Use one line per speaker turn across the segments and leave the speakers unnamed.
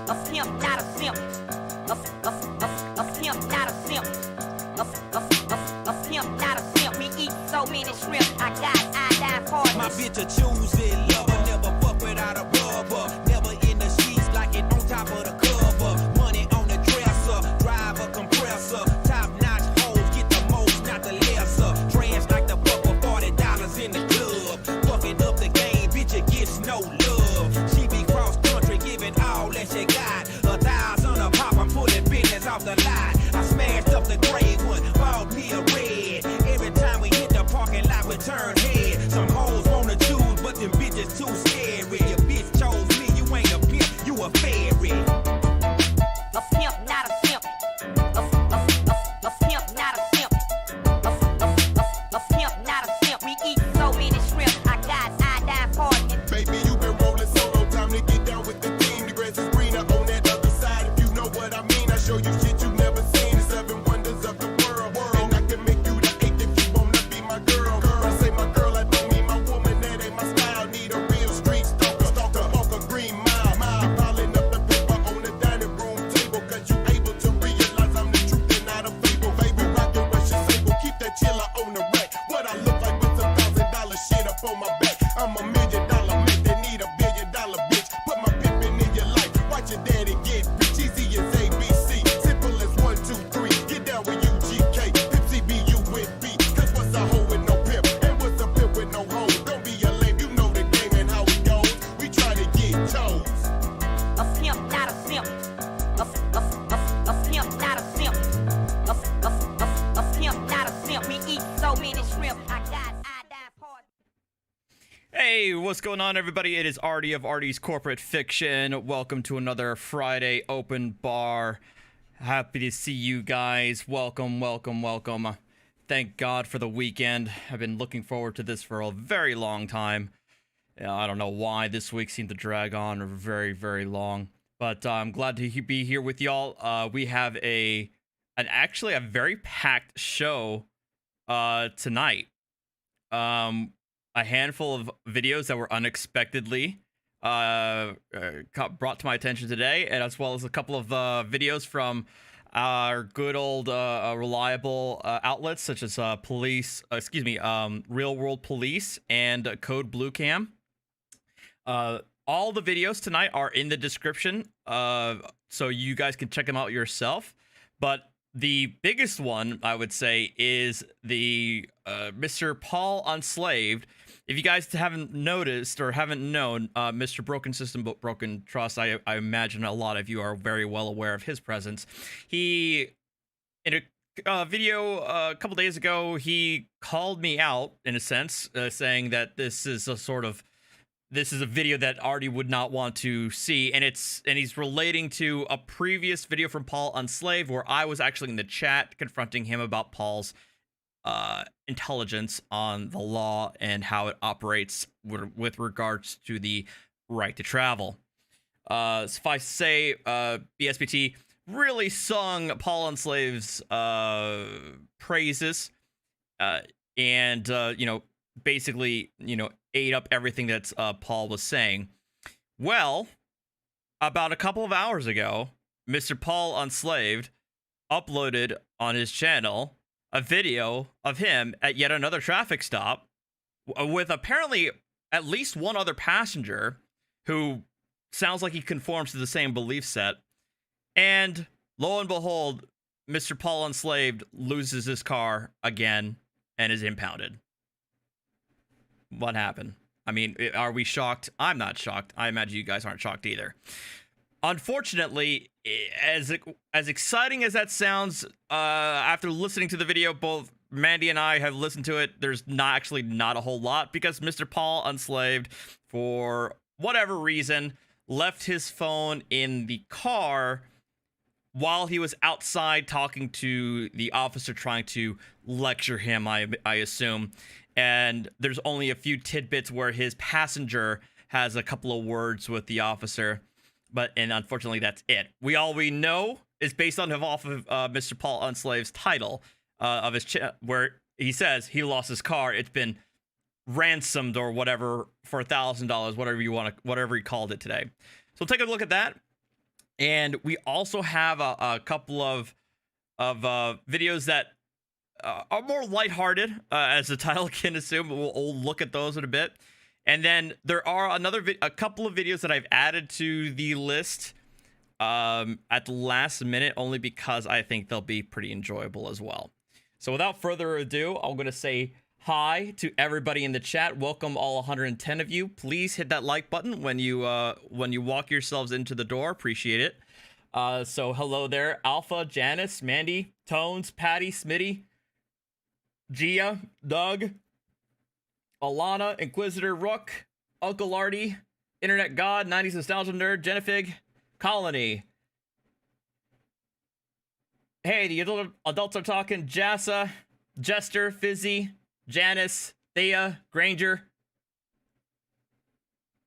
A pimp, not a simp. A pimp, not a simp. A pimp, not a simp. We eat so many shrimp. I got iodine partners.
My bitch a choosy lover, never fuck without a rubber. Never in the sheets like it on top of the cover. Money on the dresser, drive a compressor. Top notch hoes, get the most, not the lesser. Trash like the fuck for $40 in the club. Fucking up the game, bitch, it gets no love. She be cross country, giving all that she got. 1,000 a pop, I'm pulling business off the lot. I smashed up the gray one, bought me a red. Every time we hit the parking lot, we turn head. Some hoes wanna choose, but them bitches too scary. Your bitch chose me, you ain't a pimp, you a fairy.
A pimp, not a simp. A pimp, not a simp. A pimp, not a simp. We eat so many shrimp. I got iodine partners.
Baby, you been rolling solo, time to get down with the team. The grass is greener on that other side. If you know what I mean, I show you shit you never seen. The 7 wonders of the world. And I can make you the 8th if you wanna be my girl. I say my girl, I don't mean my woman, that ain't my style. Need a real street stalker, walk a green mile. You piling up the paper on the dining room table, cause you able to realize I'm the truth and not a fable. Baby, rockin' Russian sable, keep that chiller on the rack. What I look like with some $1,000 shit up on my back. I'm $1 million man, they need $1 billion bitch. Put my pimpin' in your life, watch your daddy get rich. Easy as ABC, simple as 1, 2, 3. Get down with UGK, Pimp CBU with B. Cause what's a hoe with no pimp, and what's a pimp with no hoe? Don't be a lame, you know the game and how it goes. We try to get toes.
A pimp, not a simp. A pimp, not a simp. A pimp, not a simp. We eat so many shrimp. I got iodine partners.
Hey, what's going on, everybody? It is Artie of Artie's Corporate Fiction. Welcome to another Friday open bar. Happy to see you guys. Welcome. Thank God for the weekend. I've been looking forward to this for a very long time. I don't know why this week seemed to drag on very, very long. But I'm glad to be here with y'all. We have actually a very packed show tonight. A handful of videos that were unexpectedly brought to my attention today, and as well as a couple of videos from our good old reliable outlets such as Real World Police and Code Blue Cam. All the videos tonight are in the description, so you guys can check them out yourself. But the biggest one, I would say, is the Mr. Paul Unslaved. If you guys haven't noticed or haven't known, Mr. Broken System but Broken Trust, I imagine a lot of you are very well aware of his presence. He, in a video a couple days ago, he called me out, in a sense, saying that this is a video that Artie would not want to see, and he's relating to a previous video from Paul Unslaved where I was actually in the chat confronting him about Paul's intelligence on the law and how it operates with regards to the right to travel. Suffice to say, BSPT really sung Paul Unslaved's praises, and basically, ate up everything that Paul was saying. Well, about a couple of hours ago, Mr. Paul Unslaved uploaded on his channel a video of him at yet another traffic stop with apparently at least one other passenger who sounds like he conforms to the same belief set. And lo and behold, Mr. Paul Unslaved loses his car again and is impounded. What happened? I mean, are we shocked? I'm not shocked. I imagine you guys aren't shocked either. Unfortunately, as exciting as that sounds, after listening to the video, both Mandy and I have listened to it. There's not a whole lot, because Mr. Paul Unslaved, for whatever reason, left his phone in the car while he was outside talking to the officer, trying to lecture him, I assume. And there's only a few tidbits where his passenger has a couple of words with the officer, and unfortunately that's it. All we know is based off of Mr. Paul Unslaved's title of his where he says he lost his car. It's been ransomed or whatever for $1,000, whatever he called it today. So take a look at that. And we also have a couple of videos that are more lighthearted, as the title can assume. We'll look at those in a bit. And then there are a couple of videos that I've added to the list at the last minute, only because I think they'll be pretty enjoyable as well. So without further ado, I'm going to say hi to everybody in the chat. Welcome all 110 of you. Please hit that like button when you walk yourselves into the door. Appreciate it. So hello there, Alpha, Janice, Mandy, Tones, Patty, Smitty, Gia, Doug, Alana, Inquisitor, Rook, Uncle Artie, Internet God, 90s Nostalgia Nerd, Jenifig, Colony. Hey, the adults are talking. Jassa, Jester, Fizzy, Janice, Thea, Granger,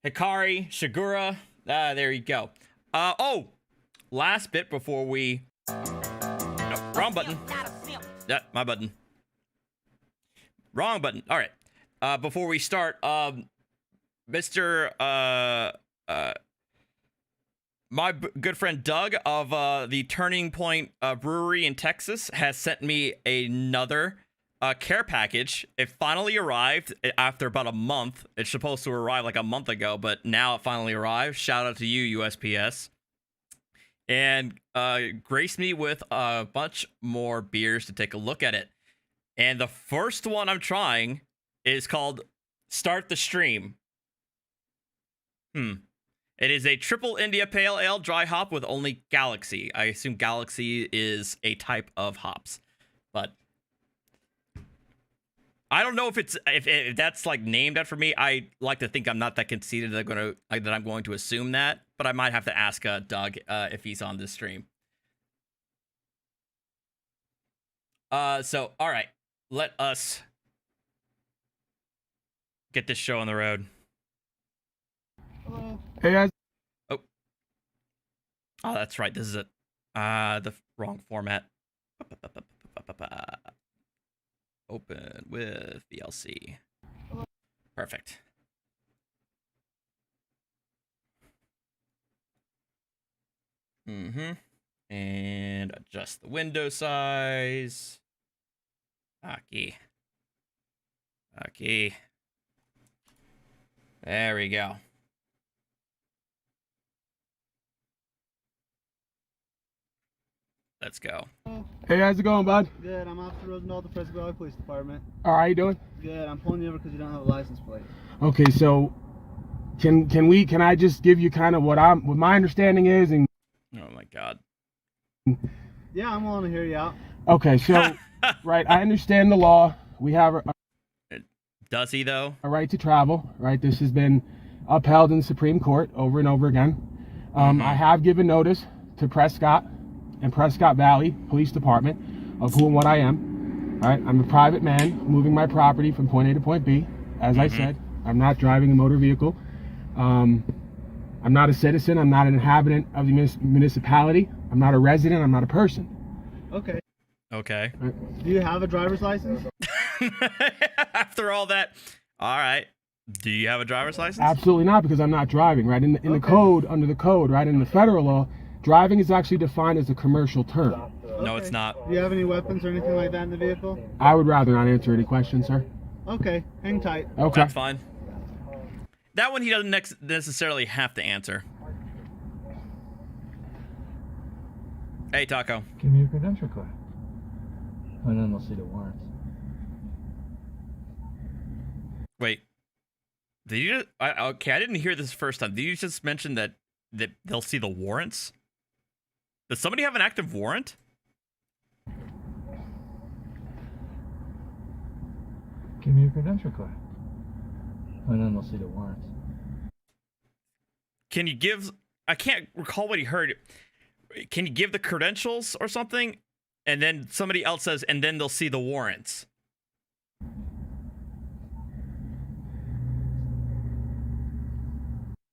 Hikari, Shigura. There you go. Oh, last bit before we... No, wrong button. Yeah, my button. Wrong button. All right. Before we start, my good friend Doug of the Turning Point Brewery in Texas has sent me another care package. It finally arrived after about a month. It's supposed to arrive like a month ago, but now it finally arrived. Shout out to you, USPS. And graced me with a bunch more beers to take a look at it. And the first one I'm trying is called Start the Stream. It is a triple India Pale Ale dry hop with only Galaxy. I assume Galaxy is a type of hops, but I don't know if that's like named after me. I like to think I'm not that conceited that I'm going to assume that, but I might have to ask Doug if he's on this stream. So all right, let us get this show on the road.
Hello. Hey guys.
Oh, that's right. This is the wrong format. Open with VLC. Perfect. And adjust the window size. Okay. There we go. Let's go.
Hey, how's it going, bud?
Good. I'm Officer Rosendahl, the Fresno Valley Police Department.
All right, how you doing?
Good. I'm pulling you over because you don't have a license plate.
Okay, so can I just give you kind of what my understanding is and
Oh my God.
Yeah, I'm willing to hear you out.
Okay, so right, I understand the law. We have
Does he though?
a right to travel, right? This has been upheld in the Supreme Court over and over again. I have given notice to Prescott and Prescott Valley Police Department of who and what I am. All right, I'm a private man moving my property from point A to point B. As I said, I'm not driving a motor vehicle. I'm not a citizen. I'm not an inhabitant of the municipality. I'm not a resident. I'm not a person.
Okay.
Okay.
Right.
Do you have a driver's license?
After all that, all right. Do you have a driver's license?
Absolutely not, because I'm not driving. Right, in the code, under the code, right, in the federal law, driving is actually defined as a commercial term.
No, it's not.
Do you have any weapons or anything like that in the vehicle?
I would rather not answer any questions, sir.
Okay. Hang tight.
Okay.
That's fine. That one he doesn't necessarily have to answer. Hey, Taco.
Give me your credential card. And then we'll see the warrants.
Wait. Did you? Okay, I didn't hear this first time. Did you just mention that they'll see the warrants? Does somebody have an active warrant?
Give me your credential card. And then we'll see the warrants.
Can you give... I can't recall what he heard. Can you give the credentials or something? And then somebody else says, and then they'll see the warrants.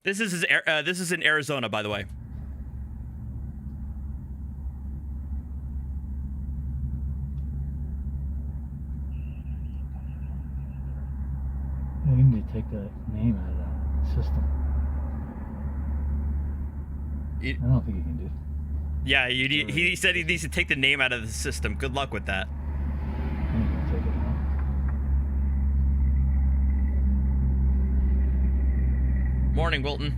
This is in Arizona, by the way.
You need to take the name out of that system. I don't think he can do.
Yeah, he said he needs to take the name out of the system. Good luck with that.
I ain't gonna take it now.
Morning, Wilton.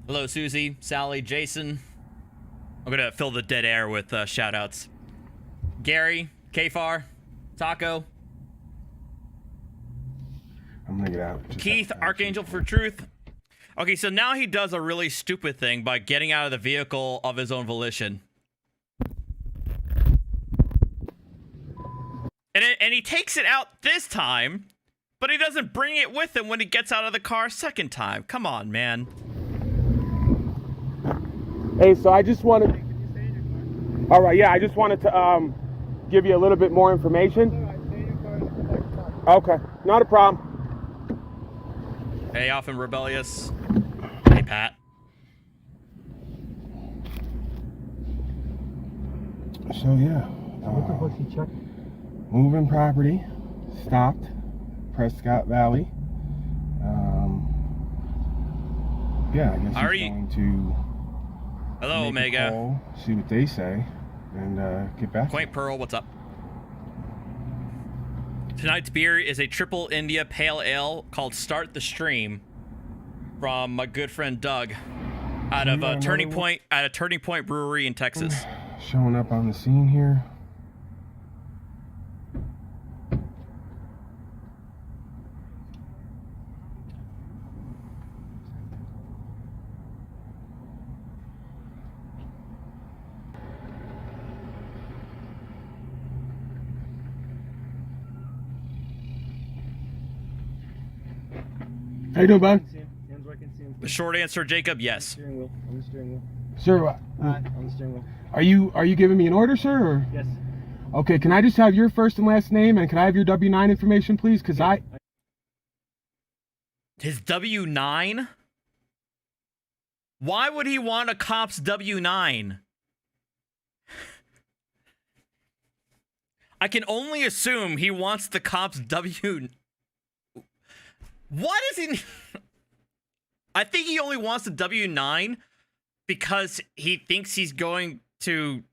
Hello, Susie, Sally, Jason. I'm gonna fill the dead air with shout-outs. Gary, Kfar, Taco,
I'm gonna get out. Just
Keith,
have to-
Archangel for Truth. Okay, so now he does a really stupid thing by getting out of the vehicle of his own volition. And he takes it out this time, but he doesn't bring it with him when he gets out of the car second time. Come on, man.
Hey, so I just wanted. All right, yeah, I just wanted to give you a little bit more information. Okay, not a problem.
Hey, often rebellious. Hey, Pat.
So yeah,
What the fuck's he checking?
moving property, stopped, Prescott Valley. Yeah, I guess
Are
he's
you-
going to
Hello,
make a
Omega.
call, see what they say, and get back.
Quaint Pearl, what's up? Tonight's beer is a triple India pale ale called Start the Stream from my good friend Doug out of
Yeah,
Turning
another
Point at a Turning Point Brewery in Texas.
Showing up on the scene here. How you doing, bud?
Hands where I can see him.
The short answer, Jacob, yes.
Steering wheel. On the steering wheel.
Sir,
On the steering wheel.
are you giving me an order, sir? Or?
Yes.
Okay, can I just have your first and last name, and can I have your W-9 information, please? Because
His W-9? Why would he want a cop's W-9? I can only assume he wants the cop's W... What is he... I think he only wants the W-9 because he thinks he's going to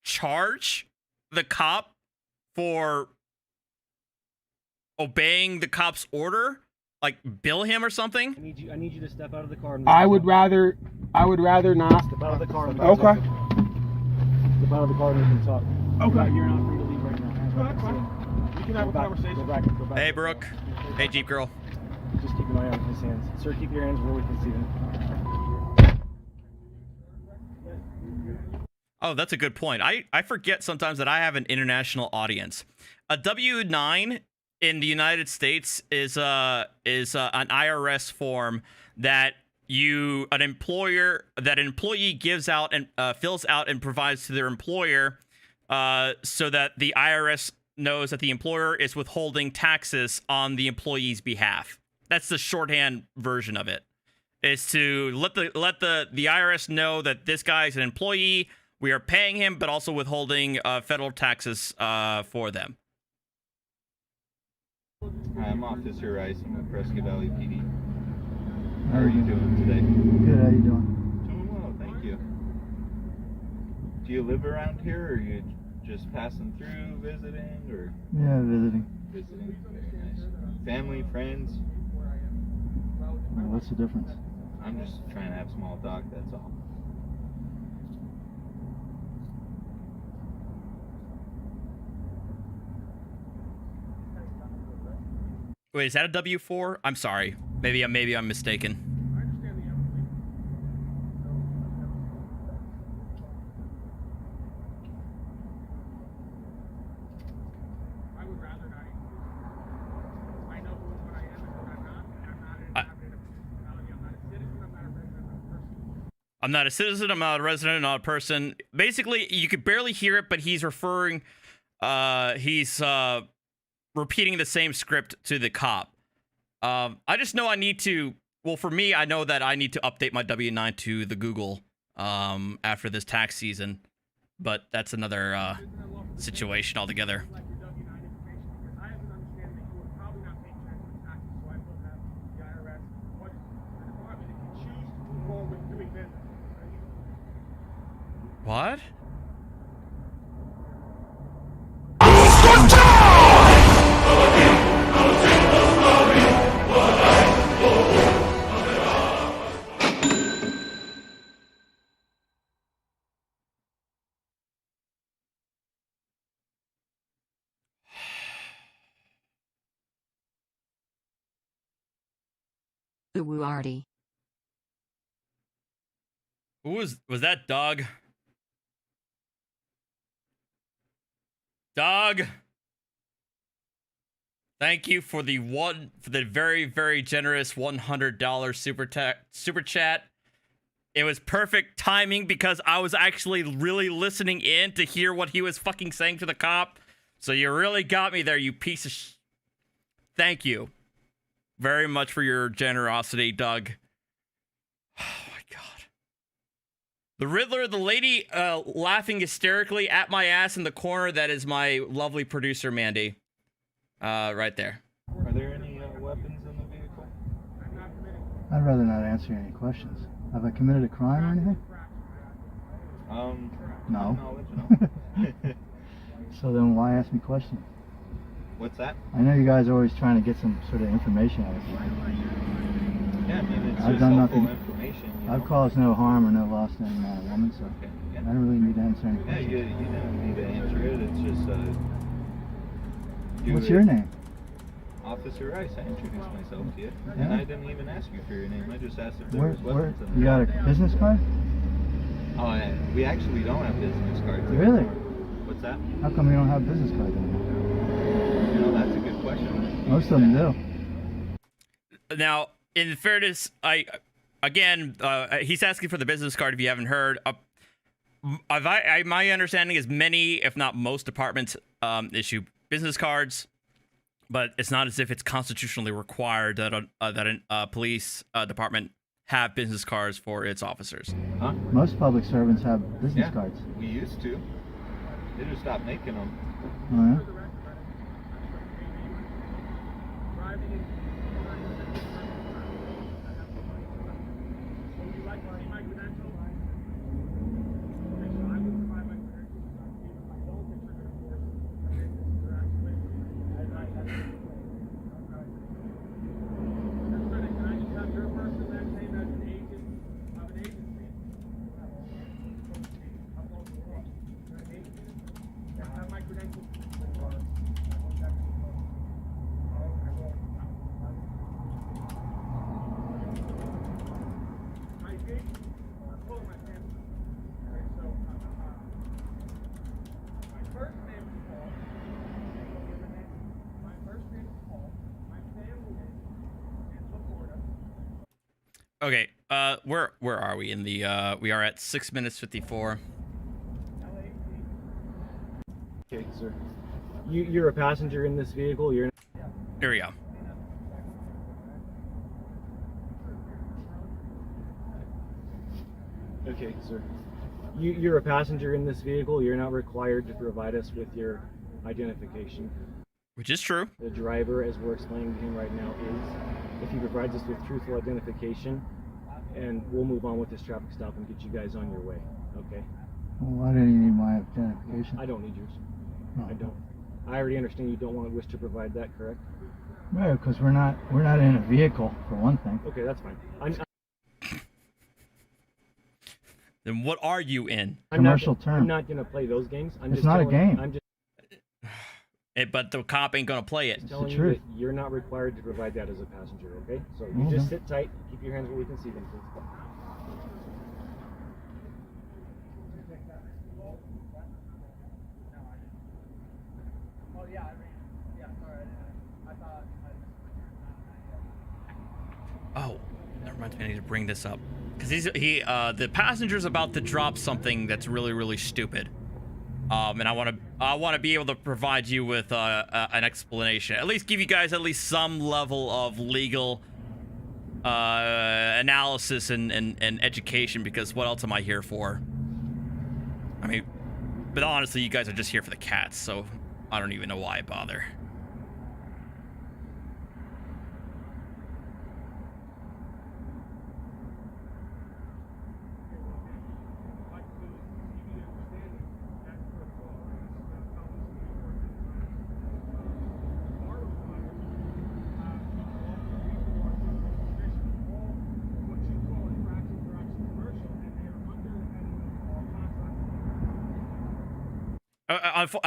charge the cop for obeying the cop's order, like bill him or something.
I need you to step out of the car.
I would rather not.
Step out of the car.
Okay.
Step out of the car and we can talk.
Okay.
You're not free to leave right now.
That's fine. We can have a conversation.
Go back.
Hey, Brooke. Hey, Jeep Girl.
Just keep an eye on his hands. Sir, keep your hands where we can see them.
Oh, that's a good point. I forget sometimes that I have an international audience. A W-9 in the United States is an IRS form that an employee gives out and fills out and provides to their employer, so that the IRS knows that the employer is withholding taxes on the employee's behalf. That's the shorthand version of it. Is to let the IRS know that this guy's an employee. We are paying him, but also withholding federal taxes for them.
Hi, I'm Officer Rice. I'm with Prescott Valley PD. How are you doing today?
Good, how you doing?
Doing well, thank you. Do you live around here, or are you just passing through, visiting, or
Yeah, visiting.
visiting? Very nice. Family, friends?
What's the difference?
I'm just trying to have small talk, that's all.
Wait, is that a W-4? I'm sorry. Maybe I'm mistaken. I'm not a citizen, I'm not a resident, I'm not a person. Basically, you could barely hear it, but he's repeating the same script to the cop. I just know I need to. Well, for me, I know that I need to update my W-9 to the Google after this tax season, but that's another situation altogether. What?
Uwuardi.
Who was that Doug? Doug, thank you for the very, very generous $100 super chat. It was perfect timing because I was actually really listening in to hear what he was fucking saying to the cop. So you really got me there, you piece of Thank you very much for your generosity, Doug. Oh my god. The Riddler, the lady laughing hysterically at my ass in the corner, that is my lovely producer, Mandy. Right there.
Are there any weapons in the vehicle?
I'd rather not answer any questions. Have I committed a crime or anything? No.
Knowledge, no.
So then why ask me questions?
What's that?
I know you guys are always trying to get some sort of information out of me.
Yeah, I mean, it's
I've
just
done
helpful
nothing.
information.
I've caused no harm or no loss to any man or woman, so
Okay,
I
yeah.
don't really need to answer any
Yeah,
questions.
you don't need to answer it. It's just,
What's your name?
Officer Rice. I introduced myself to you.
Yeah.
And I didn't even ask you for your name. I just asked if there
Where,
was weapons in the
you got a
vehicle.
business card?
Oh, we actually don't have business cards.
Really?
What's that?
How come you don't have business cards anymore?
You know, that's a good question.
Most of them do.
Now, in fairness, he's asking for the business card if you haven't heard. My understanding is many, if not most departments issue business cards, but it's not as if it's constitutionally required that a police department have business cards for its officers.
Huh?
Most public servants have business
Yeah,
cards.
we used to. They just stopped making them.
Oh, yeah?
Okay, where are we in the we are at 6 minutes 54.
Okay, sir. You're a passenger in this vehicle. You're.
Here we go.
Okay, sir. You're a passenger in this vehicle. You're not required to provide us with your identification.
Which is true.
The driver, as we're explaining to him right now, is if he provides us with truthful identification, and we'll move on with this traffic stop and get you guys on your way. Okay?
Well, why do you need my identification?
I don't need yours.
No.
I don't. I already understand you don't wish to provide that, correct?
Right, because we're not in a vehicle, for one thing.
Okay, that's fine.
Then what are you in?
Commercial term.
I'm not gonna play those games.
It's not a game.
I'm just
But the cop ain't gonna play it.
telling you
truth.
that you're not required to provide that as a passenger. Okay? So you
Okay.
just sit tight. Keep your hands where we can see them, please.
Oh, that reminds me, I need to bring this up because the passenger's about to drop something that's really, really stupid. And I want to be able to provide you with an explanation. At least give you guys at least some level of legal analysis and education, because what else am I here for? I mean, but honestly, you guys are just here for the cats, so I don't even know why I bother.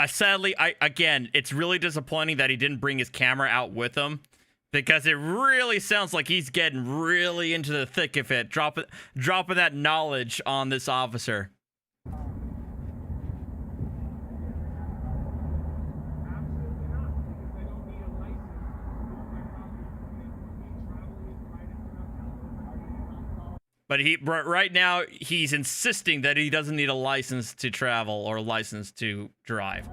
Sadly, again, it's really disappointing that he didn't bring his camera out with him, because it really sounds like he's getting really into the thick of it, dropping that knowledge on this officer. But right now, he's insisting that he doesn't need a license to travel or a license to drive.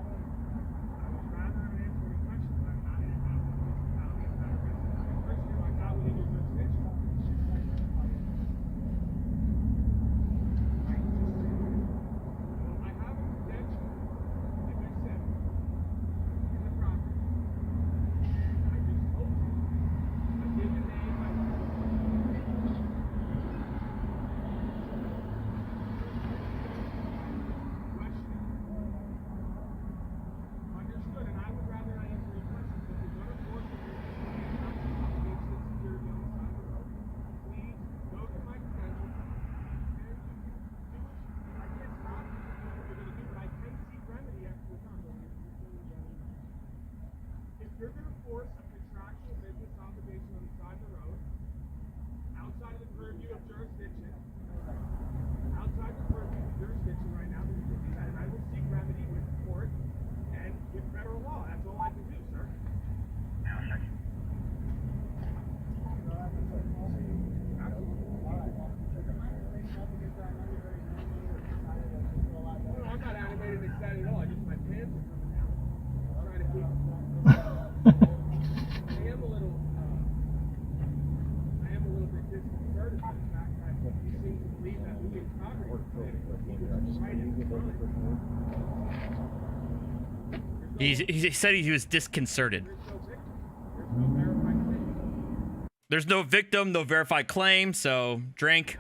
He said he was disconcerted. There's no victim, no verified claim, so drink.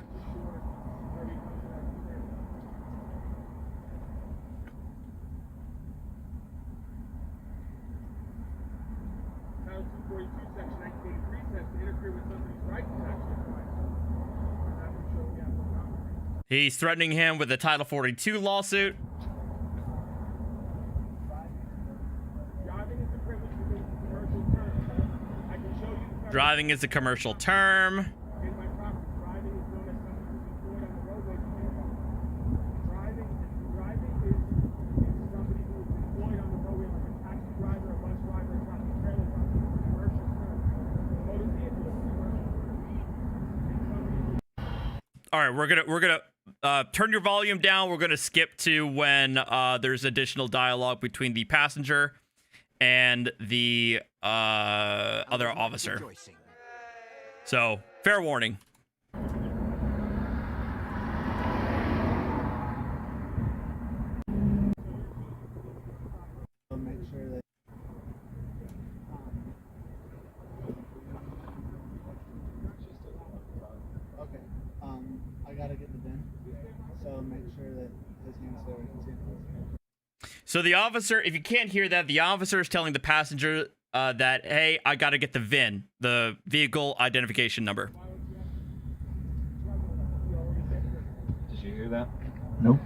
He's threatening him with a Title 42 lawsuit. Driving is a commercial term. All right, we're gonna turn your volume down. We're gonna skip to when there's additional dialogue between the passenger and the other officer. So, fair warning.
Okay. I gotta get the bin. So make sure that his hand's there when he's in.
So the officer, if you can't hear that, the officer is telling the passenger that, hey, I gotta get the VIN, the vehicle identification number.
Did you hear that?
Nope.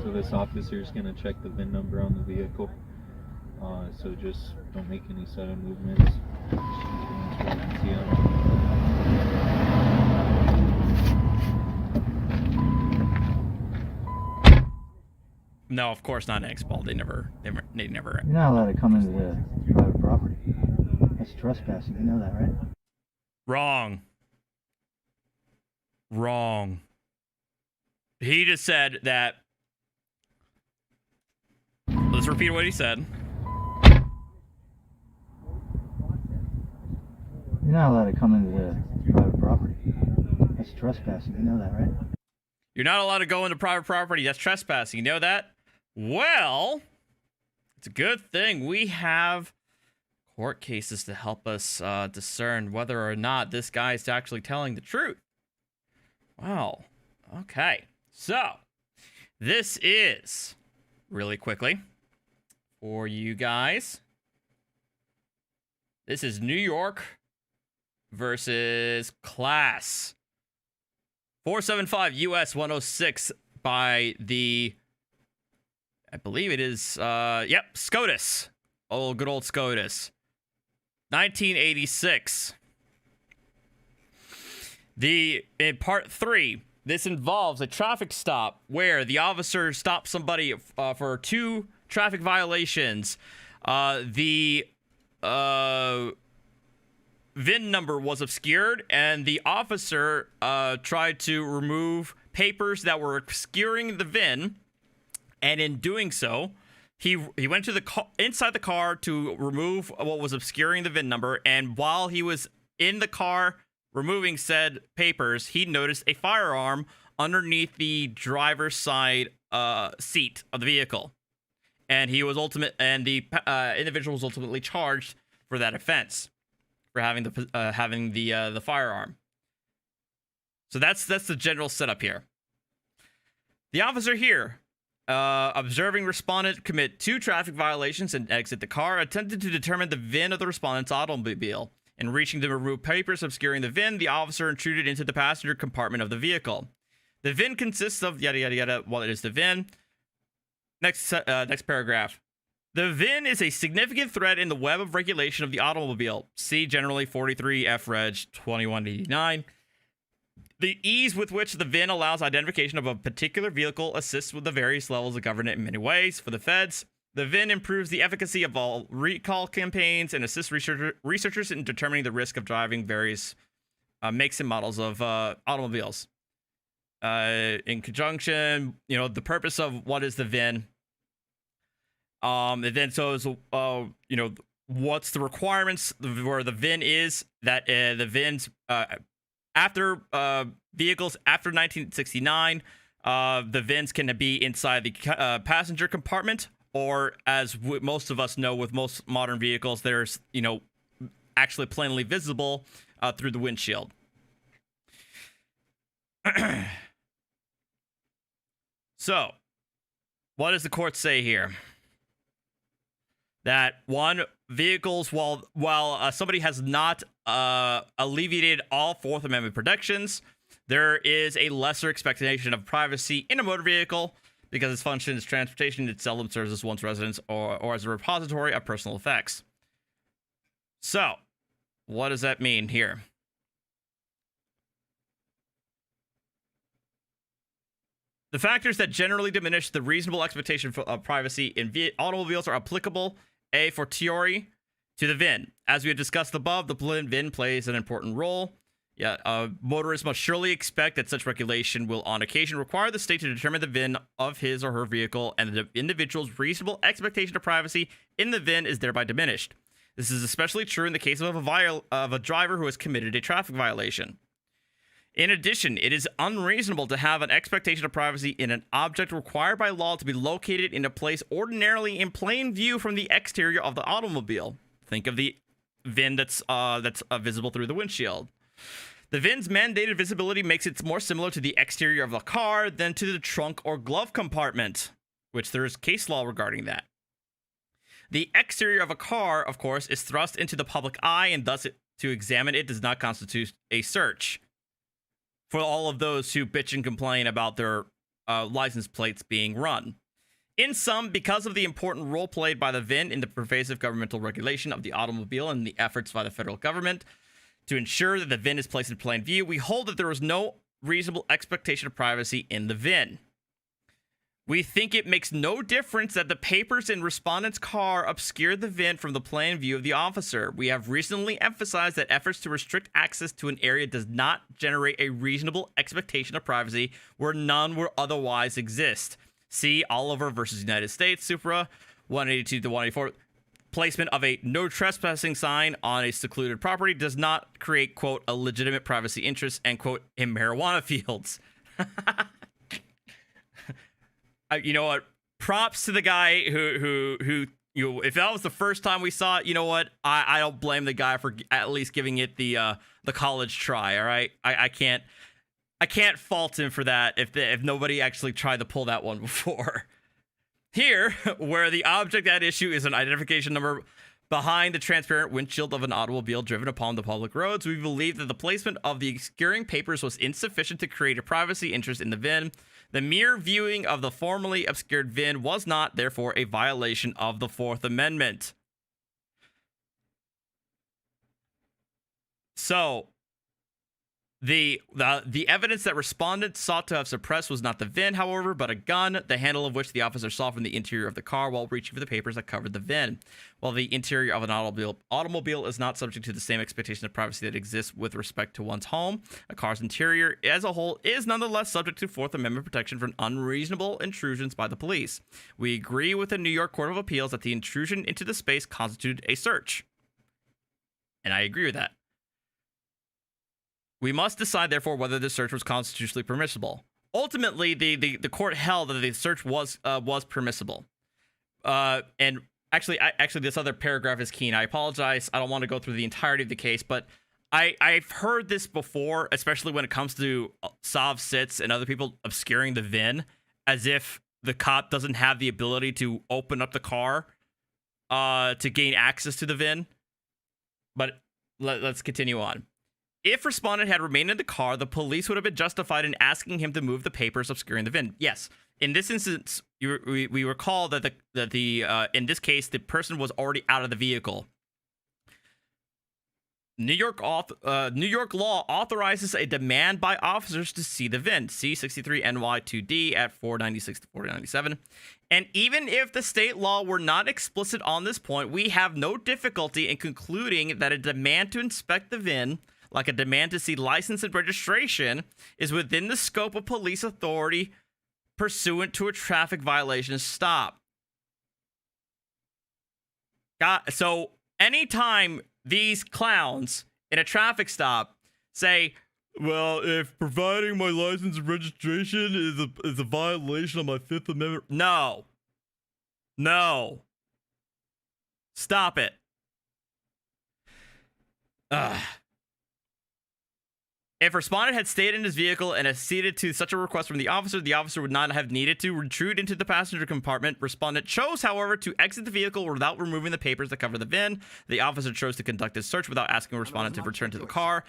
So this officer is going to check the VIN number on the vehicle. So just don't make any sudden movements.
No, of course not an X-Ball. They never.
You're not allowed to come into the private property. That's trespassing. You know that, right?
Wrong. He just said that just repeat what he said.
You're not allowed to come into the private property. That's trespassing. You know that, right?
You're not allowed to go into private property. That's trespassing. You know that? Well, it's a good thing we have court cases to help us discern whether or not this guy is actually telling the truth. Wow. Okay. So, this is, really quickly, for you guys, this is New York versus Class 475 US 106 by the, I believe it is, SCOTUS. Oh, good old SCOTUS. 1986. In part 3, this involves a traffic stop where the officer stopped somebody for 2 traffic violations. The VIN number was obscured, and the officer tried to remove papers that were obscuring the VIN, and in doing so, he went to the inside the car to remove what was obscuring the VIN number, and while he was in the car removing said papers, he noticed a firearm underneath the driver's side seat of the vehicle, and the individual was ultimately charged for that offense, for having the firearm. So that's the general setup here. The officer here, observing respondent commit 2 traffic violations and exit the car, attempted to determine the VIN of the respondent's automobile. In reaching to remove papers obscuring the VIN, the officer intruded into the passenger compartment of the vehicle. The VIN consists of yada yada yada. Well, it is the VIN. Next paragraph. The VIN is a significant thread in the web of regulation of the automobile. See generally 43 F Reg 2189. The ease with which the VIN allows identification of a particular vehicle assists with the various levels of government in many ways. For the feds, the VIN improves the efficacy of all recall campaigns and assists researchers in determining the risk of driving various makes and models of automobiles. In conjunction, the purpose of what is the VIN. And then what's the requirements where the VIN is that the VINs after vehicles after 1969, the VINs can be inside the passenger compartment, or as most of us know, with most modern vehicles, there's actually plainly visible through the windshield. So, what does the court say here? That vehicles, while somebody has not alleviated all Fourth Amendment protections, there is a lesser expectation of privacy in a motor vehicle because its function is transportation. It seldom serves as one's residence or as a repository of personal effects. So, what does that mean here? The factors that generally diminish the reasonable expectation of privacy in automobiles are applicable a fortiori to the VIN. As we have discussed above, the VIN plays an important role. Motorists must surely expect that such regulation will on occasion require the state to determine the VIN of his or her vehicle, and the individual's reasonable expectation of privacy in the VIN is thereby diminished. This is especially true in the case of a driver who has committed a traffic violation. In addition, it is unreasonable to have an expectation of privacy in an object required by law to be located in a place ordinarily in plain view from the exterior of the automobile. Think of the VIN that's visible through the windshield. The VIN's mandated visibility makes it more similar to the exterior of a car than to the trunk or glove compartment, which there is case law regarding that. The exterior of a car, of course, is thrust into the public eye, and thus to examine it does not constitute a search. For all of those who bitch and complain about their license plates being run. In sum, because of the important role played by the VIN in the pervasive governmental regulation of the automobile and the efforts by the federal government to ensure that the VIN is placed in plain view, we hold that there is no reasonable expectation of privacy in the VIN. We think it makes no difference that the papers in respondent's car obscured the VIN from the plain view of the officer. We have recently emphasized that efforts to restrict access to an area does not generate a reasonable expectation of privacy where none would otherwise exist. See Oliver versus United States, Supra 182 to 184. Placement of a no trespassing sign on a secluded property does not create, quote, a legitimate privacy interest, end quote, in marijuana fields. You know what? Props to the guy who you know, if that was the first time we saw it, you know what? I don't blame the guy for at least giving it the college try. All right, I can't fault him for that if nobody actually tried to pull that one before. Here, where the object at issue is an identification number behind the transparent windshield of an automobile driven upon the public roads, we believe that the placement of the obscuring papers was insufficient to create a privacy interest in the VIN. The mere viewing of the formerly obscured VIN was not, therefore, a violation of the Fourth Amendment. So, the evidence that respondents sought to have suppressed was not the VIN, however, but a gun, the handle of which the officer saw from the interior of the car while reaching for the papers that covered the VIN. While the interior of an automobile is not subject to the same expectation of privacy that exists with respect to one's home, a car's interior as a whole is nonetheless subject to Fourth Amendment protection from unreasonable intrusions by the police. We agree with the New York Court of Appeals that the intrusion into the space constituted a search. And I agree with that. We must decide, therefore, whether the search was constitutionally permissible. Ultimately, the court held that the search was permissible. And actually, this other paragraph is key. I apologize. I don't want to go through the entirety of the case, but I've heard this before, especially when it comes to Sov Sits and other people obscuring the VIN, as if the cop doesn't have the ability to open up the car to gain access to the VIN. But let's continue on. If respondent had remained in the car, the police would have been justified in asking him to move the papers obscuring the VIN. Yes, in this instance, we recall that in this case the person was already out of the vehicle. New York law authorizes a demand by officers to see the VIN. See 63 NY 2D at 496 to 497. And even if the state law were not explicit on this point, we have no difficulty in concluding that a demand to inspect the VIN, like a demand to see license and registration, is within the scope of police authority pursuant to a traffic violation stop. So anytime these clowns in a traffic stop say, well, if providing my license and registration is a violation of my Fifth Amendment, no. Stop it. If respondent had stayed in his vehicle and acceded to such a request from the officer would not have needed to intrude into the passenger compartment. Respondent chose, however, to exit the vehicle without removing the papers that cover the VIN. The officer chose to conduct his search without asking respondent to return to the car.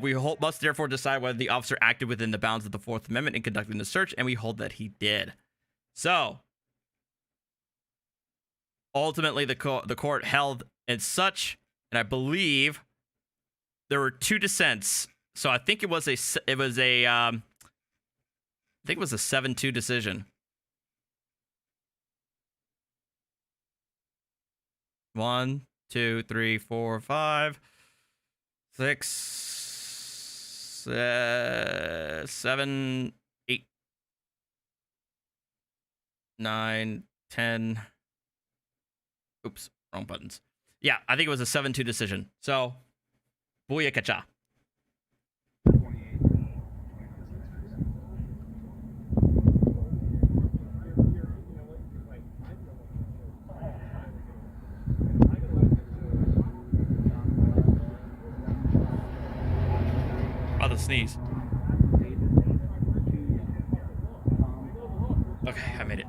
We must therefore decide whether the officer acted within the bounds of the Fourth Amendment in conducting the search, and we hold that he did. So, ultimately, the court held as such, and I believe there were two dissents. So I think it was a 7-2 decision. 1, 2, 3, 4, 5, 6, 7, 8, 9, 10. Oops, wrong buttons. Yeah, I think it was a 7-2 decision. So, booyakacha. About to sneeze. Okay, I made it.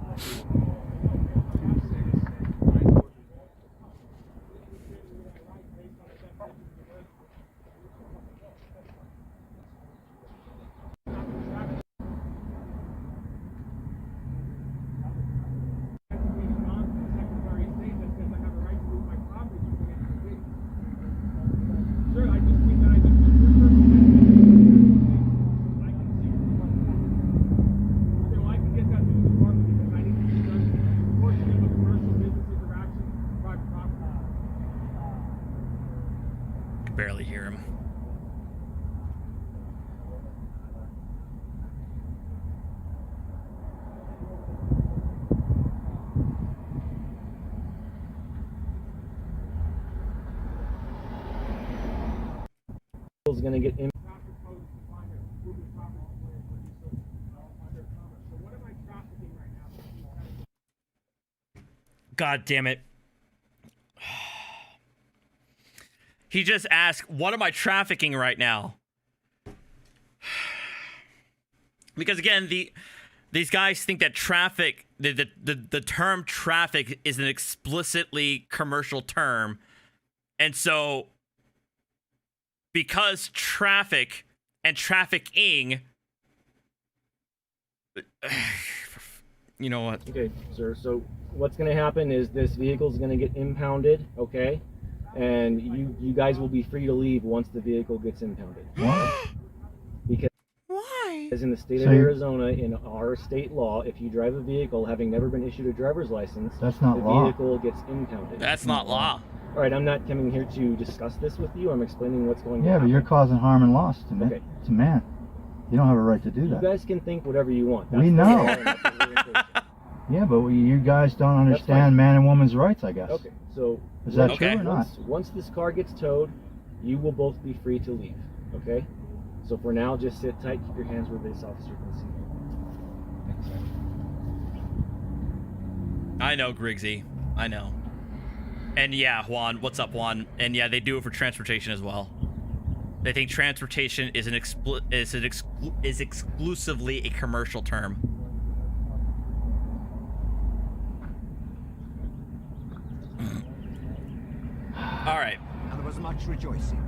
is going to get
God damn it. He just asked, what am I trafficking right now? Because again, these guys think that traffic, the term traffic is an explicitly commercial term. And so because traffic and trafficking, you know what?
Okay, sir. So what's going to happen is this vehicle is going to get impounded, okay? And you guys will be free to leave once the vehicle gets impounded. Because
Why?
in the state of Arizona, in our state law, if you drive a vehicle having never been issued a driver's license,
That's not
the
law.
vehicle gets impounded.
That's not law.
All right, I'm not coming here to discuss this with you. I'm explaining what's going on.
Yeah, but you're causing harm and loss to
Okay.
man. You don't have a right to do
You
that.
guys can think whatever you want.
We
the
know.
law, and that's what we're enforcing.
Yeah, but you guys don't
fine.
understand man and woman's rights, I guess.
Okay, so
Is that
Okay.
true or not?
once this car gets towed, you will both be free to leave. Okay? So for now, just sit tight, keep your hands where this officer can see you.
I know, Griggsy. I know. And yeah, Juan, what's up, Juan? And yeah, they do it for transportation as well. They think transportation is exclusively a commercial term. All right.
And there was much rejoicing.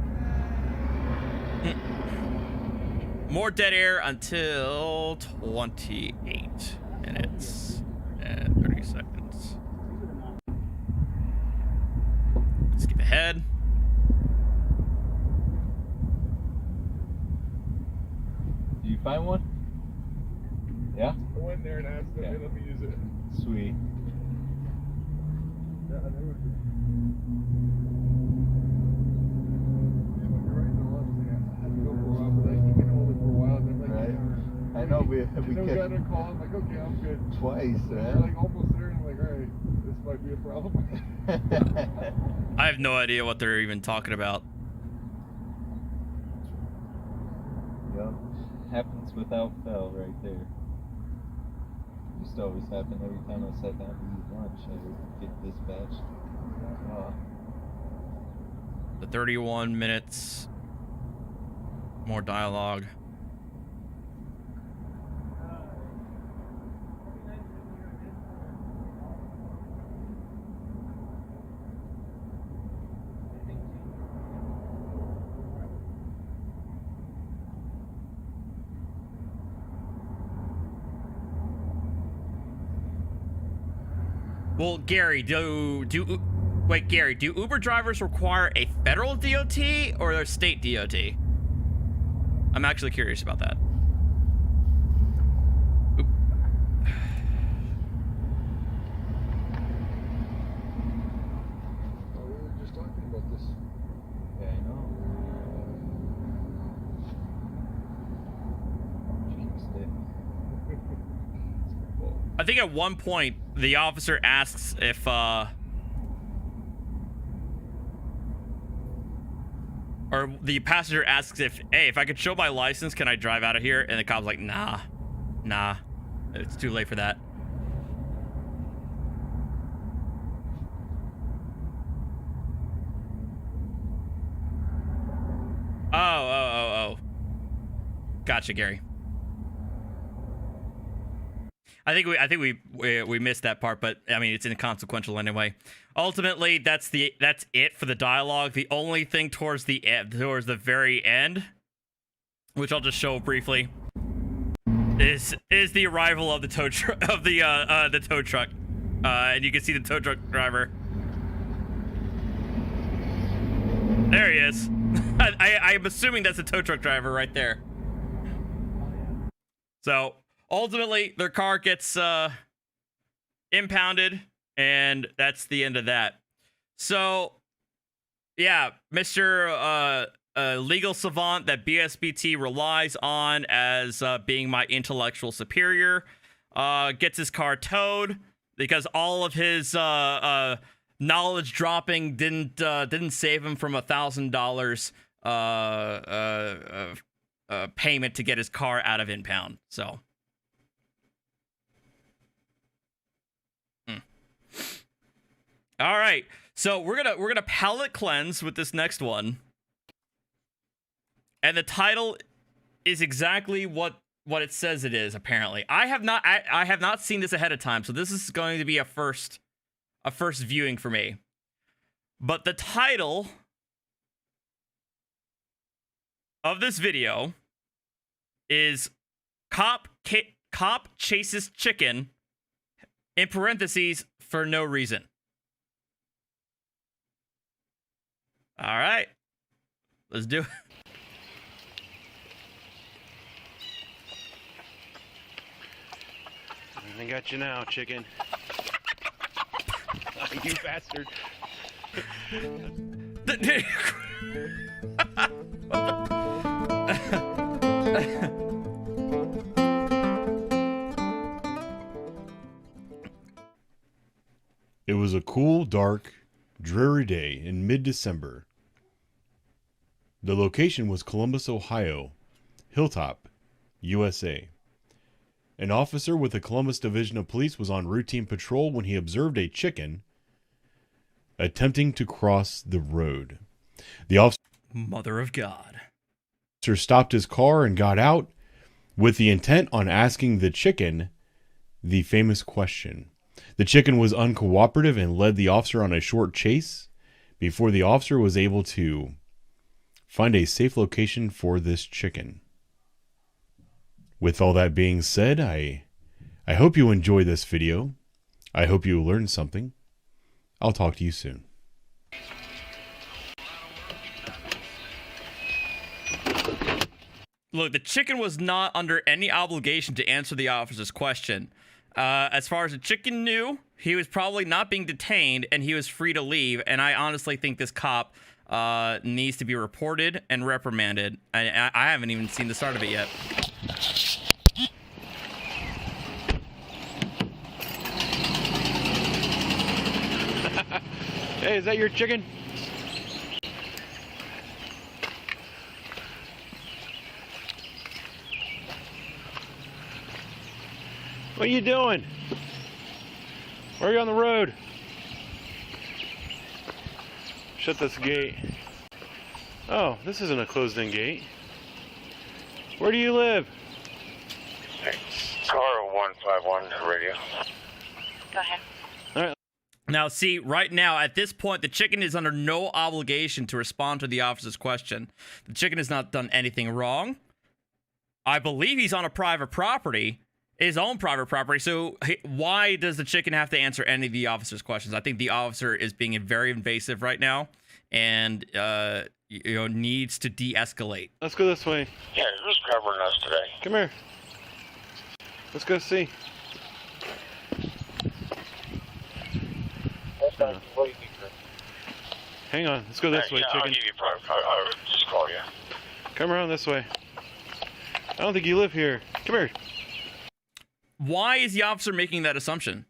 More dead air until 28 minutes and 30 seconds. Skip ahead.
Do you find one? Yeah?
I went there and asked them,
Yeah.
hey, let me use it.
Sweet.
Yeah, they were. You're right, no, honestly, I had to go for a while, but like, you can hold it for a while, and then like,
Right.
yeah,
I know, we
and then we got
kept
a call, I'm like, okay, I'm good.
twice,
We're
man.
like almost there, and I'm like, alright, this might be a problem.
I have no idea what they're even talking about.
Yep. Happens without fail right there. Used to always happen every time I sat down to eat lunch. I would get dispatched.
The 31 minutes. More dialogue. Well, Gary, wait, Gary, do Uber drivers require a federal DOT or a state DOT? I'm actually curious about that. Oop.
Oh, we were just talking about this.
Yeah, I know.
I think at one point the officer asks if or the passenger asks if, hey, if I could show my license, can I drive out of here? And the cop's like, nah, it's too late for that. Oh. Gotcha, Gary. I think we missed that part, but I mean it's inconsequential anyway. Ultimately, that's it for the dialogue. The only thing towards the very end, which I'll just show briefly, is the arrival of the tow truck the tow truck, and you can see the tow truck driver. There he is. I'm assuming that's the tow truck driver right there. So. Ultimately, their car gets impounded, and that's the end of that. So, yeah, Mr. Legal Savant that BSBT relies on as being my intellectual superior gets his car towed because all of his knowledge dropping didn't save him from $1,000 payment to get his car out of impound. So. All right, so we're gonna palate cleanse with this next one, and the title is exactly what it says it is. Apparently, I have not seen this ahead of time, so this is going to be a first viewing for me. But the title of this video is "Cop Chases Chicken," in parentheses, for no reason. All right, let's do it.
I got you now, chicken. You bastard.
It was a cool, dark, dreary day in mid-December. The location was Columbus, Ohio, Hilltop, USA. An officer with the Columbus Division of Police was on routine patrol when he observed a chicken attempting to cross the road. The officer,
Mother of God,
stopped his car and got out with the intent on asking the chicken the famous question. The chicken was uncooperative and led the officer on a short chase before the officer was able to find a safe location for this chicken. With all that being said, I hope you enjoyed this video. I hope you learned something. I'll talk to you soon.
Look, the chicken was not under any obligation to answer the officer's question. As far as the chicken knew, he was probably not being detained and he was free to leave. And I honestly think this cop needs to be reported and reprimanded. I haven't even seen the start of it yet.
Hey, is that your chicken? What are you doing? Why are you on the road? Shut this gate. Oh, this isn't a closed-in gate. Where do you live?
Car 151 radio.
Go ahead.
All right.
Now, see, right now, at this point, the chicken is under no obligation to respond to the officer's question. The chicken has not done anything wrong. I believe he's on a private property, his own private property, so why does the chicken have to answer any of the officer's questions? I think the officer is being very invasive right now and, needs to de-escalate.
Let's go this way.
Yeah, who's covering us today?
Come here. Let's go see. Hang on. Let's go this way,
yeah,
chicken.
I'll give you I'll just call you.
Come around this way. I don't think you live here. Come here.
Why is the officer making that assumption?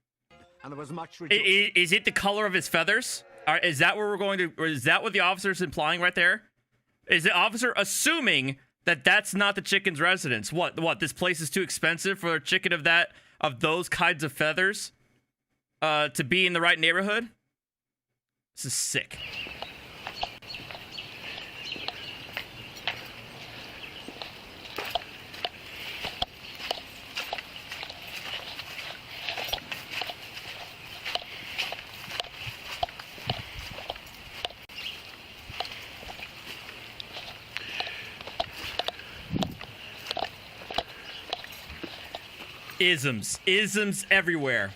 And there was much
Is it the color of his feathers? Is that where we're going to? Or is that what the officer is implying right there? Is the officer assuming that that's not the chicken's residence? What? This place is too expensive for a chicken of those kinds of feathers to be in the right neighborhood? This is sick. Isms everywhere.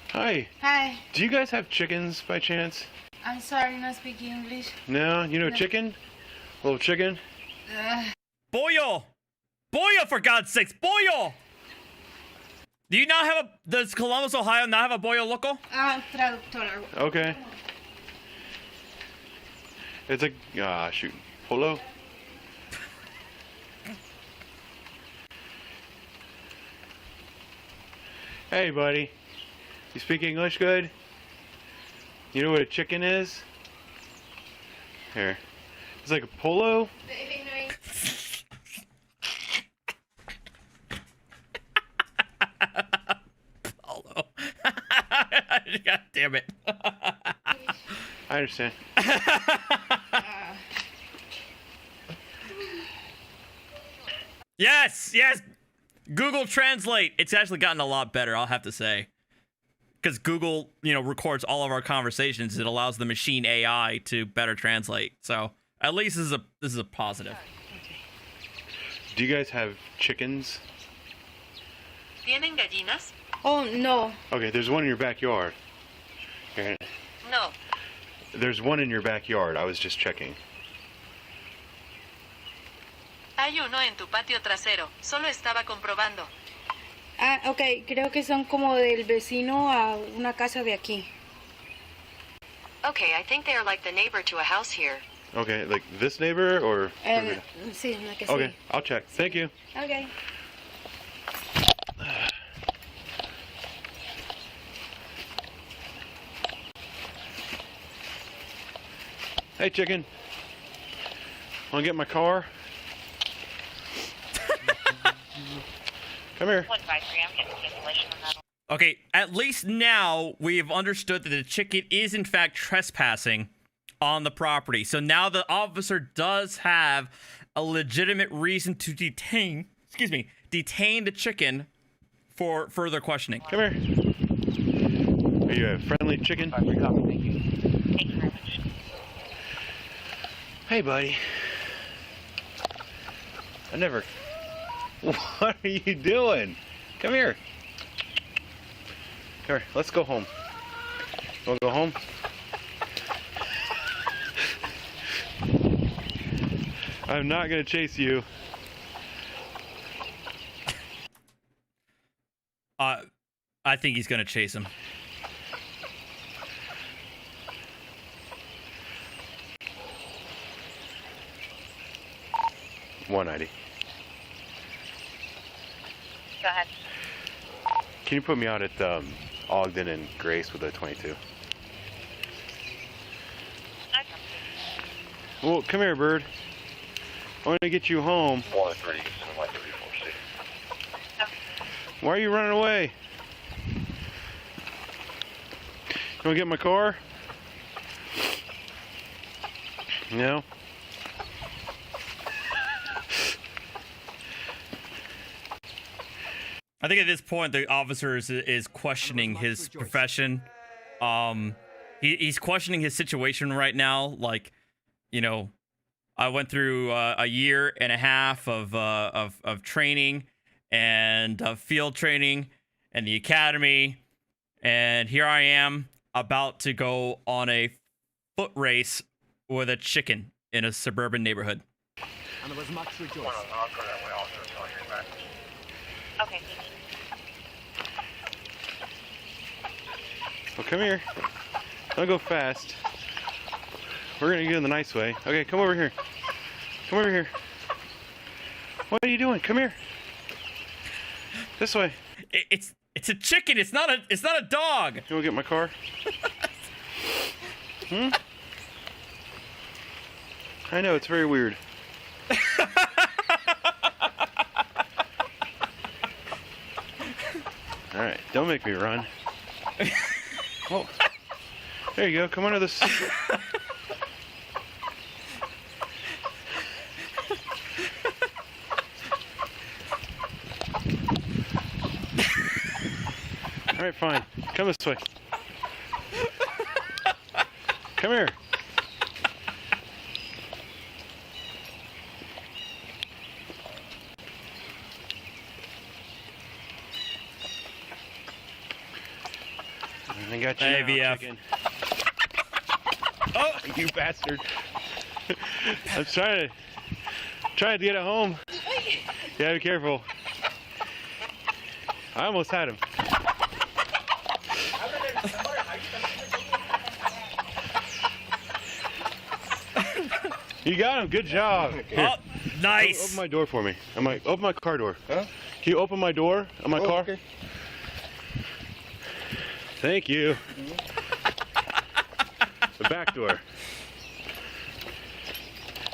Hi.
Hi.
Do you guys have chickens by chance?
I'm sorry, not speaking English.
No? You know
No.
chicken? Little chicken?
Boyo! Boyo, for God's sakes! Boyo! Do you not have does Columbus, Ohio not have a Boyo Loco?
Traductor.
Okay. It's a... shoot. Polo? Hey, buddy. You speak English good? You know what a chicken is? Here. It's like a polo.
Polo. God damn it.
I understand.
Yes, yes. Google Translate. It's actually gotten a lot better, I'll have to say. Because Google, records all of our conversations. It allows the machine AI to better translate. So at least this is a positive.
Do you guys have chickens?
¿Tienen gallinas? Oh, no.
Okay, there's one in your backyard. Here.
No.
There's one in your backyard. I was just checking.
Hay uno en tu patio trasero. Solo estaba comprobando. Ah, ok. Creo que son como del vecino a una casa de aquí.
Okay, I think they are like the neighbor to a house here.
Okay, like this neighbor or?
Sí, la que sí.
Okay, I'll check. Thank you.
Okay.
Hey, chicken. Want to get my car? Come here.
153, I'm getting cancellation on that.
Okay, at least now we've understood that the chicken is in fact trespassing on the property. So now the officer does have a legitimate reason to detain the chicken for further questioning.
Come here. Are you a friendly chicken?
Thank you.
Thank you very much.
Hey, buddy. What are you doing? Come here. Come here. Let's go home. Wanna go home? I'm not gonna chase you.
I think he's gonna chase him.
$190.
Go ahead.
Can you put me out at Ogden and Grace with a 22? Well, come here, bird. I want to get you home.
1-3, 1-3-4-6.
Why are you running away? You want to get in my car? No?
I think at this point the officer is questioning his profession. He's questioning his situation right now. Like, I went through a year and a half of training and field training and the academy, and here I am about to go on a foot race with a chicken in a suburban neighborhood.
And there was much rejoicing.
I'll go that way also until I hear back.
Okay.
Well, come here. Don't go fast. We're gonna get in the nice way. Okay, come over here. Come over here. What are you doing? Come here. This way.
It's a chicken. It's not a dog.
You wanna get in my car? I know, it's very weird. Alright, don't make me run. Oh, there you go. Come under this. Alright, fine. Come this way. Come here. I got you
hey,
now,
VF.
chicken. Oh, you bastard. I'm trying to get it home. Yeah, be careful. I almost had him. You got him. Good job. Here.
Oh, nice.
Open my door for me. Open my car door. Huh? Can you open my door on my car? Okay. Thank you. The back door.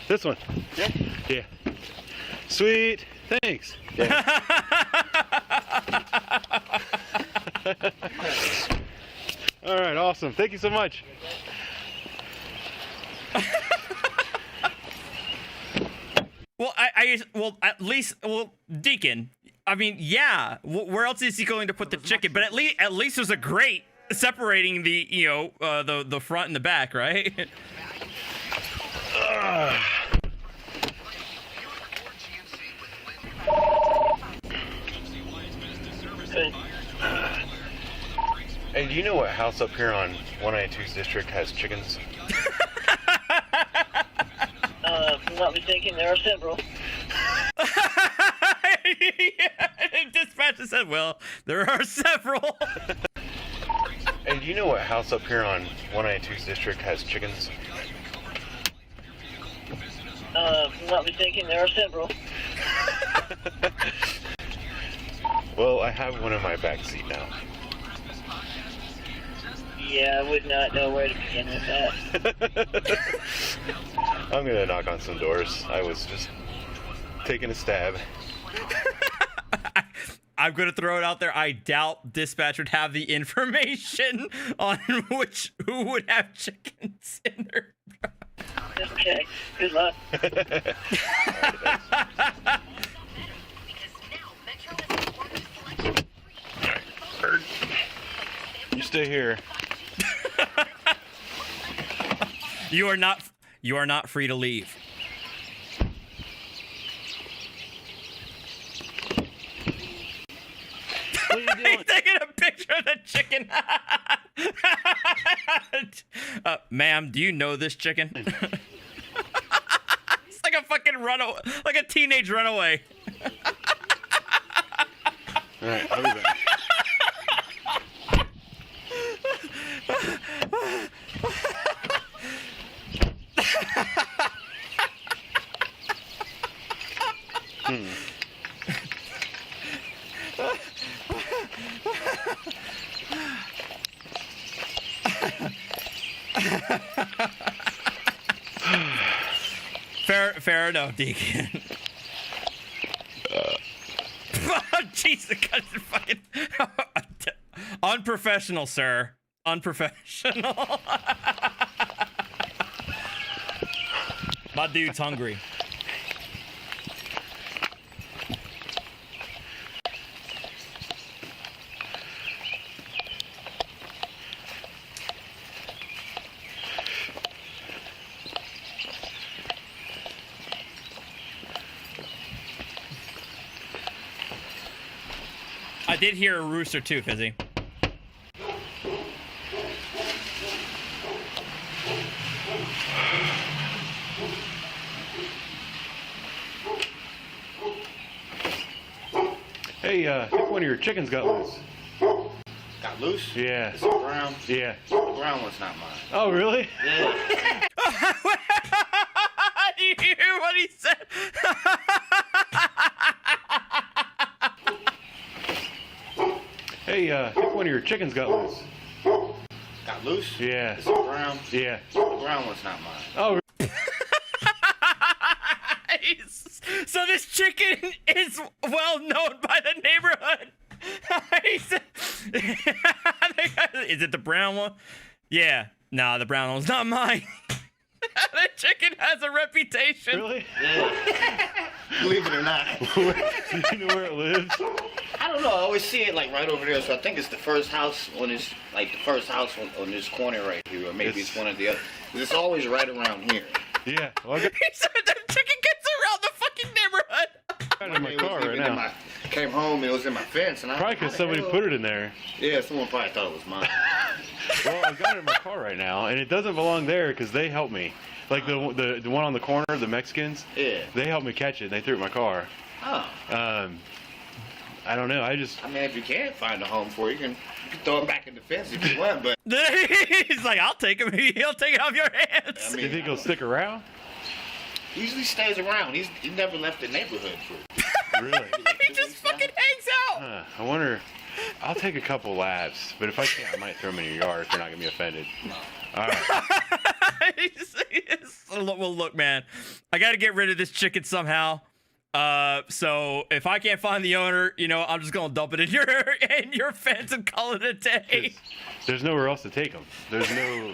This one.
Yeah.
Yeah. Sweet. Thanks.
Yeah.
All right. Awesome. Thank you so much.
Well, at least, Deacon. I mean, yeah. Where else is he going to put the chicken? But at least there's a grate separating the, the front and the back, right?
Hey, do you know what house up here on 192's district has chickens?
If I'm not mistaken, there are several.
Yeah, dispatcher said, well, there are several.
Hey, do you know what house up here on 192's district has chickens?
If I'm not mistaken, there are several.
Well, I have one in my back seat now.
Yeah, I would not know where to begin with that.
I'm gonna knock on some doors. I was just taking a stab.
I'm gonna throw it out there. I doubt dispatch would have the information on who would have chickens in their.
Okay. Good luck.
Bird. You stay here.
You are not free to leave.
What are you doing?
He's taking a picture of the chicken. Ma'am, do you know this chicken? It's like a fucking runaway, like a teenage runaway.
All right, I'll be back.
Fair enough, Deacon. Jesus Christ, fucking unprofessional, sir. Unprofessional. My dude's hungry. I did hear a rooster too, Fizzy.
Hey, I think one of your chickens got loose.
Got loose?
Yeah.
It's a brown?
Yeah.
The brown one's not mine.
Oh, really?
Yeah.
You hear what he said?
Hey, I think one of your chickens got loose.
Got loose?
Yeah.
It's a brown?
Yeah.
The brown one's not mine.
Oh.
So this chicken is well known by the neighborhood. Is it the brown one? Yeah. Nah, the brown one's not mine. The chicken has a reputation.
Really?
Yeah. Believe it or not.
Do you know where it lives?
I don't know. I always see it like right over there. So I think it's the first house on this, like the first house on this corner right here, or maybe it's one of the other. It's always right around here.
Yeah. Well, I got
He said the chicken gets around the fucking neighborhood.
it in my car right now.
I came home and it was in my fence, and
Probably because somebody put it in there.
Yeah, someone probably thought it was mine.
Well, I've got it in my car right now, and it doesn't belong there because they helped me. Like the one on the corner, the Mexicans.
Yeah.
They helped me catch it. And they threw it in my car.
Oh.
I don't know. I
mean, if you can't find a home for it, you can throw it back in the fence if you want. But
He's like, I'll take him. He'll take it off your hands.
I mean,
you think he'll stick around?
He usually stays around. He never left the neighborhood for.
Really?
He just fucking hangs out.
I wonder. I'll take a couple labs, but if I can't, I might throw them in your yard if you're not gonna be offended. All right.
Well, look, man, I got to get rid of this chicken somehow. So if I can't find the owner, you know, I'm just gonna dump it in your fence and call it a day.
There's nowhere else to take them. There's no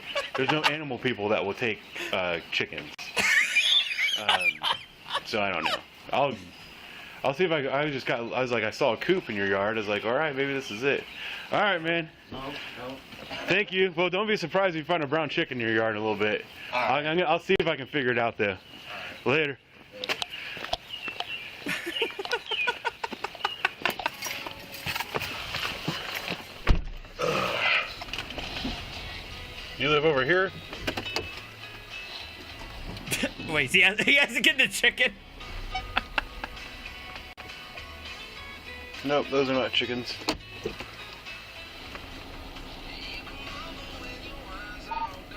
animal people that will take chickens. So I don't know. I'll see if I was like, I saw a coop in your yard. I was like, all right, maybe this is it. All right, man.
No.
Thank you. Well, don't be surprised if you find a brown chicken in your yard in a little bit. I'll see if I can figure it out though. Later. You live over here?
Wait, he has to get the chicken.
Nope, those are not chickens.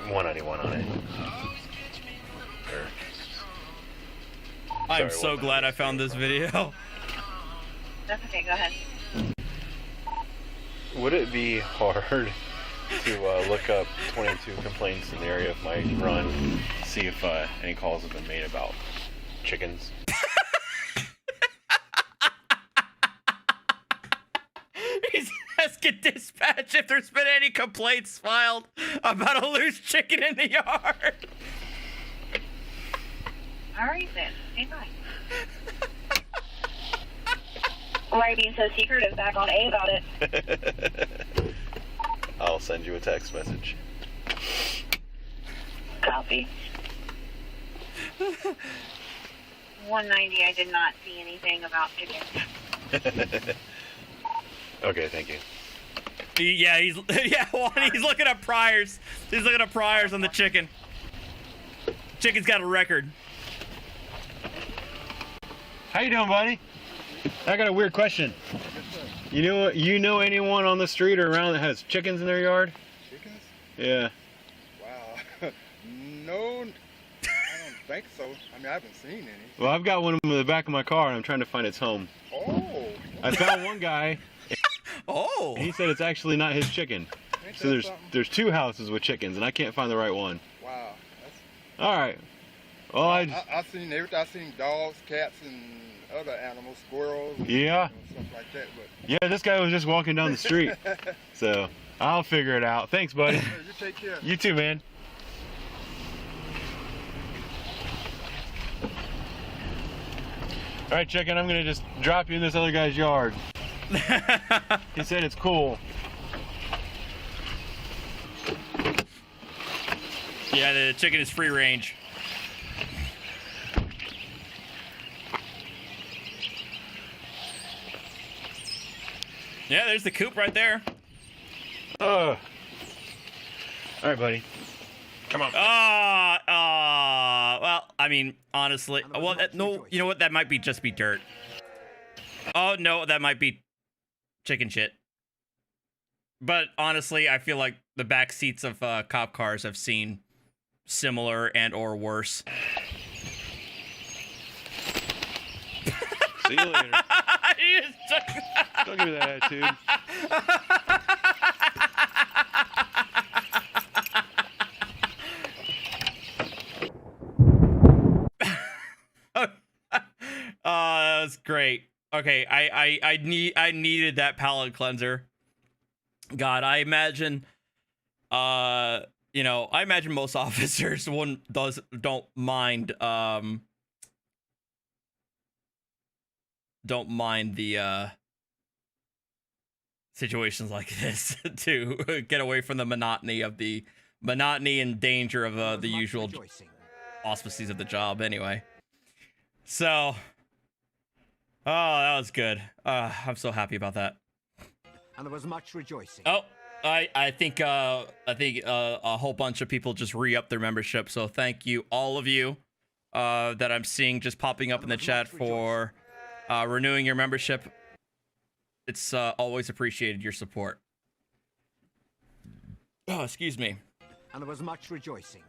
$191 on it.
I'm so glad I found this video.
That's okay, go ahead.
Would it be hard to look up 22 complaints in the area of my run, see if any calls have been made about chickens?
He's asking dispatch if there's been any complaints filed about a loose chicken in the yard.
All right then. Hey, bye. Why are you being so secretive back on A about it?
I'll send you a text message.
Copy. 190, I did not see anything about chickens.
Okay, thank you.
Yeah, he's looking at priors. He's looking at priors on the chicken. Chicken's got a record.
How you doing, buddy? I got a weird question. You know anyone on the street or around that has chickens in their yard?
Chickens?
Yeah.
Wow. No, I don't think so. I mean, I haven't seen any.
Well, I've got one in the back of my car, and I'm trying to find its home.
Oh.
I found one guy.
Oh.
He said it's actually not his chicken. So there's two houses with chickens, and I can't find the right one.
Wow.
All right. Well,
I've seen everything. I've seen dogs, cats, and other animals, squirrels. And,
Yeah.
stuff like that. But
Yeah, this guy was just walking down the street. So I'll figure it out. Thanks, buddy.
you take care.
You too, man. All right, chicken, I'm going to just drop you in this other guy's yard. He said it's cool.
Yeah, the chicken is free range. Yeah, there's the coop right there.
All right, buddy. Come on.
Well, I mean, honestly, well, no, you know what? That might just be dirt. Oh, no, that might be chicken shit. But honestly, I feel like the back seats of cop cars have seen similar and or worse.
See you later. Don't give me that attitude.
That was great. Okay, I needed that palate cleanser. God, I imagine you know, I imagine most officers don't mind the situations like this to get away from the monotony and danger of the usual auspices of the job anyway. So, that was good. I'm so happy about that.
And there was much rejoicing.
Oh, I think a whole bunch of people just re-upped their membership. So thank you, all of you that I'm seeing just popping up in the chat for renewing your membership. It's always appreciated, your support. Oh, excuse me.
And there was much rejoicing.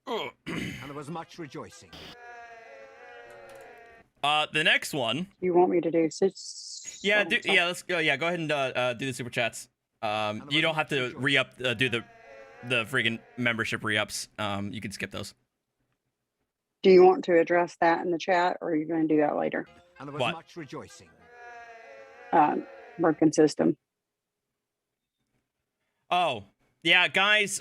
Oh.
And there was much rejoicing.
The next one.
You want me to do six?
Yeah, let's go. Yeah, go ahead and do the super chats. You don't have to re-up, do the freaking membership re-ups. You can skip those.
Do you want to address that in the chat, or are you going to do that later?
And there was
What?
much rejoicing.
Broken system.
Oh, yeah, guys.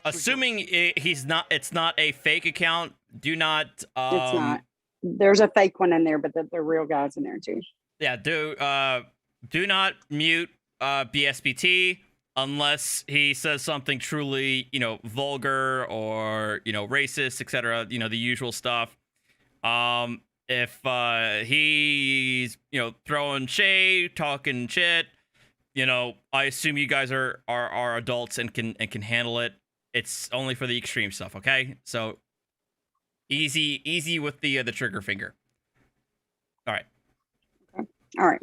Assuming it's not a fake account. Do not.
It's not. There's a fake one in there, but the real guy's in there too.
Yeah, do not mute BSBT unless he says something truly, vulgar or, racist, etc. The usual stuff. If he's, throwing shade, talking shit, I assume you guys are adults and can handle it. It's only for the extreme stuff, okay? So easy with the trigger finger. All right.
Okay. All right.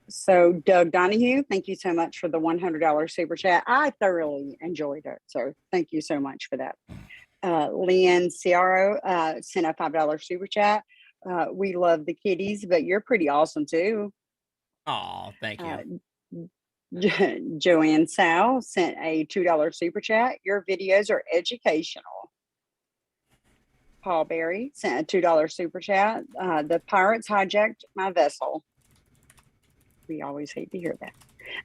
So Doug Donahue, thank you so much for the $100 super chat. I thoroughly enjoyed it. So thank you so much for that. Leanne Ciaro sent a $5 super chat. We love the kitties, but you're pretty awesome too.
Oh, thank you.
Joanne Sow sent a $2 super chat. Your videos are educational. Paul Berry sent a $2 super chat. The pirates hijacked my vessel. We always hate to hear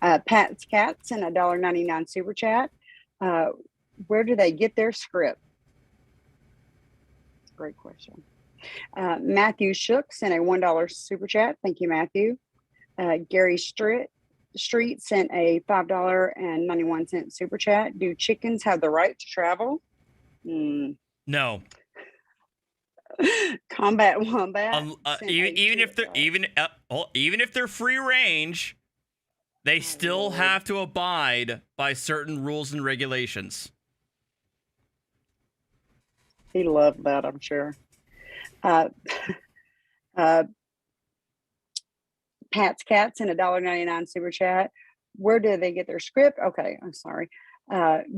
that. Pat's Cat sent a $1.99 super chat. Where do they get their script? Great question. Matthew Shook sent a $1 super chat. Thank you, Matthew. Gary Street sent a $5.91 super chat. Do chickens have the right to travel?
No.
Combat Wombat.
Even if they're free range, they still have to abide by certain rules and regulations.
He loved that, I'm sure. Pat's Cats in a $1.99 super chat. Where do they get their script? Okay, I'm sorry.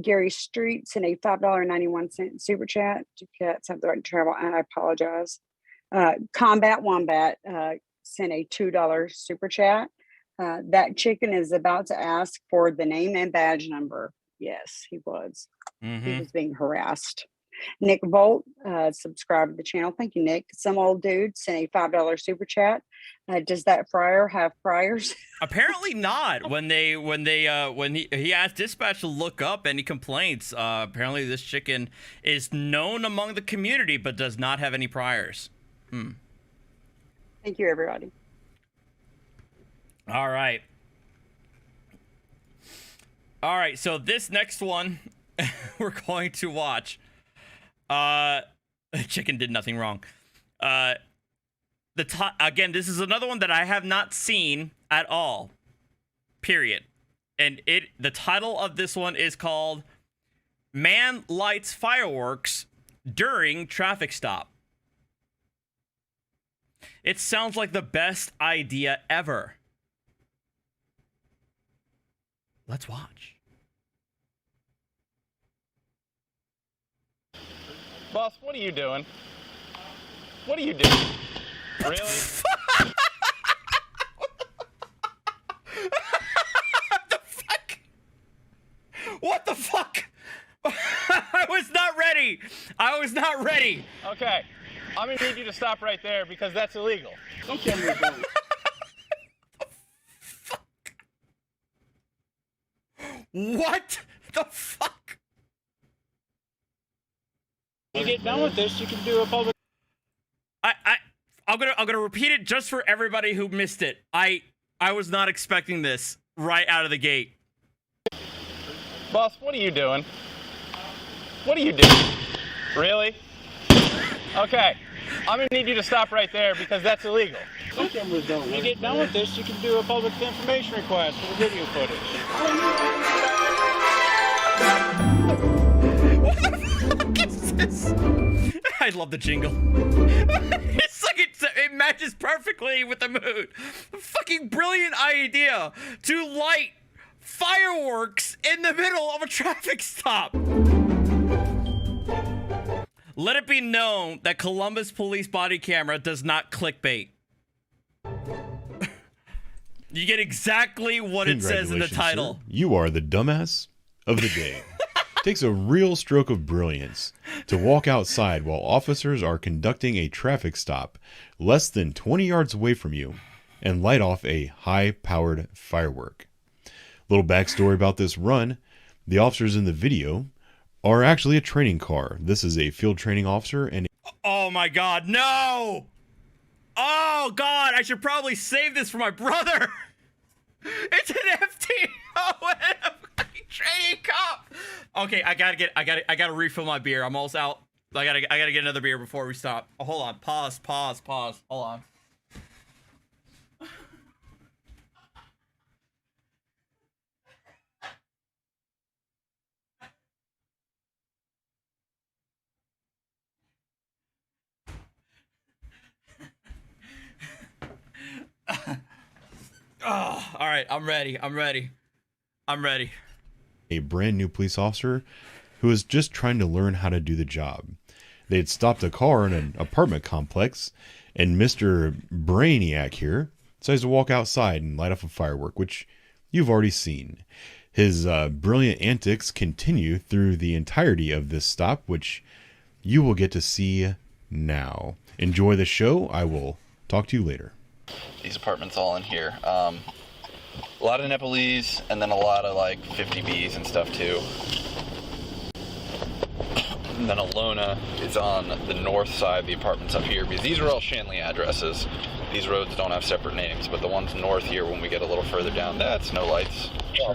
Gary Streets in a $5.91 super chat. Do cats have the right to travel? I apologize. Combat Wombat sent a $2 super chat. That chicken is about to ask for the name and badge number. Yes, he was. He was being harassed. Nick Volt subscribed to the channel. Thank you, Nick. Some old dude sent a $5 super chat. Does that fryer have fryers?
Apparently not. When he asked dispatch to look up any complaints, apparently this chicken is known among the community but does not have any priors.
Thank you, everybody.
All right. So this next one we're going to watch. Chicken did nothing wrong. Again, this is another one that I have not seen at all. Period. And the title of this one is called Man Lights Fireworks During Traffic Stop. It sounds like the best idea ever. Let's watch.
Boss, what are you doing? What are you doing? Really?
What the fuck? I was not ready.
Okay, I'm gonna need you to stop right there because that's illegal. Don't tell me about it.
What the fuck?
You get done with this, you can do a public.
I'm gonna repeat it just for everybody who missed it. I was not expecting this right out of the gate.
Boss, what are you doing? What are you doing? Really? Okay, I'm gonna need you to stop right there because that's illegal. When you get done with this, you can do a public information request for the video footage.
What the fuck is this? I love the jingle. It's like it matches perfectly with the mood. Fucking brilliant idea to light fireworks in the middle of a traffic stop. Let it be known that Columbus police body camera does not clickbait. You get exactly what it says in the
Congratulations,
title.
sir. You are the dumbass of the day. Takes a real stroke of brilliance to walk outside while officers are conducting a traffic stop less than 20 yards away from you and light off a high-powered firework. Little backstory about this run. The officers in the video are actually a training car. This is a field training officer and
Oh my god, no! Oh god, I should probably save this for my brother! It's an FTO and a fucking training cop! Okay, I gotta refill my beer. I'm almost out. I gotta get another beer before we stop. Oh, hold on, pause. Hold on. Oh, all right, I'm ready.
a brand new police officer who was just trying to learn how to do the job. They had stopped a car in an apartment complex, and Mr. Brainiac here decides to walk outside and light off a firework, which you've already seen. His brilliant antics continue through the entirety of this stop, which you will get to see now. Enjoy the show. I will talk to you later.
These apartments all in here. A lot of Nepalese, and then a lot of like 50Bs and stuff too. And then Alona is on the north side of the apartments up here, because these are all Shanley addresses. These roads don't have separate names, but the ones north here, when we get a little further down, that's no lights. Better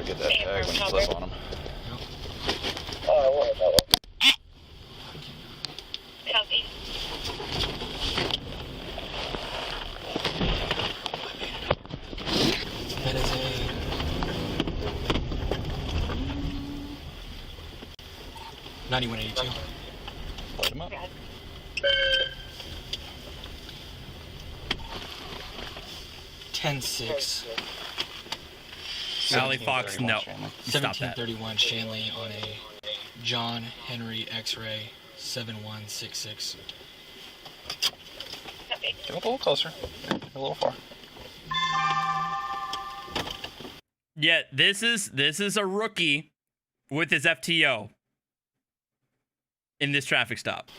get that tag when you flip on them.
Copy.
That is a 9182.
Light them up.
Ten-6.
Valley Fox, no. Stop that.
1731 Shanley on a John Henry X-ray 7166.
Get up a little closer. You're a little far.
Yeah, this is a rookie with his FTO in this traffic stop.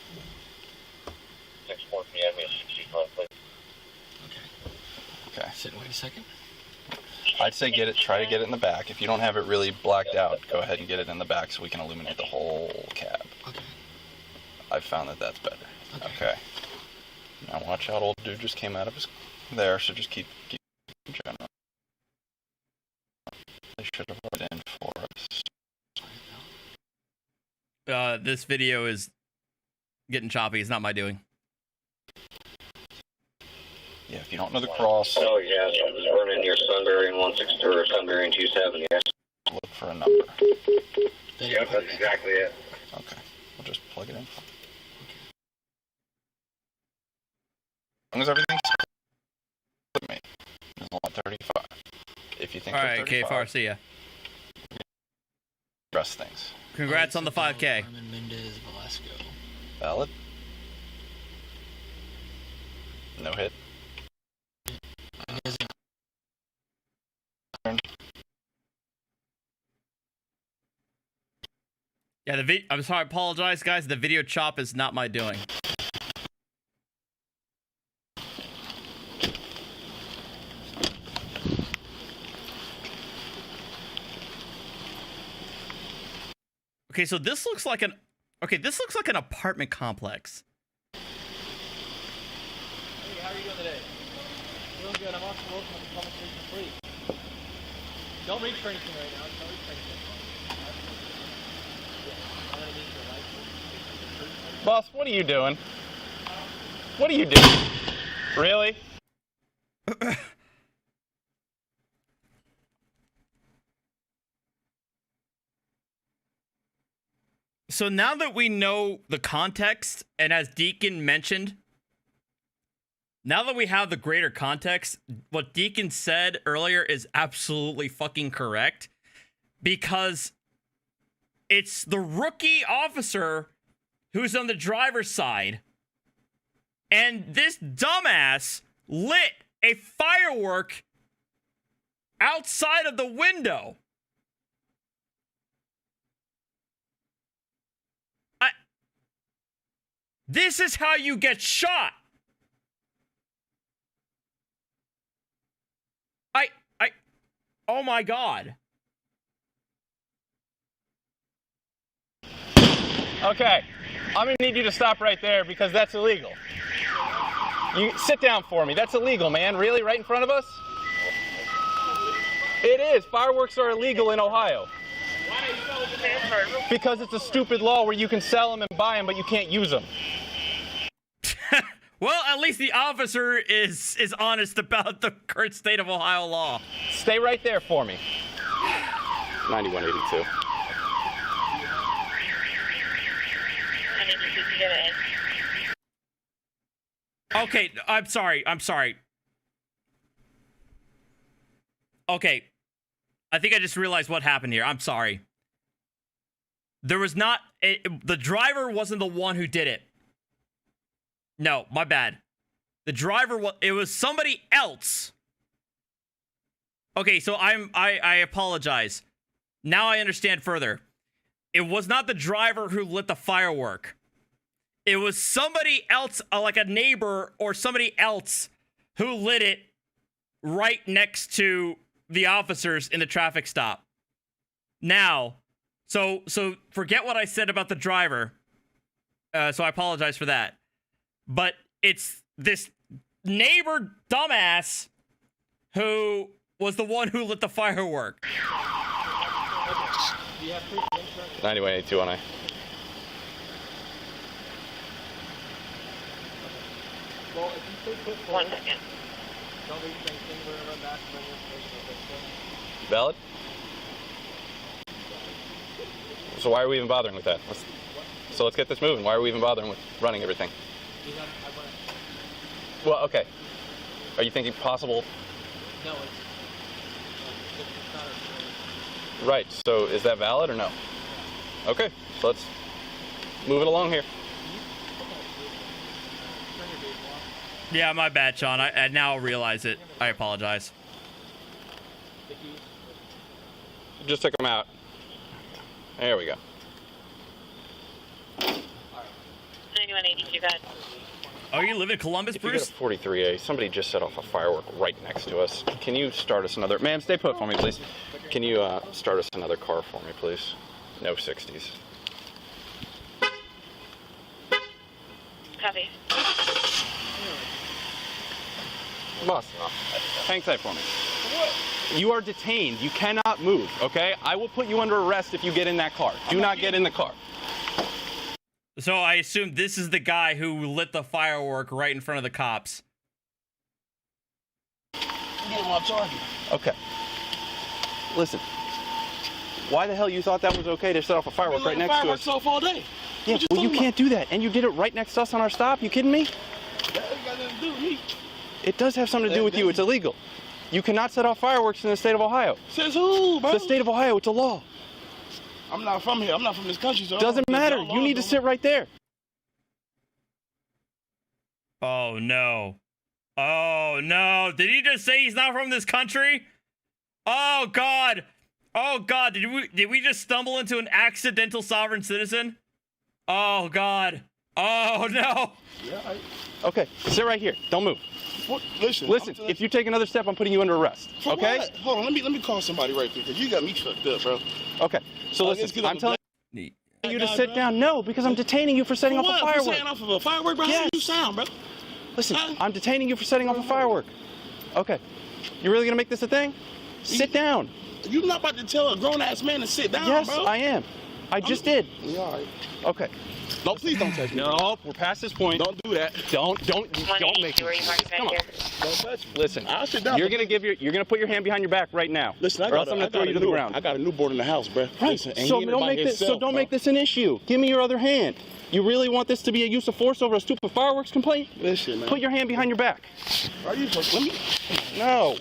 6:4 p.m. is 65, please.
Okay.
Sit and wait a second.
I'd say try to get it in the back. If you don't have it really blacked out, go ahead and get it in the back so we can illuminate the whole cab.
Okay.
I've found that that's better. Okay. Now watch out, old dude just came out of his there, so just keep in general. They should have put it in for us.
This video is getting choppy. It's not my doing.
Yeah, if you don't know the cross,
Oh, yeah, I was running near Sunbury and 162 or Sunbury and 270, yes.
look for a number.
Yep, that's exactly it.
Okay, we'll just plug it in. As long as everything's with me, it's lot 35. If you think
All
we're
right,
35,
KFR, see ya.
address things.
Congrats on the 5K.
Armin Mendez Velasco.
Valid. No hit.
Yeah, I'm sorry, I apologize, guys. The video chop is not my doing. Okay, so this looks like an apartment complex.
Hey, how are you doing today? Doing good. I'm on promotion with the conversation free. Don't reach for anything right now. Don't reach for anything. I'm gonna need your license.
Boss, what are you doing? What are you doing? Really?
So now that we know the context, and as Deacon mentioned, now that we have the greater context, what Deacon said earlier is absolutely fucking correct. Because It's the rookie officer who's on the driver's side. And this dumbass lit a firework outside of the window. This is how you get shot. Oh my God.
Okay, I'm gonna need you to stop right there because that's illegal. You sit down for me. That's illegal, man. Really, right in front of us? It is. Fireworks are illegal in Ohio. Because it's a stupid law where you can sell them and buy them, but you can't use them.
Well, at least the officer is honest about the current state of Ohio law.
Stay right there for me. 9182.
Okay, I'm sorry. Okay, I think I just realized what happened here. I'm sorry. There was not... the driver wasn't the one who did it. No, my bad. The driver was... It was somebody else. Okay, so I apologize. Now I understand further. It was not the driver who lit the firework. It was somebody else, like a neighbor or somebody else who lit it right next to the officers in the traffic stop. Now, so forget what I said about the driver. So I apologize for that. But it's this neighbor dumbass who was the one who lit the firework.
9182 on I.
Well, if you could put
1 second.
don't leave anything, we're gonna run back and bring this.
Valid? So why are we even bothering with that? Let's get this moving. Why are we even bothering with running everything? Well, okay. Are you thinking possible?
No, it's not
Right. So is that valid or no? Okay. So let's move it along here.
Yeah, my bad, Sean. I now realize it. I apologize.
Just took them out. There we go.
9182, go ahead.
Oh, you live in Columbus,
If you go to 43A, somebody just set off a firework right next to us. Can you start us another... Ma'am, stay put for me, please. Can you start us another car for me, please? No 60s.
Copy.
Boss, hang tight for me. You are detained. You cannot move, okay? I will put you under arrest if you get in that car. Do not get in the car.
So I assume this is the guy who lit the firework right in front of the cops.
Get him on target.
Okay. Listen. Why the hell you thought that was okay to set off a firework right next to us?
Fireworks off all day.
Yeah, well, you can't do that. And you did it right next to us on our stop. You kidding me?
That ain't got nothing to do with me.
It does have something to do with you. It's illegal. You cannot set off fireworks in the state of Ohio.
Says who, bro?
It's the state of Ohio. It's a law.
I'm not from here. I'm not from this country, so
Doesn't matter. You need to sit right there.
Oh, no. Oh, no. Did he just say he's not from this country? Oh, God. Oh, God. Did we just stumble into an accidental sovereign citizen? Oh, God. Oh, no.
Yeah,
Okay, sit right here. Don't move.
What? Listen,
if you take another step, I'm putting you under arrest.
For
okay?
what? Hold on, let me call somebody right quick, because you got me fucked up, bro.
Okay, so
let's
listen,
get on
I'm
the
telling you to sit down. No, because I'm detaining you for setting off a
For
firework.
setting off of a firework, bro? How do you sound, bro?
Listen, I'm detaining you for setting off a firework. Okay, you really gonna make this a thing? Sit down.
You're not about to tell a grown-ass man to sit down,
yes,
bro?
I am. I just did.
Yeah, all right.
Okay.
No, please don't touch me.
No, we're past this point.
Don't do that.
Don't make it. Come on.
Don't touch me.
Listen,
I'll sit down.
you're gonna put your hand behind your back right now.
Listen,
or else I'm gonna throw you to the ground.
I got a newborn in the house, bro.
Right.
Listen, and
So
he ain't
don't
by
make this. So
himself,
don't
bro.
make this an issue. Give me your other hand. You really want this to be a use of force over a stupid fireworks complaint?
Listen, man.
Put your hand behind your back.
Are you? Let me.
No,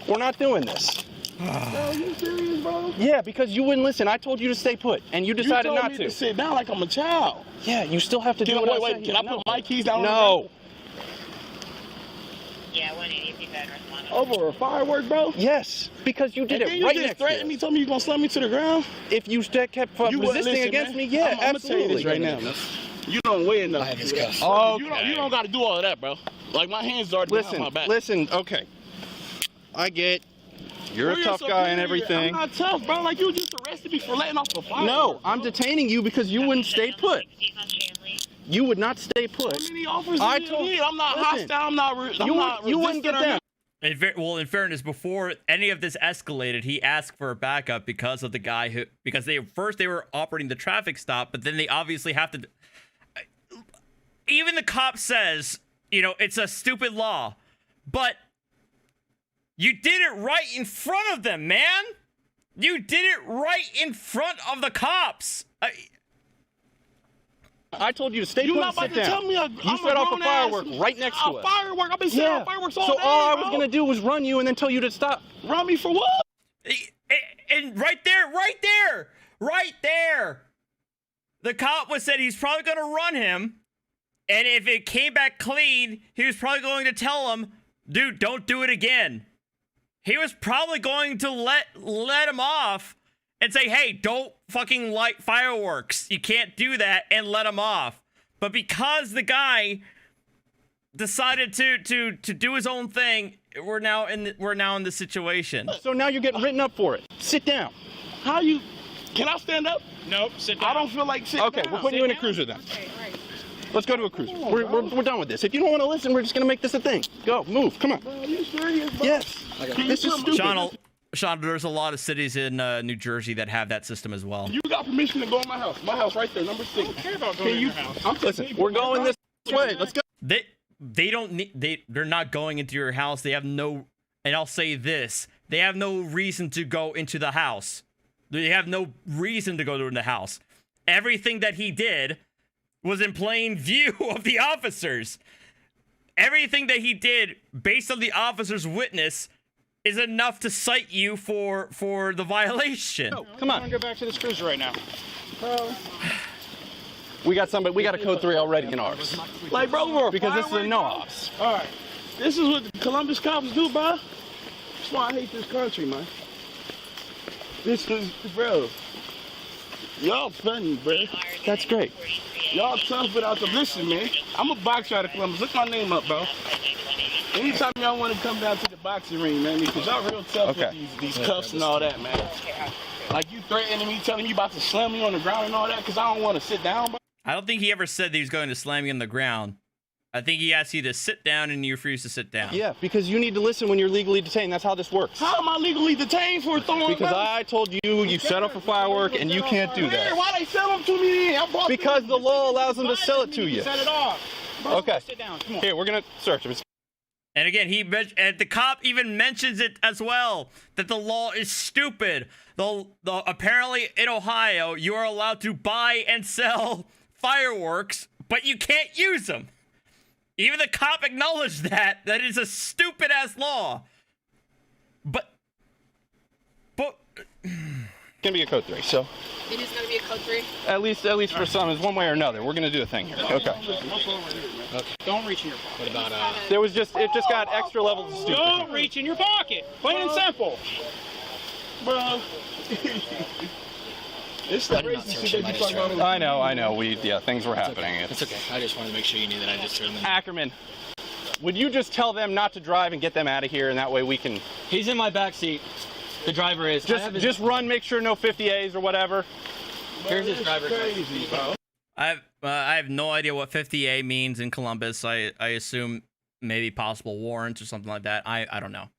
we're not doing this.
Bro, you serious, bro?
Yeah, because you wouldn't listen. I told you to stay put, and you decided
you told
not
me
to.
to sit down like I'm a child.
Yeah, you still have to do what I say.
Can I put my keys down?
No.
Yeah, 180 if you better respond.
Over a firework, bro?
Yes, because you did it right
you
next
just threatened
to
me, told me you gonna slam me to the ground.
If you kept resisting against me, yeah,
I'm gonna tell you
absolutely.
this right now, man. You don't weigh enough.
I have his
to do
cuffs.
that.
Okay.
You don't got to do all of that, bro. Like my hands are behind my back.
Listen, okay. I get you're a tough guy and everything.
I'm not tough, bro. Like you just arrested me for letting off a fire.
No, I'm detaining you because you wouldn't stay put. You would not stay put.
How many offers
I
did you
told
need? I'm not
listen,
hostile. I'm not
you wouldn't get them.
In fairness, before any of this escalated, he asked for a backup because of the guy because they were operating the traffic stop, but then they obviously have to. Even the cop says, it's a stupid law, but you did it right in front of them, man. You did it right in front of the cops.
I told you to stay
You
put
not
and
about
sit
to
down.
tell me
you set off a firework right next to
a
us.
Firework? I've been setting off fireworks all
so
day,
all I
bro.
was gonna do was run you and then tell you to stop.
Run me for what?
And right there, the cop said he's probably going to run him. And if it came back clean, he was probably going to tell him, dude, don't do it again. He was probably going to let him off and say, hey, don't fucking light fireworks. You can't do that, and let him off. But because the guy decided to do his own thing, we're now in the situation.
So now you're getting written up for it. Sit down.
Can I stand up?
Nope, sit down.
I don't feel like sitting
Okay,
down.
we're putting you in a cruiser then. Let's go to a cruiser. We're done with this. If you don't want to listen, we're just going to make this a thing. Go, move, come on.
Bro, are you serious, bro?
Yes. This is stupid.
Sean, there's a lot of cities in New Jersey that have that system as well.
You got permission to go in my house. My house right there, number 6. I don't care about going in your house.
Listen, we're going this way. Let's go.
They don't need, they're not going into your house. They have no, and I'll say this, they have no reason to go into the house. They have no reason to go in the house. Everything that he did was in plain view of the officers. Everything that he did, based on the officer's witness, is enough to cite you for the violation.
No, come on.
I want to go back to this cruiser right now.
Bro.
We got a code 3 already in ours.
Like, bro, we're
because this is a no ops.
All right. This is what the Columbus cops do, bro. That's why I hate this country, man. This is, bro. Y'all funny, bro.
That's great.
Y'all tough without the listen, man. I'm a boxer out of Columbus. Look my name up, bro. Anytime y'all want to come down to the boxing ring, man, because y'all real tough with these cuffs and all that, man. Like you threatening me, telling me you about to slam me on the ground and all that, because I don't want to sit down, bro.
I don't think he ever said that he was going to slam you on the ground. I think he asked you to sit down and you refused to sit down.
Yeah, because you need to listen when you're legally detained. That's how this works.
How am I legally detained for throwing?
Because I told you set off a firework and you can't do that.
Why they sell them to me then?
Because the law allows them to sell it to you.
Set it off.
Okay.
Sit down. Come on.
Here, we're gonna search him.
And again, and the cop even mentions it as well, that the law is stupid. Apparently in Ohio, you are allowed to buy and sell fireworks, but you can't use them. Even the cop acknowledged that is a stupid ass law. But
Gonna be a code 3, so
It is going to be a code 3?
at least for some is one way or another. We're gonna do a thing here. Okay.
Don't reach in your pocket. What about
It just got extra levels of stupid.
Don't reach in your pocket. Plain and simple.
Bro. It's the crazy shit that you talk about.
I know. Things were happening.
It's okay. I just wanted to make sure you knew that I just threw them in.
Ackerman, would you just tell them not to drive and get them out of here, and that way we can...
He's in my back seat. The driver is.
Just run, make sure no 50As or whatever.
Here's his driver's
crazy, bro.
I have no idea what 50A means in Columbus. I assume maybe possible warrants or something like that. I don't know.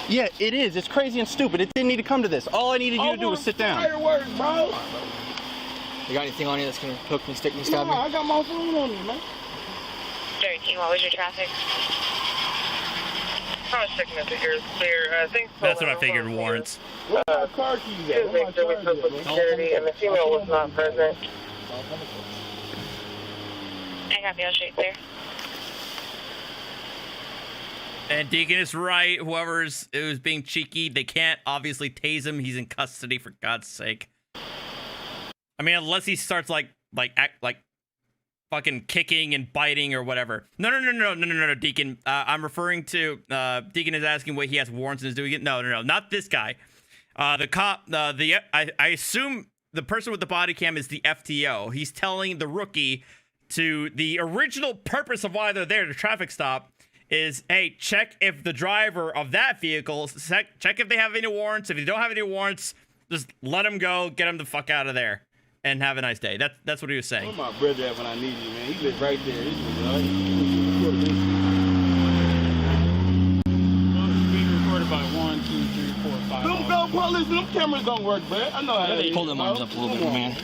Yeah, it is. It's crazy and stupid. It didn't need to come to this. All I needed you to do was sit down.
Fireworks, bro.
You got anything on you that's gonna hook me, stick me, stab me?
No, I got my phone on me, man.
13, what was your traffic?
I was checking if you're clear.
That's what I figured, warrants.
Where my car keys at? Where my
we spoke with security, and the female was not present.
I got the street clear.
And Deacon is right. Whoever's it was being cheeky, they can't obviously tase him. He's in custody, for God's sake. I mean, unless he starts like fucking kicking and biting or whatever. No, Deacon. I'm referring to Deacon is asking what he has warrants and is doing it. No, not this guy. The cop. I assume the person with the body cam is the FTO. He's telling the rookie to the original purpose of why they're there, the traffic stop, is, hey, check if the driver of that vehicle, check if they have any warrants. If you don't have any warrants, just let them go, get them the fuck out of there, and have a nice day. That's what he was saying.
Where my brother at when I need you, man? He lives right there. He's
recorded by 1, 2, 3, 4, 5.
Them cameras don't work, bro. I know how to
Pull them arms up a little bit, man.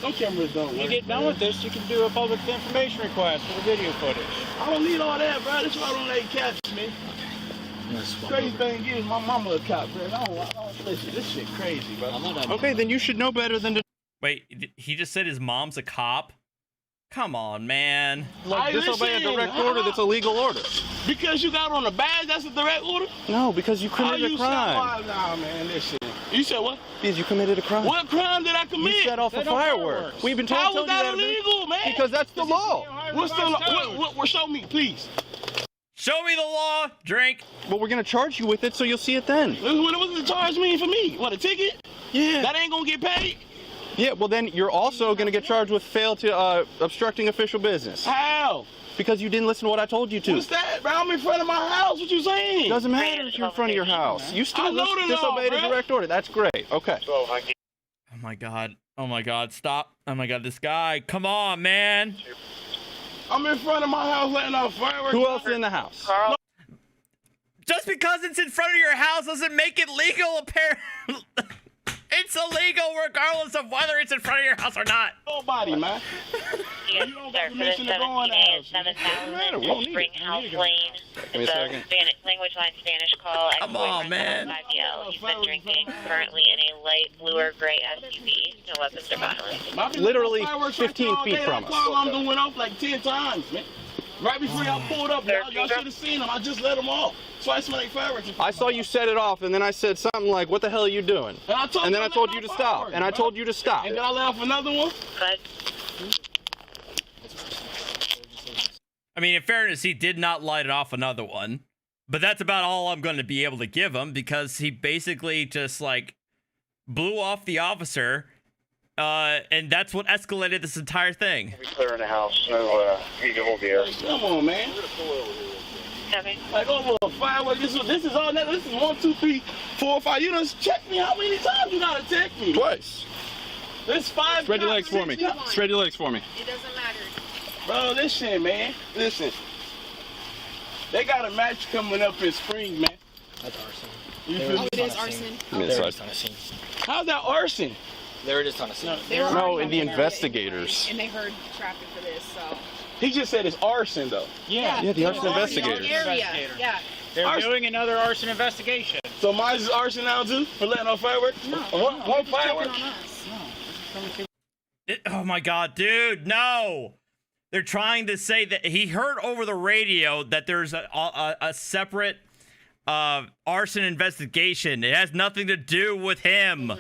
Some cameras don't work.
When you get done with this, you can do a public information request for the video footage.
I don't need all that, bro. That's why I don't let you catch me. Crazy thing is, my mama a cop, bro. I don't listen. This shit crazy, bro.
Okay, then you should know better than to.
Wait, he just said his mom's a cop? Come on, man.
Like, disobey a direct order that's a legal order.
Because you got on a badge, that's a direct order?
No, because you committed a crime.
Nah, man, listen. You said what?
Because you committed a crime.
What crime did I commit?
You set off a firework. We've been told
How was
you
that
had
illegal, man?
Because that's the law.
What's the law? What, show me, please.
Show me the law, drink.
Well, we're going to charge you with it, so you'll see it then.
What does the charge mean for me? What, a ticket?
Yeah.
That ain't going to get paid?
Yeah, well then you're also going to get charged with fail to obstructing official business.
How?
Because you didn't listen to what I told you to.
What's that, bro? I'm in front of my house. What you saying?
Doesn't matter if you're in front of your house. You still disobeyed a direct order. That's great. Okay.
Oh my God. Oh my God. Stop. Oh my God. This guy. Come on, man.
I'm in front of my house letting off fireworks.
Who else is in the house?
Carl.
Just because it's in front of your house doesn't make it legal, apparently. It's illegal regardless of whether it's in front of your house or not.
Nobody, man.
Yes, sir. For the 7000 Springhouse Lane. It's a language line Spanish call.
Come on, man.
He's been drinking, currently in a light blue or gray SUV. No weapons or violence.
Literally 15 feet from us.
I'm going off like 10 times, man. Right before y'all pulled up, y'all should have seen them. I just let them off. Twice when they fireworks.
I saw you set it off, and then I said something like, "What the hell are you doing?" And then I told you to stop. And I told you to stop.
And then I let off another one.
I mean, in fairness, he did not light it off another one. But that's about all I'm going to be able to give him, because he basically just, like, blew off the officer. And that's what escalated this entire thing.
We'll be clear in the house. No, you won't be here.
Come on, man. Like over a firework. This is all that. This is 1, 2, 3, 4, 5. You done checked me. How many times you gotta check me?
Twice.
This 5.
Spread your legs for me. Spread your legs for me.
It doesn't matter.
Bro, listen, man. Listen. They got a match coming up in spring, man.
That's arson.
It is arson.
There it is on a scene.
How's that arson?
There it is on a scene.
No, in the investigators.
And they heard traffic for this, so.
He just said it's arson, though.
Yeah,
the arson investigators.
Yeah.
They're doing another arson investigation.
So mine is arson now, too? For letting off fireworks?
No.
One firework?
Oh my God, dude, no. They're trying to say that he heard over the radio that there's a separate arson investigation. It has nothing to do with him.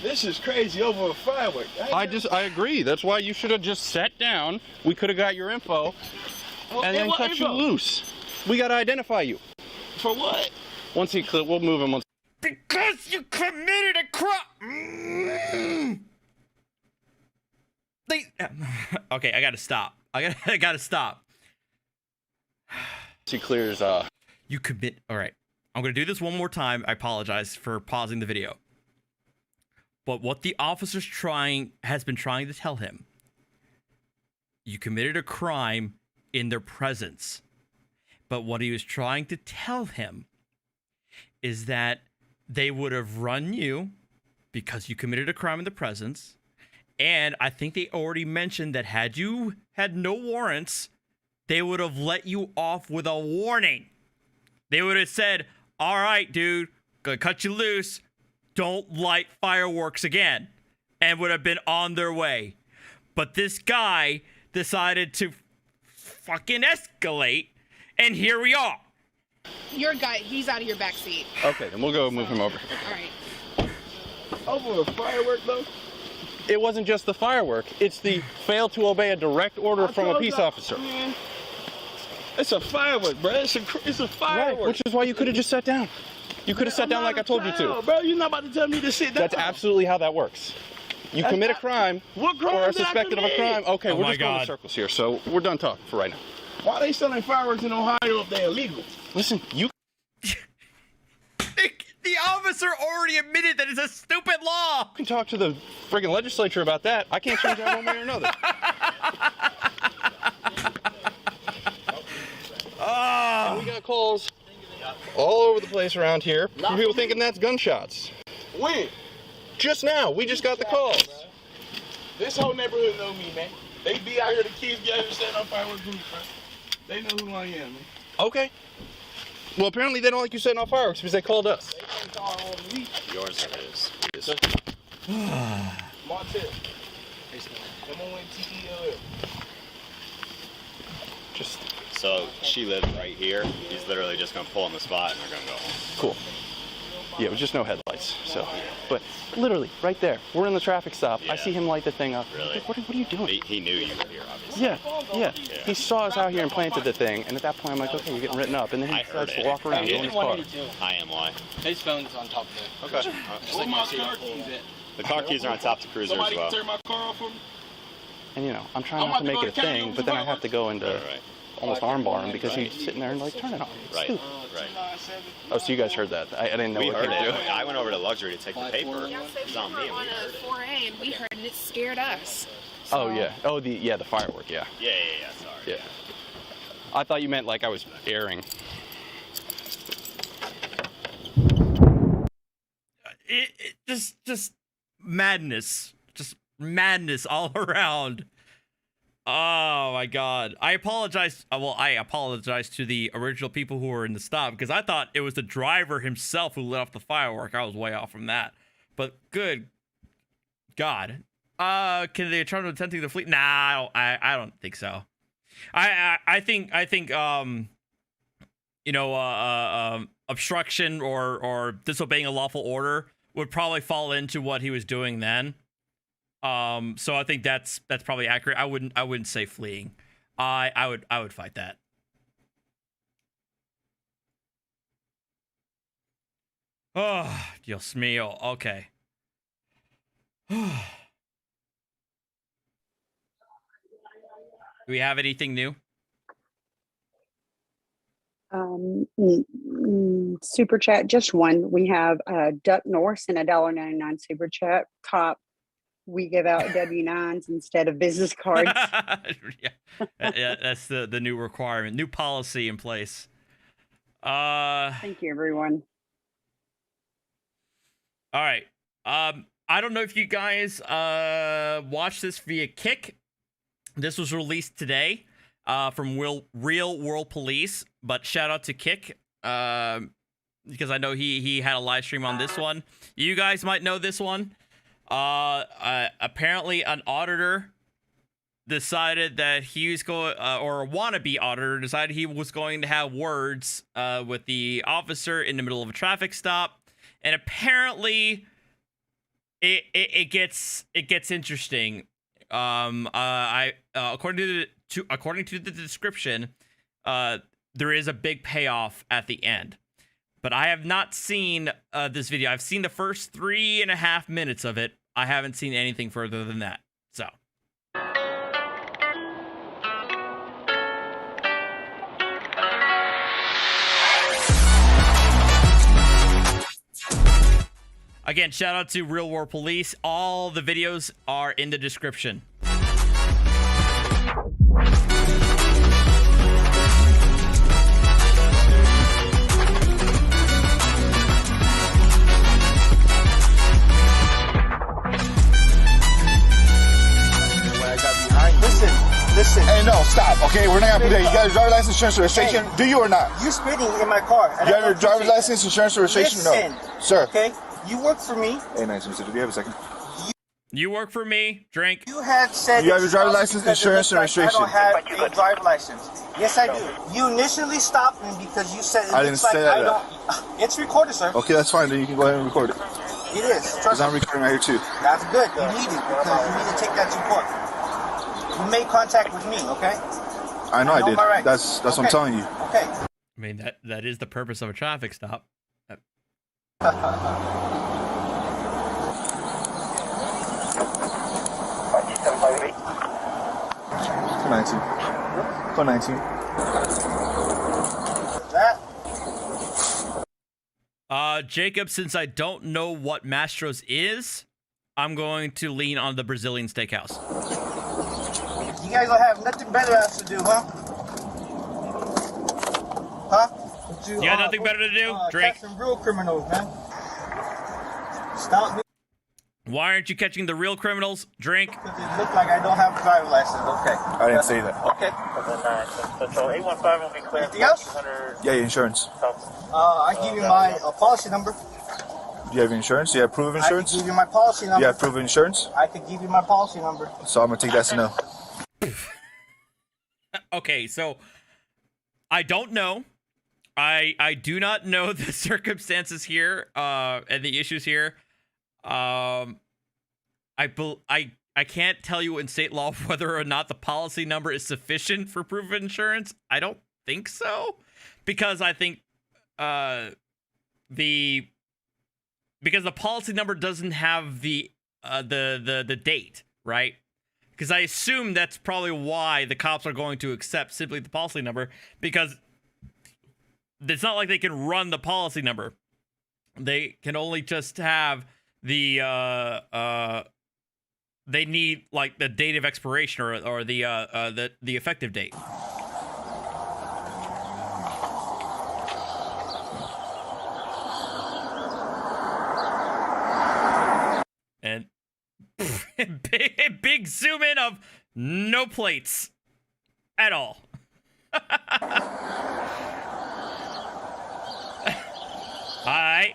This is crazy over a firework.
I agree. That's why you should have just sat down. We could have got your info and then cut you loose. We got to identify you.
For what?
Once he we'll move him.
Because you committed a crime. Okay, I gotta stop. I gotta stop.
He clears.
You commit. All right, I'm gonna do this one more time. I apologize for pausing the video. But what the officer's has been trying to tell him, you committed a crime in their presence. But what he was trying to tell him is that they would have run you because you committed a crime in the presence. And I think they already mentioned that had you had no warrants, they would have let you off with a warning. They would have said, all right, dude, gonna cut you loose. Don't light fireworks again, and would have been on their way. But this guy decided to fucking escalate, and here we are.
Your guy, he's out of your back seat.
Okay, then we'll go move him over.
All right.
Over a firework, though?
It wasn't just the firework. It's the fail to obey a direct order from a peace officer.
Man, it's a firework, bro. It's a firework.
Right, which is why you could have just sat down. You could have sat down like I told you to.
Bro, you're not about to tell me to sit down.
That's absolutely how that works. You commit a crime,
what crime
or are
did I
suspected of a crime.
commit?
Okay, we're just going in circles here, so we're done talking for right now.
Why are they selling fireworks in Ohio if they're illegal?
Listen, you...
The officer already admitted that it's a stupid law.
You can talk to the friggin' legislature about that. I can't change that one way or another. And we got calls all over the place around here from people thinking that's gunshots.
When?
Just now. We just got the calls.
This whole neighborhood know me, man. They be out here, the kids be out here setting up fireworks groups, bro. They know who I am, man.
Okay. Well, apparently they don't like you setting off fireworks because they called us.
Yours is.
Martel. M-O-N-T-E-L-L.
Just.
So she lives right here. He's literally just gonna pull on the spot and they're gonna go home.
Cool. Yeah, with just no headlights. So, but literally right there, we're in the traffic stop. I see him light the thing up.
Really?
What are you doing?
He knew you were here, obviously.
Yeah. He saw us out here and planted the thing, and at that point I'm like, okay, you're getting written up, and then he decides to walk around, go in his car.
I am why.
His phone's on top of it.
Okay.
Where my car keys at?
The car keys are on top of the cruiser as
Somebody
well.
can turn my car off for me?
And you know, I'm trying not to make it a thing, but then I have to go into almost armbar him because he's sitting there and like, turn it off. It's stupid.
Right.
Oh, so you guys heard that? I didn't know
We
what
heard
they were
it.
doing.
I went over to luxury to take the paper.
Yeah, so
It was on me.
we were on a 4A and we heard it. It scared us.
Oh yeah. Oh the firework. Yeah.
Yeah. Sorry.
Yeah. I thought you meant like I was airing.
It just madness. Just madness all around. Oh my god. I apologize. I apologize to the original people who were in the stop because I thought it was the driver himself who lit off the firework. I was way off from that. But good god. Can they try to attempting the fleet? Nah, I don't think so. I think obstruction or disobeying a lawful order would probably fall into what he was doing then. So I think that's probably accurate. I wouldn't say fleeing. I would fight that. Oh, Dios mío. Okay. Do we have anything new?
Super chat, just one. We have Duck Norse and $1.99 super chat. Cop, we give out W-9s instead of business cards.
Yeah, that's the new requirement, new policy in place.
Thank you, everyone.
All right. I don't know if you guys watched this via Kick. This was released today from Real World Police, but shout out to Kick because I know he had a live stream on this one. You guys might know this one. Apparently an auditor decided that he was going, or a wannabe auditor decided he was going to have words with the officer in the middle of a traffic stop, and apparently it gets interesting. According to the description, there is a big payoff at the end. But I have not seen this video. I've seen the first 3.5 minutes of it. I haven't seen anything further than that. So. Again, shout out to Real World Police. All the videos are in the description.
Listen. Hey, no, stop. Okay, we're not gonna do that. You got your driver's license, insurance, registration?
Hey,
do you or not?
You're speeding in my car.
You have your driver's license, insurance, registration?
Listen,
no, sir.
Okay, you work for me.
Hey, nice, Mr. Do you have a second?
You work for me. Drink.
You had said You have that your driver's stopped license, because it insurance, looks and like registration. I don't have a driver's license. Yes, I do. You initially stopped me because you said it I looks didn't say like I that. don't. It's recorded, sir. Okay, that's fine. Then you can go ahead and record it. It is. Because Trust I'm me. recording right here too. That's good. You need it because you need to take that to court. You made contact with me, okay? I know I did. my rights. That's what I'm telling you. Okay.
I mean, that is the purpose of a traffic stop.
19. 19.
Jacob, since I don't know what Mastro's is, I'm going to lean on the Brazilian steakhouse.
You guys don't have nothing better else to do, huh? Huh?
You got nothing better to do? Drink.
Catch some real criminals, man. Stop me.
Why aren't you catching the real criminals? Drink.
Because it looked like I don't have a driver's license. Okay. I didn't say that. Okay.
So 815 will be clear.
Anything else? Yeah, your insurance. I give you my policy number. Do you have insurance? Do you have proof of insurance? I can give you my policy number. Do you have proof of insurance? I could give you my policy number. So I'm going to take that as a no.
Okay, so I don't know. I do not know the circumstances here and the issues here. I can't tell you in state law whether or not the policy number is sufficient for proof of insurance. I don't think so, because I think the policy number doesn't have the date, right? Because I assume that's probably why the cops are going to accept simply the policy number, because it's not like they can run the policy number. They can only just have the they need like the date of expiration or the effective date. And big zoom in of no plates at all. All right.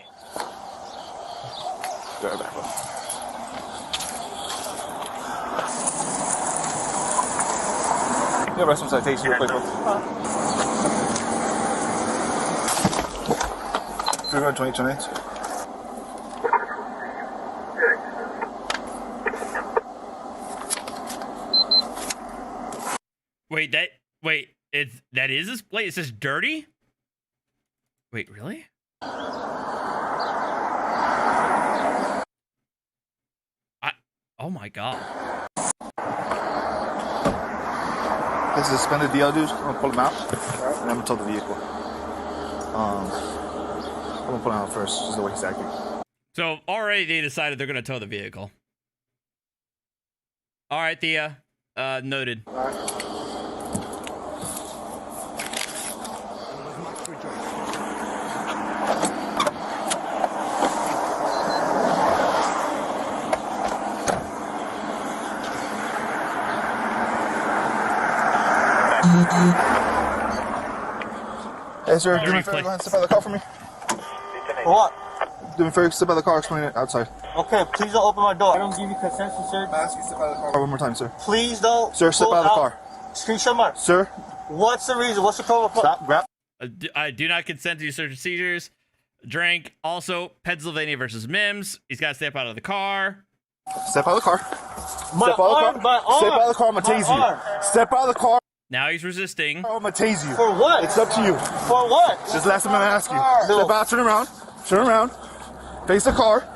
Yeah, rest some citation real quick, bro. 320 minutes.
That is this plate? Is this dirty? Wait, really? Oh my god.
This is a suspended DL, dude. I'm gonna pull him out, and I'm gonna tow the vehicle. I'm gonna pull him out first, just the way he's acting.
So already they decided they're gonna tow the vehicle. All right, Thea. Noted.
All right.
Hey, sir, do me a favor, go ahead and step out of the car for me. For what? Do me a favor, step out of the car, explain it outside. Okay, please don't open my door. I don't give you consent, sir. I ask you to step out of the car. One more time, sir. Please don't. Sir, step out of the car. Screenshot mark. Sir. What's the reason? What's the problem? Stop, grab.
I do not consent to your search and seizures. Drink. Also, Pennsylvania versus Mims. He's got to step out of the car.
Step out of the car. Step out of the car. Step out of the car, I'm going to tase you. Step out of the car.
Now he's resisting.
I'm going to tase you. For what? It's up to you. For what? This is the last time I'm going to ask you. Step out, turn around. Turn around. Face the car.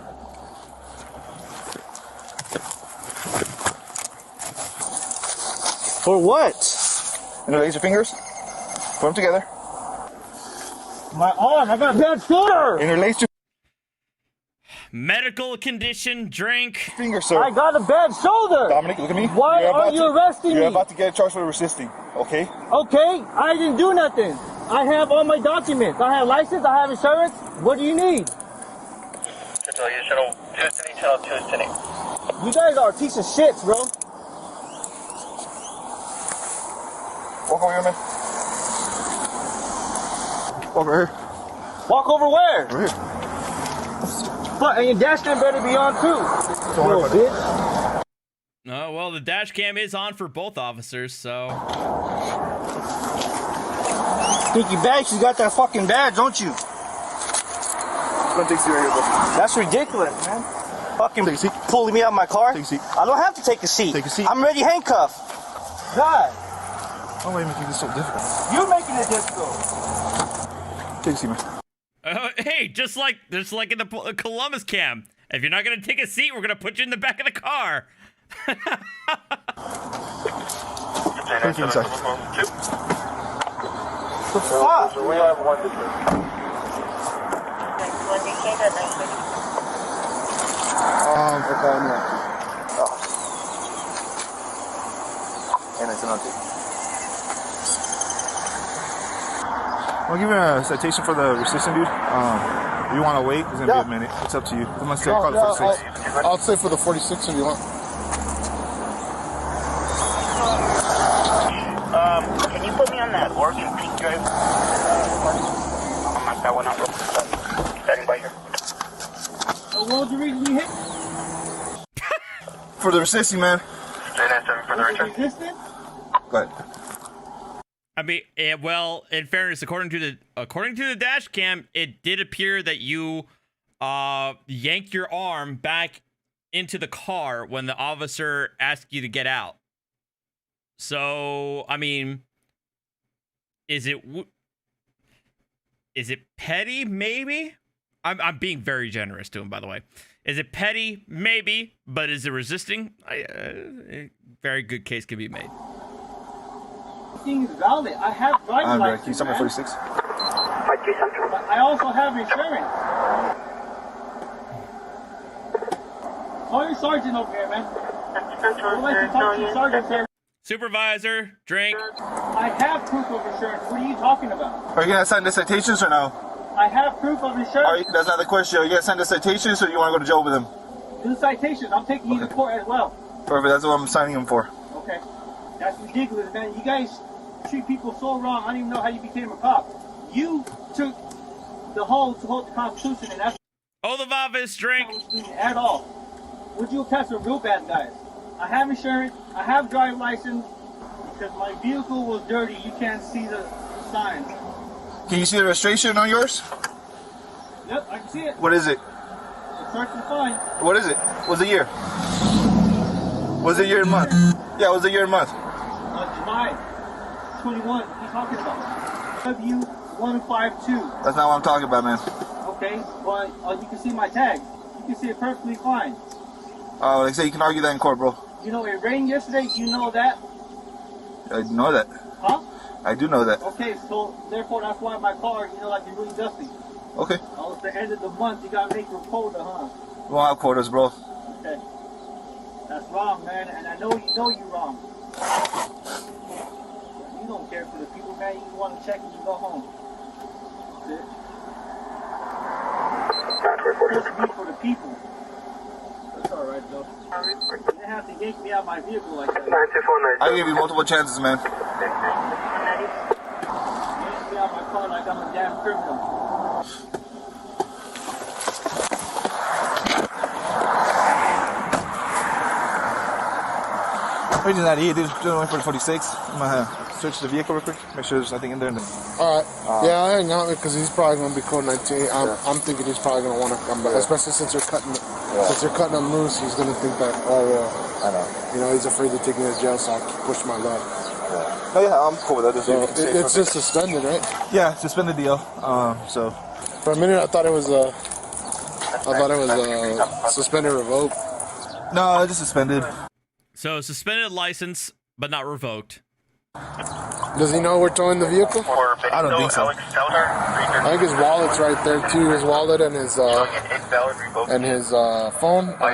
For what? Interlace your fingers. Put them together. My arm. I got a bad shoulder. Interlace your
medical condition. Drink.
Finger, sir. I got a bad shoulder. Dominic, look at me. Why are you arresting me? You're about to get charged for resisting. Okay. Okay. I didn't do nothing. I have all my documents. I have license. I have insurance. What do you need? You guys are a piece of shit, bro. Walk over here, man. Over here. Walk over where? Over here. But and your dash cam better be on too. Little bitch.
Oh, well, the dash cam is on for both officers, so.
Stinky badge, you got that fucking badge, don't you?
Gonna take a seat right here, bro.
That's ridiculous, man. Fucking pulling me out of my car.
Take a seat.
I don't have to take a seat.
Take a seat.
I'm already handcuffed. God.
Why are you making this so difficult?
You're making it difficult.
Take a seat, man.
Hey, just like in the Columbus cam. If you're not gonna take a seat, we're gonna put you in the back of the car.
Thank you inside.
The fuck?
We have one to And it's an update. I'll give you a citation for the resisting, dude. If you want to wait, it's going to be a minute. It's up to you. I'm going to call the 46.
I'll say for the 46 if you want.
Can you put me on that Oregon Peak Drive? I'll knock that one out real quick. Standing by here.
So what was the reason you hit?
For the resisting, man.
Straight answer for the return.
Resistant?
Go ahead.
I mean, well, in fairness, according to the dash cam, it did appear that you yanked your arm back into the car when the officer asked you to get out. So, I mean, is it petty? Maybe. I'm being very generous to him, by the way. Is it petty? Maybe, but is it resisting? Very good case can be made.
Thing is valid. I have driver's license.
Can you tell me 46?
I also have insurance. Call your sergeant over here, man. I'd like to talk to your sergeant, sir.
Supervisor, drink.
I have proof of insurance. What are you talking about?
Are you going to sign the citations or no?
I have proof of insurance.
That's not the question. Are you going to sign the citations or do you want to go to jail with them?
Do the citations. I'm taking you to court as well.
Perfect. That's what I'm signing them for.
Okay. That's ridiculous, man. You guys treat people so wrong. I don't even know how you became a cop. You took the whole to hold the Constitution, and that's
oath of office, drink.
At all. Would you catch some real bad guys? I have insurance. I have driver's license. Because my vehicle was dirty, you can't see the signs.
Can you see the registration on yours?
Yep, I can see it.
What is it?
The search is fine.
What is it? What's the year? What's the year and month? Yeah, what's the year and month?
July 21. What are you talking about? W152.
That's not what I'm talking about, man.
Okay, but you can see my tag. You can see it perfectly fine.
Oh, like I say, you can argue that in court, bro.
You know, it rained yesterday. You know that?
I know that.
Huh?
I do know that.
Okay, so therefore that's why my car, you know, like it's really dusty.
Okay.
Oh, it's the end of the month. You gotta make your quota, huh?
We won't have quotas, bro.
Okay. That's wrong, man, and I know you're wrong. You don't care for the people, man. You want to check and you go home. Bitch. It's supposed to be for the people. That's alright, though. You didn't have to yank me out of my vehicle like that.
I gave you multiple chances, man.
You yanked me out of my car like I'm a damn criminal.
We're not here, dude. Doing one for the 46. I'm gonna search the vehicle real quick. Make sure there's nothing in there.
Alright. Yeah, I'll hang out because he's probably gonna be code 19. I'm thinking he's probably gonna want to come back, especially since you're cutting him loose. He's gonna think that, oh well,
I know.
You know, he's afraid to take me to jail, so I'll push my luck.
Oh yeah, I'm cool with that.
So it's just suspended, right?
Yeah, suspended deal. So
for a minute, I thought it was suspended revoked.
No, it's just suspended.
So suspended license, but not revoked.
Does he know we're towing the vehicle?
I don't think so.
I think his wallet's right there too. His wallet and his phone, and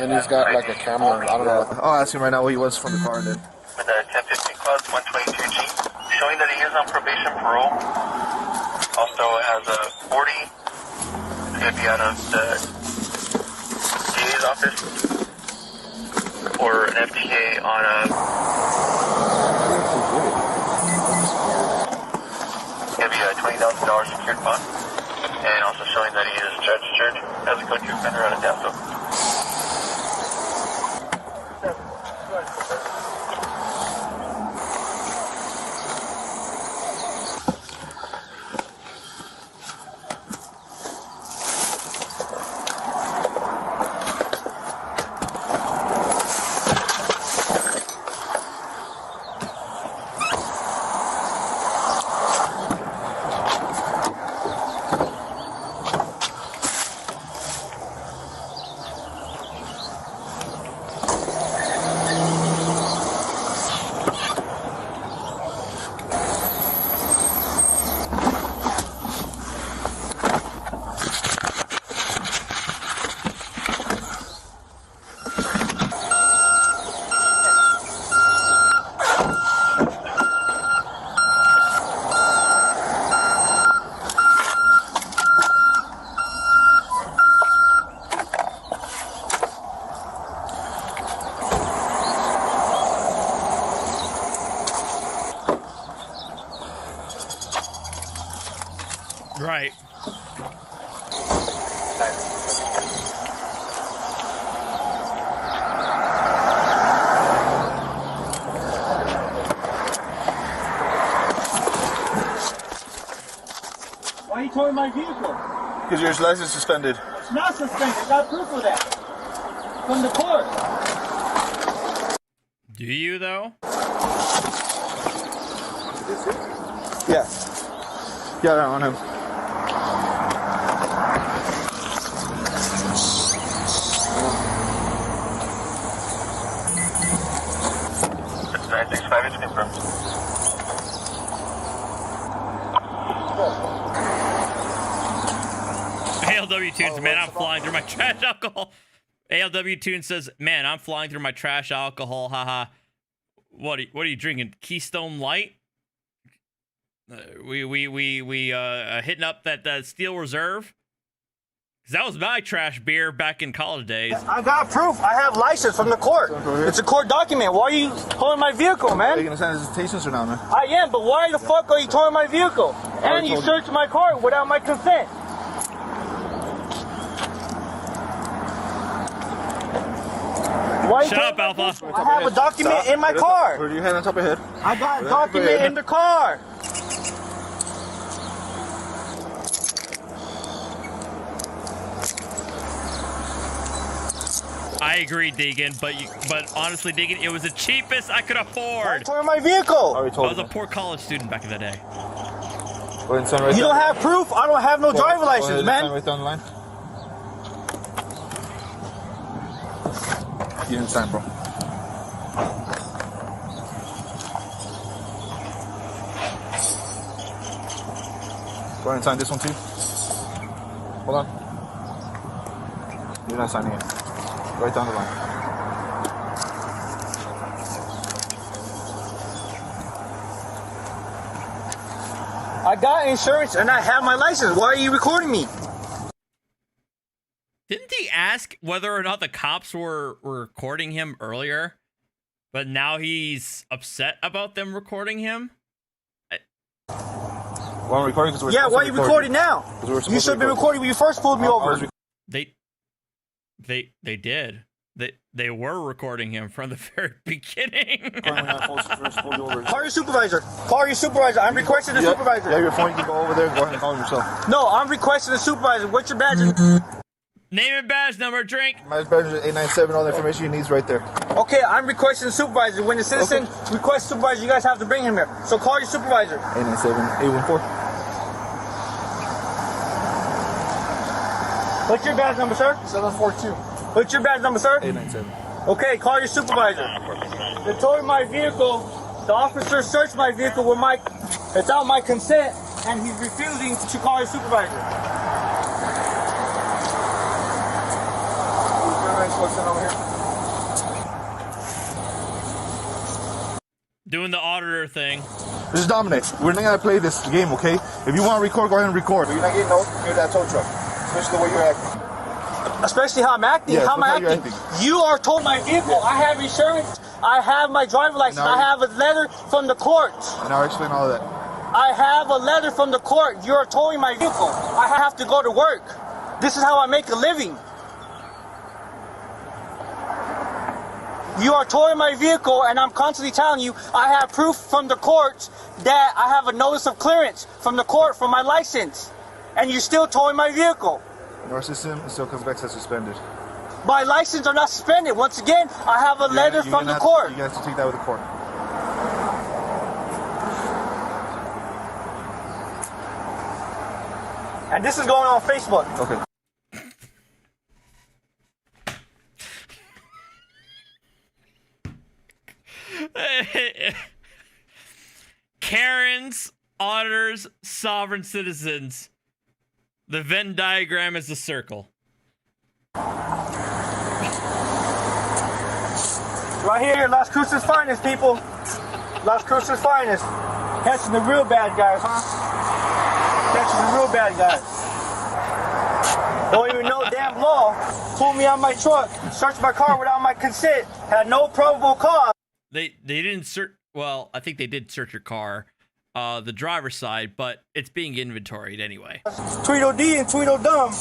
then he's got like a camera. I don't know.
I'll ask him right now what he wants from the car then.
With a 1015 clause 122G, showing that he is on probation parole. Also has a 40. It's going to be out of the DA's office. Or an FTA on a... It's going to be a $20,000 secured bond. And also showing that he is registered as a code 2 offender out of Dasso.
Right.
Why are you towing my vehicle?
Because your license is suspended.
It's not suspended. I got proof of that. From the court.
Do you, though?
Yeah. Yeah, that on him.
ALW Tunes, man, I'm flying through my trash alcohol. ALW Tunes says, man, I'm flying through my trash alcohol. Haha. What are you drinking? Keystone Light? We hitting up that Steel Reserve? 'Cause that was my trash beer back in college days.
I got proof. I have license from the court. It's a court document. Why are you towing my vehicle, man?
Are you gonna send us citations or not, man?
I am, but why the fuck are you towing my vehicle? And you searched my car without my consent. Why
Shut up, Alpha.
I have a document in my car.
Put your hand on top of your head.
I got a document in the car.
I agree, Deegan, but honestly, Deegan, it was the cheapest I could afford.
Towing my vehicle.
I was a poor college student back in the day.
You don't have proof? I don't have no driver license, man.
Right down the line. You didn't sign, bro. Go ahead and sign this one too. Hold on. You're not signing it. Right down the line.
I got insurance and I have my license. Why are you recording me?
Didn't he ask whether or not the cops were recording him earlier? But now he's upset about them recording him?
Well, I'm recording because we're
Yeah, why are you recording now? You should have been recording when you first pulled me over.
They did. They were recording him from the very beginning.
Call your supervisor. Call your supervisor. I'm requesting the supervisor.
Yeah, your phone. You can go over there and go ahead and call him yourself.
No, I'm requesting the supervisor. What's your badge?
Name and badge number, drink.
My badge is 897. All the information you need is right there.
Okay, I'm requesting the supervisor. When the citizen requests supervisor, you guys have to bring him here. So call your supervisor.
897-814.
What's your badge number, sir?
742.
What's your badge number, sir?
897.
Okay, call your supervisor. They towed my vehicle. The officer searched my vehicle without my consent, and he's refusing to call your supervisor.
Doing the auditor thing.
This is Dominic. We're not gonna play this game, okay? If you want to record, go ahead and record. You're not getting no. You're that tow truck. Especially the way you're acting.
Especially how I'm acting.
Yeah,
how am I acting? You are towing my vehicle. I have insurance. I have my driver's license. I have a letter from the court.
And I'll explain all of that.
I have a letter from the court. You are towing my vehicle. I have to go to work. This is how I make a living. You are towing my vehicle, and I'm constantly telling you I have proof from the courts that I have a notice of clearance from the court for my license, and you're still towing my vehicle.
In our system, it still comes back as suspended.
My license are not suspended. Once again, I have a letter from the court.
You guys have to take that with the court.
And this is going on Facebook.
Okay.
Karens, auditors, sovereign citizens. The Venn diagram is a circle.
Right here, Las Cruces finest, people. Las Cruces finest. Catching the real bad guys, huh? Catching the real bad guys. Don't even know damn law. Pulled me out my truck, searched my car without my consent, had no probable cause.
They didn't search. Well, I think they did search your car, the driver's side, but it's being inventoried anyway.
Tweedledee and Tweedledum.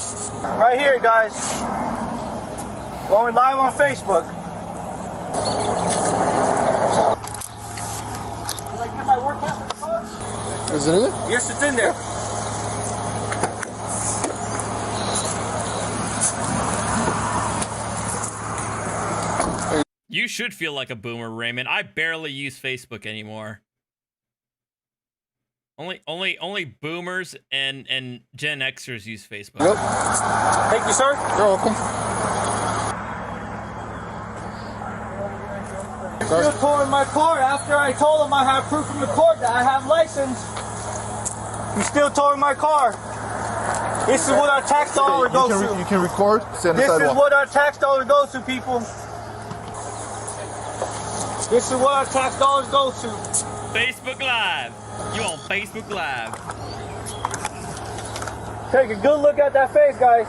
Right here, guys. Going live on Facebook. Did I get my work hat in the car?
Is it in there?
Yes, it's in there.
You should feel like a boomer, Raymond. I barely use Facebook anymore. Only boomers and Gen Xers use Facebook.
Yep.
Thank you, sir.
You're welcome.
Still towing my car after I told him I have proof from the court that I have license. He's still towing my car. This is what our tax dollar goes to.
You can record, send the
This
sidewalk.
is what our tax dollar goes to, people. This is what our tax dollars go to.
Facebook Live. You on Facebook Live.
Take a good look at that face, guys.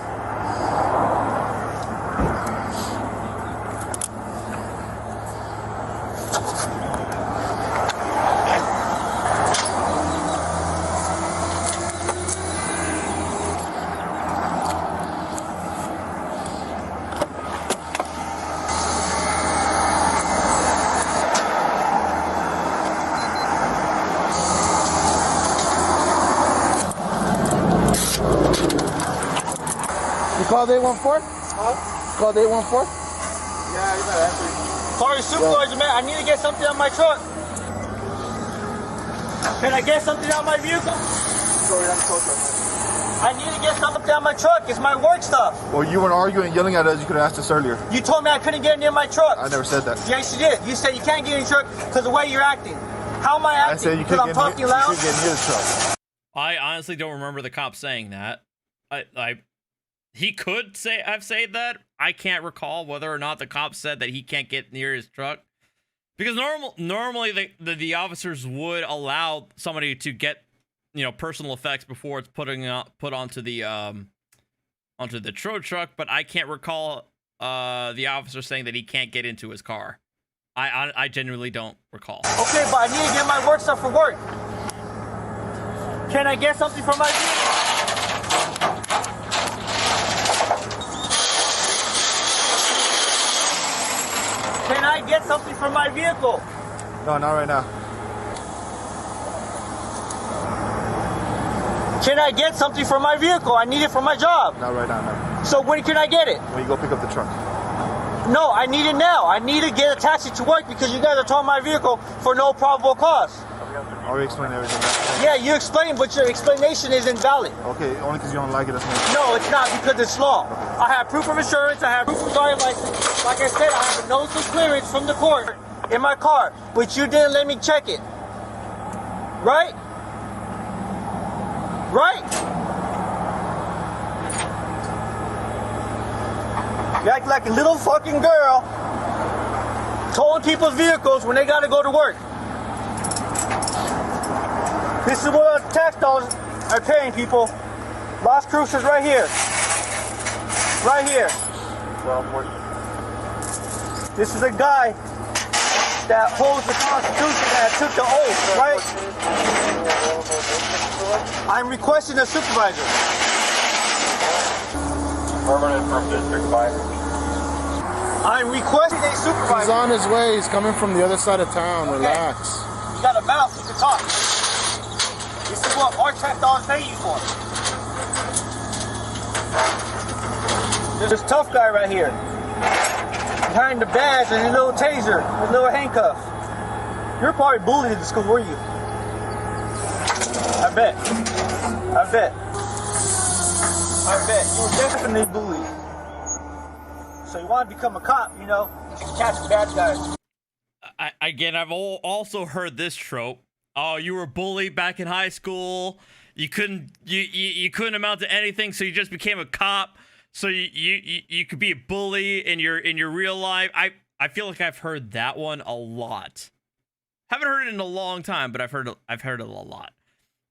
Call 814?
Huh?
Call 814?
Yeah, you better answer. Sorry, supervisor, man. I need to get something out of my truck. Can I get something out of my vehicle? Sorry, I'm so sorry. I need to get something out of my truck. It's my work stuff.
Well, you weren't arguing and yelling at us. You could have asked us earlier.
You told me I couldn't get near my truck.
I never said that.
Yes, you did. You said you can't get in your truck because of the way you're acting. How am I acting?
I said you
because I'm talking loud?
You couldn't get near the truck.
I honestly don't remember the cop saying that. He could have said that. I can't recall whether or not the cop said that he can't get near his truck. Because normally the officers would allow somebody to get, personal effects before it's put onto the tow truck, but I can't recall the officer saying that he can't get into his car. I genuinely don't recall.
Okay, but I need to get my work stuff for work. Can I get something from my vehicle? Can I get something from my vehicle?
No, not right now.
Can I get something from my vehicle? I need it for my job.
Not right now, no.
So when can I get it?
When you go pick up the truck.
No, I need it now. I need to get a taxi to work because you guys are towing my vehicle for no probable cause.
I already explained everything.
Yeah, you explained, but your explanation is invalid.
Okay, only because you don't like it.
No, it's not, because it's law. I have proof of insurance. I have proof of driving license. Like I said, I have a notice of clearance from the court in my car, but you didn't let me check it. Right? Right? You act like a little fucking girl towing people's vehicles when they gotta go to work. This is what our tax dollars are paying people. Las Cruces right here. Right here. This is a guy that holds the Constitution that took the oath, right? I'm requesting a supervisor.
Permanent from District 5.
I'm requesting a supervisor.
He's on his way. He's coming from the other side of town.
Okay.
Relax.
You got a mouth, you can talk. This is what our tax dollars pay you for. There's this tough guy right here. Behind the badge and a little taser, with a little handcuff. You're probably bullied at the school, were you? I bet. I bet. I bet. You were definitely bullied. So you want to become a cop, you know, you can catch the bad guys.
I've also heard this trope. Oh, you were bullied back in high school. You couldn't amount to anything, so you just became a cop. So you could be a bully in your real life. I feel like I've heard that one a lot. Haven't heard it in a long time, but I've heard it a lot.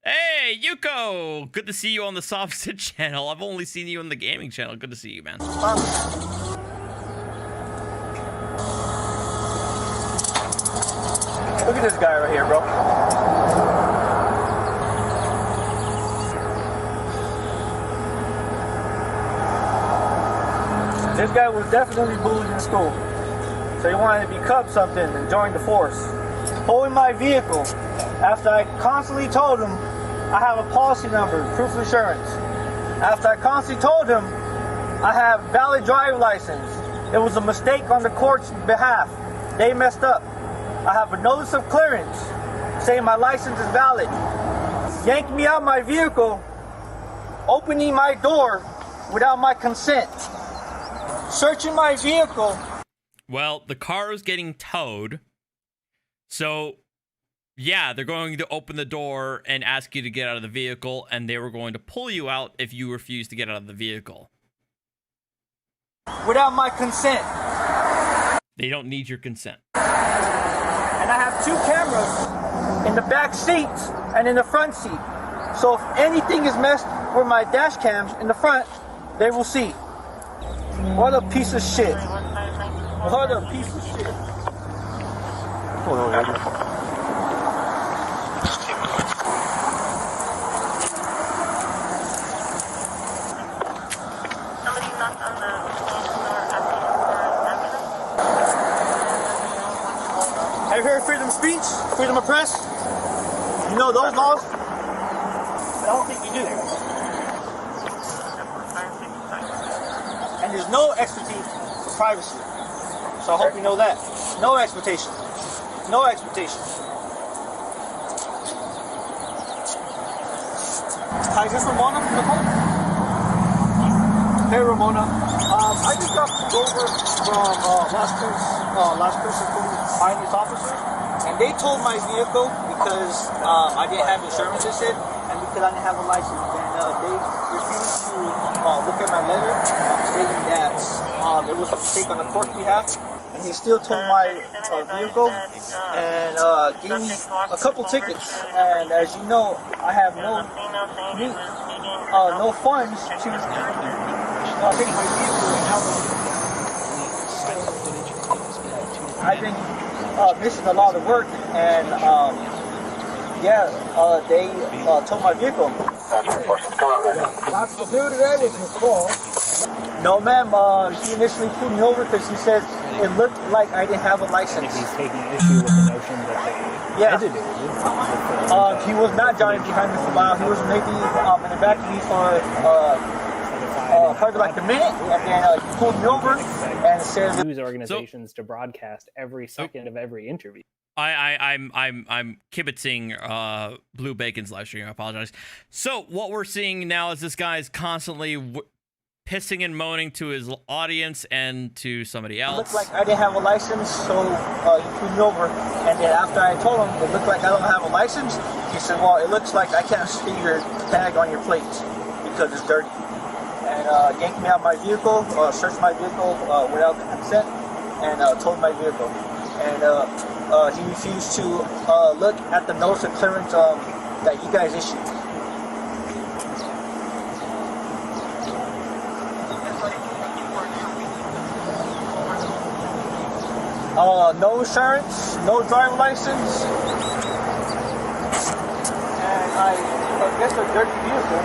Hey, Yuko! Good to see you on the Soft Stitch channel. I've only seen you on the gaming channel. Good to see you, man.
Look at this guy right here, bro. This guy was definitely bullied in school. So he wanted to become something and join the force. Pulling my vehicle after I constantly told him I have a policy number, proof of insurance. After I constantly told him I have valid driving license. It was a mistake on the court's behalf. They messed up. I have a notice of clearance saying my license is valid. Yanked me out my vehicle, opening my door without my consent. Searching my vehicle.
Well, the car is getting towed. So, yeah, they're going to open the door and ask you to get out of the vehicle, and they were going to pull you out if you refuse to get out of the vehicle.
Without my consent.
They don't need your consent.
And I have 2 cameras in the back seat and in the front seat. So if anything is messed with my dash cams in the front, they will see. What a piece of shit. What a piece of shit. Hold on, Andrew. Have you heard of freedom of speech? Freedom of press? You know those laws? I don't think you do. And there's no expectation for privacy. So I hope you know that. No expectation. No expectation. Hi, is this Ramona from the phone? Hey, Ramona. I just got pulled over from Las Cruces finance officer, and they told my vehicle because I didn't have insurance, they said, and because I didn't have a license, and they refused to look at my letter stating that it was a mistake on the court's behalf, and he still towed my vehicle and gave me a couple tickets. And as you know, I have no funds to take my vehicle and have I've been missing a lot of work, and they towed my vehicle. Lots to do today with your call. No, ma'am. He initially pulled me over because he said it looked like I didn't have a license.
He's taking issue with the notion that they edited it.
He was not driving behind me for a while. He was maybe in the back of me for probably like a minute, and then he pulled me over and said
news organizations to broadcast every second of every interview.
I'm kibitzing Blue Bacon's live stream. I apologize. So what we're seeing now is this guy is constantly pissing and moaning to his audience and to somebody else.
It looked like I didn't have a license, so he pulled me over. And then after I told him it looked like I don't have a license, he said, well, it looks like I can't see your tag on your plates because it's dirty. And yanked me out of my vehicle, searched my vehicle without consent, and towed my vehicle. And he refused to look at the notice of clearance that you guys issued. No insurance, no driving license, and I guess a dirty vehicle.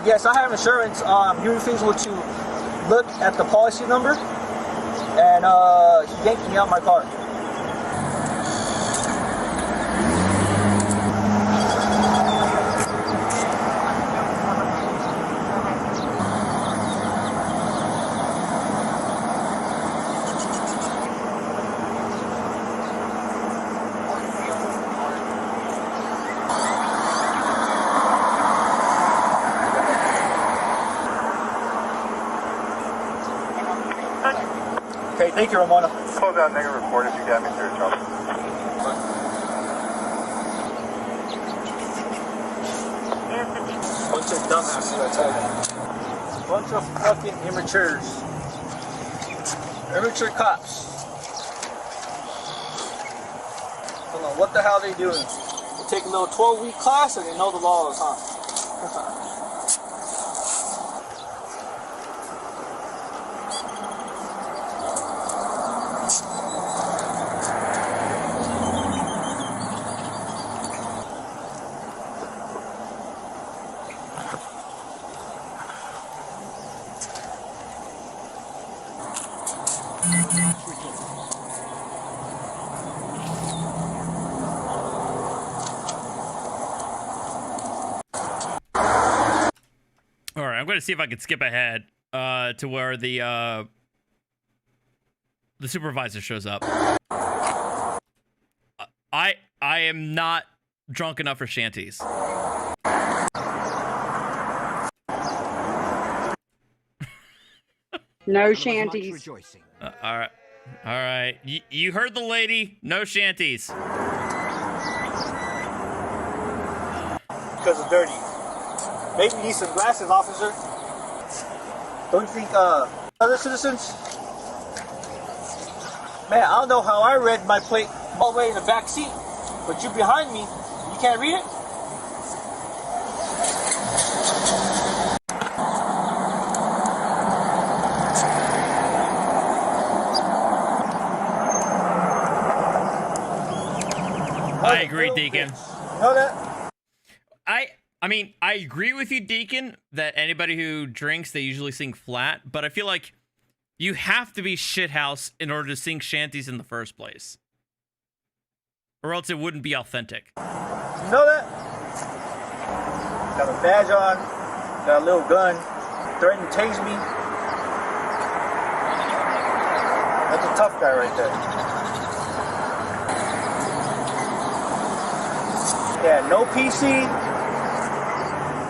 Yes, I have insurance. He refused to look at the policy number, and he yanked me out my car. Okay, thank you, Ramona.
Close out negative report if you got me through trouble.
Bunch of dumbasses, I tell you. Bunch of fucking immatures. Immature cops. Don't know what the hell they doing. They take a little 12-week class and they know the laws, huh?
All right, I'm going to see if I can skip ahead to where the supervisor shows up. I am not drunk enough for shanties.
No shanties.
All right. You heard the lady. No shanties.
Because it's dirty. Maybe you need some glasses, officer. Don't you think other citizens? Man, I don't know how I read my plate all the way in the back seat, but you behind me, you can't read it?
I agree, Deacon.
You know that?
I mean, I agree with you, Deacon, that anybody who drinks, they usually sing flat, but I feel like you have to be shithouse in order to sing shanties in the first place. Or else it wouldn't be authentic.
You know that? Got a badge on, got a little gun, threatening to tase me. That's a tough guy right there. Yeah, no PC.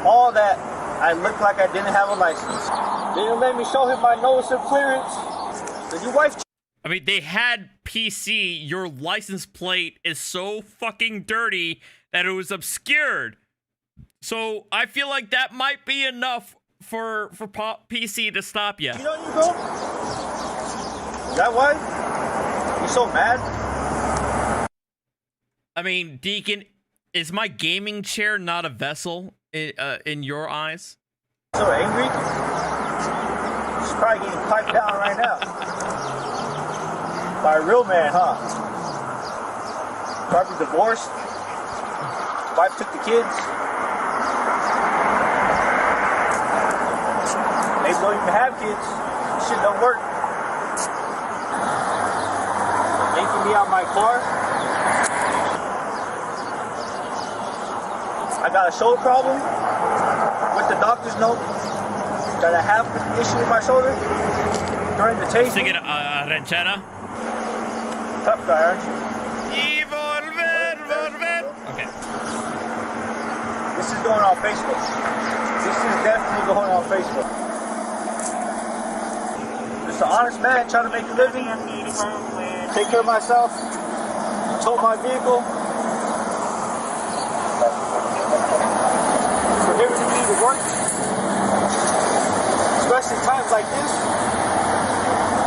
All that, I looked like I didn't have a license. They didn't let me show him my notice of clearance. Did your wife?
I mean, they had PC. Your license plate is so fucking dirty that it was obscured. So I feel like that might be enough for PC to stop you.
You know you go? Is that why? You're so mad?
I mean, Deacon, is my gaming chair not a vessel in your eyes?
So angry? She's probably getting piped down right now. By a real man, huh? Probably divorced. Wife took the kids. Maybe don't even have kids. Shit don't work. Making me out my car. I got a shoulder problem with the doctor's note that I have an issue with my shoulder during the tasting.
Singing ranchera.
Tough guy, aren't you?
Okay.
This is going on Facebook. This is definitely going on Facebook. Just an honest man trying to make a living, take care of myself, tow my vehicle. Prohibiting me to work, especially times like this,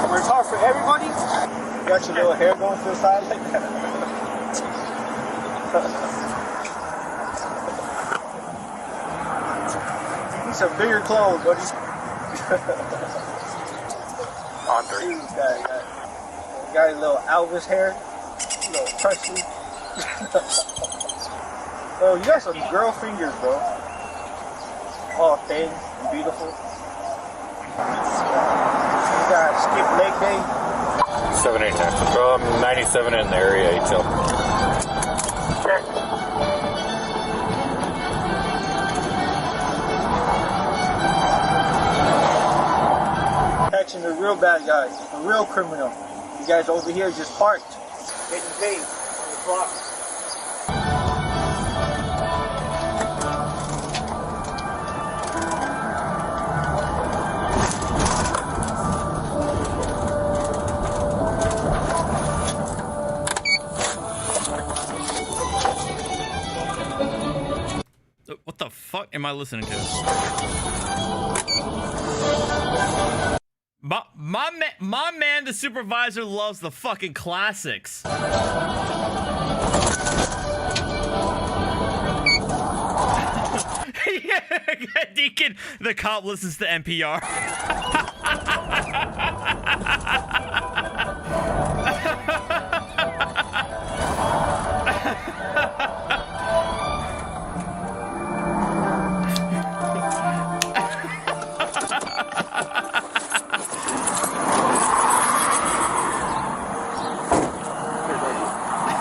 where it's hard for everybody. You got your little hair going to the side like that. You need some bigger clothes, buddy.
On three.
Got a little Elvis hair, a little Presley. Oh, you got some girl fingers, bro. all thin and beautiful. We got skip leg day.
789. From 97 in the area, ATL.
Catching the real bad guys, the real criminal. You guys over here just parked, getting paid on the clock.
What the fuck am I listening to? My man, the supervisor, loves the fucking classics. Deacon, the cop listens to NPR.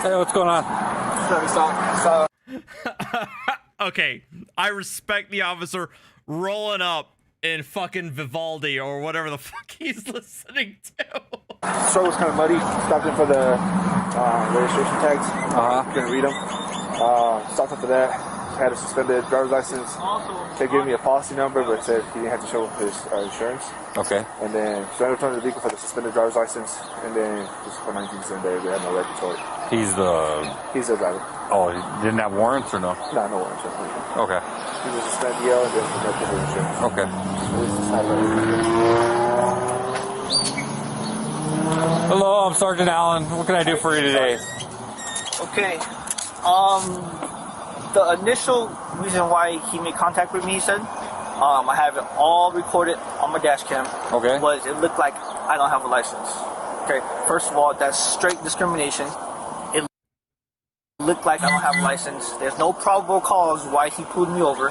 Hey, what's going on?
Okay, I respect the officer rolling up in fucking Vivaldi or whatever the fuck he's listening to.
Start was kind of muddy. Stopped in for the registration tags. Couldn't read them. Stopped after that. Had a suspended driver's license. They gave me a policy number, but said he didn't have to show his insurance.
Okay.
And then surrendered from the vehicle for the suspended driver's license, and then just for 19 cents there, they had no record for it.
He's the driver. Oh, he didn't have warrants or no?
No, no warrants.
Okay.
He was suspended yellow and then no for insurance.
Okay. Hello, I'm Sergeant Allen. What can I do for you today?
Okay. The initial reason why he made contact with me, he said, I have it all recorded on my dash cam.
Okay.
Was it looked like I don't have a license. Okay. First of all, that's straight discrimination. It looked like I don't have a license. There's no probable cause why he pulled me over.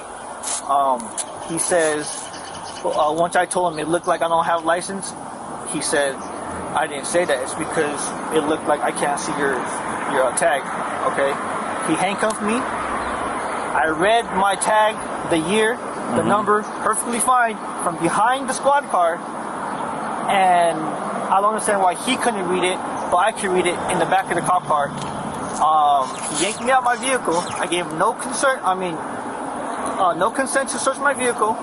He says, once I told him it looked like I don't have a license, he said, I didn't say that. It's because it looked like I can't see your tag. Okay. He handcuffed me. I read my tag, the year, the number, perfectly fine, from behind the squad car, and I don't understand why he couldn't read it, but I could read it in the back of the cop car. He yanked me out my vehicle. I gave him no consent to search my vehicle.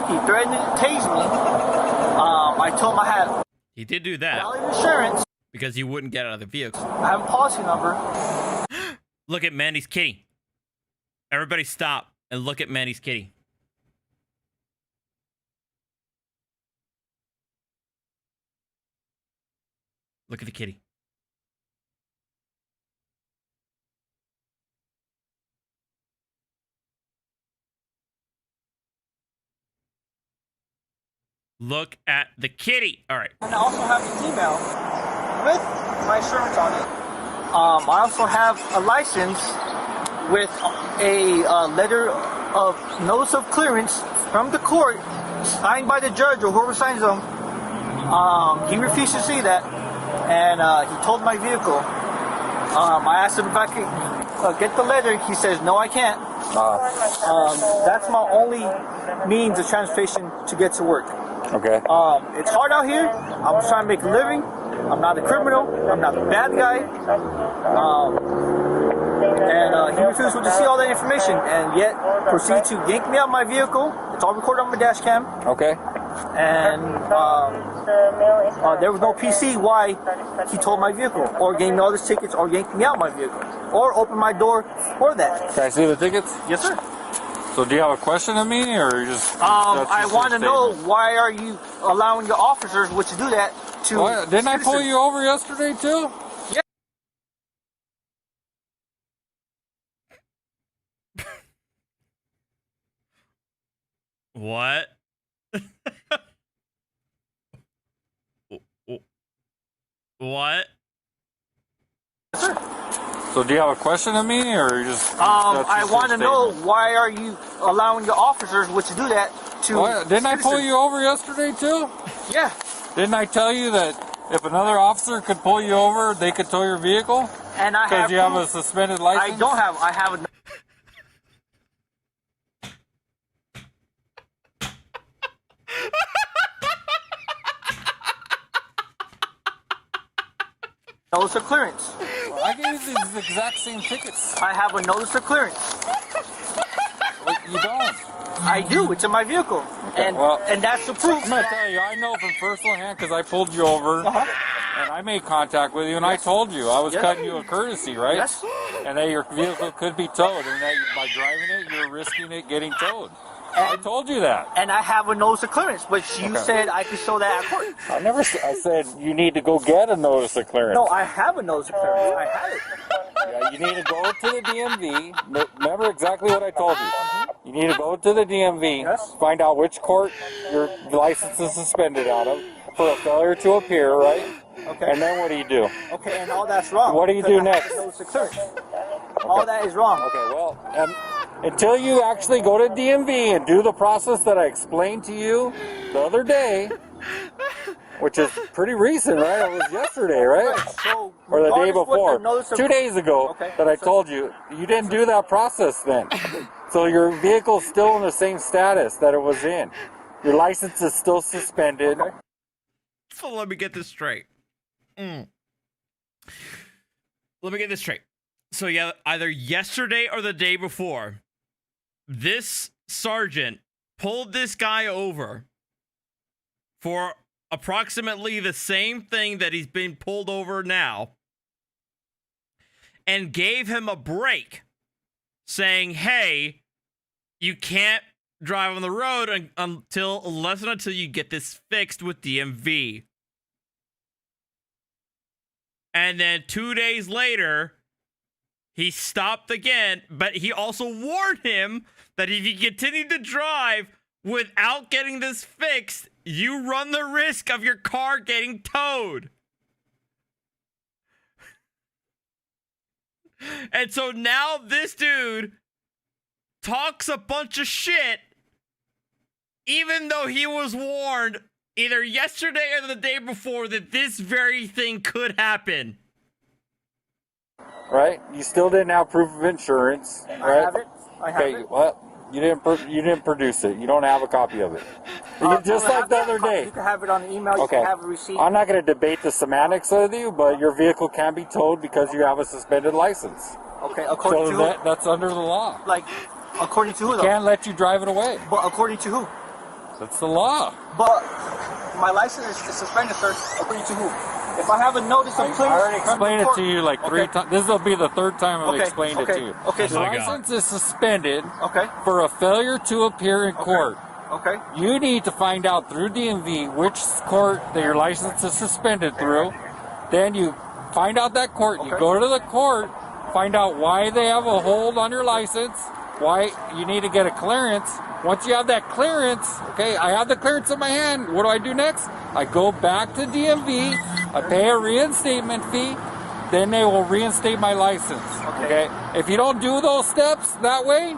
He threatened to tase me. I told him I had.
He did do that.
Valid insurance.
Because you wouldn't get out of the vehicle.
I have a policy number.
Look at Mandy's kitty. Everybody stop and look at Mandy's kitty. Look at the kitty. Look at the kitty. All right.
And I also have an email with my insurance on it. I also have a license with a letter of notice of clearance from the court signed by the judge or whoever signs them. He refused to see that, and he told my vehicle. I asked him if I could get the letter. He says, no, I can't. That's my only means of transportation to get to work.
Okay.
It's hard out here. I'm trying to make a living. I'm not a criminal. I'm not a bad guy. And he refused to see all that information, and yet proceeded to yank me out of my vehicle. It's all recorded on my dash cam.
Okay.
And there was no PC why he told my vehicle, or gave me all these tickets, or yanked me out of my vehicle, or opened my door for that.
Can I see the tickets?
Yes, sir.
So do you have a question of me, or you just...
I want to know, why are you allowing your officers, which do that, to...
What? Didn't I pull you over yesterday, too?
Yeah.
What? What?
So do you have a question of me, or you just...
I want to know, why are you allowing your officers, which do that, to...
What? Didn't I pull you over yesterday too?
Yeah.
Didn't I tell you that if another officer could pull you over, they could tow your vehicle?
And I have...
Because you have a suspended license?
I don't have... I have a... Notice of clearance.
Well, I gave you these exact same tickets.
I have a notice of clearance.
Well, you don't.
I do. It's in my vehicle.
Okay,
and that's the proof.
I'm going to tell you, I know from personal hand because I pulled you over and I made contact with you and I told you I was cutting you a courtesy, right?
Yes.
And that your vehicle could be towed and that by driving it, you're risking it getting towed. I told you that.
And I have a notice of clearance, but you said I could show that at court.
I said you need to go get a notice of clearance.
No, I have a notice of clearance. I have it.
Yeah, you need to go to the DMV. Remember exactly what I told you. You need to go to the DMV, find out which court your license is suspended out of for a failure to appear, right?
Okay.
And then what do you do?
Okay, and all that's wrong.
What do you do next?
Notice of clearance. All that is wrong.
Okay, well, until you actually go to DMV and do the process that I explained to you the other day, which is pretty recent, right? It was yesterday, right?
So,
or the day before. 2 days ago
Okay,
that I told you. You didn't do that process then. So your vehicle's still in the same status that it was in. Your license is still suspended.
Okay.
So let me get this straight. Let me get this straight. So yeah, either yesterday or the day before, this sergeant pulled this guy over for approximately the same thing that he's been pulled over now and gave him a break saying, hey, you can't drive on the road unless you get this fixed with DMV. And then 2 days later, he stopped again, but he also warned him that if you continue to drive without getting this fixed, you run the risk of your car getting towed. And so now this dude talks a bunch of shit, even though he was warned either yesterday or the day before that this very thing could happen.
Right? You still didn't have proof of insurance, right?
I have it. I have
okay,
it.
What? You didn't produce it. You don't have a copy of it. Just like the other day.
You can have it on the email. You can have a receipt.
I'm not going to debate the semantics with you, but your vehicle can be towed because you have a suspended license.
Okay, according to who?
That's under the law.
Like, according to who, though?
Can't let you drive it away.
But according to who?
That's the law.
But my license is suspended, sir. According to who? If I have a notice of clearance,
I already explained it to you like 3 times. This will be the 3rd time I've explained it to you.
Okay,
the license is suspended
Okay.
for a failure to appear in court.
Okay.
You need to find out through DMV which court that your license is suspended through. Then you find out that court. You go to the court, find out why they have a hold on your license, why you need to get a clearance. Once you have that clearance, okay, I have the clearance in my hand. What do I do next? I go back to DMV. I pay a reinstatement fee. Then they will reinstate my license. Okay. If you don't do those steps that way,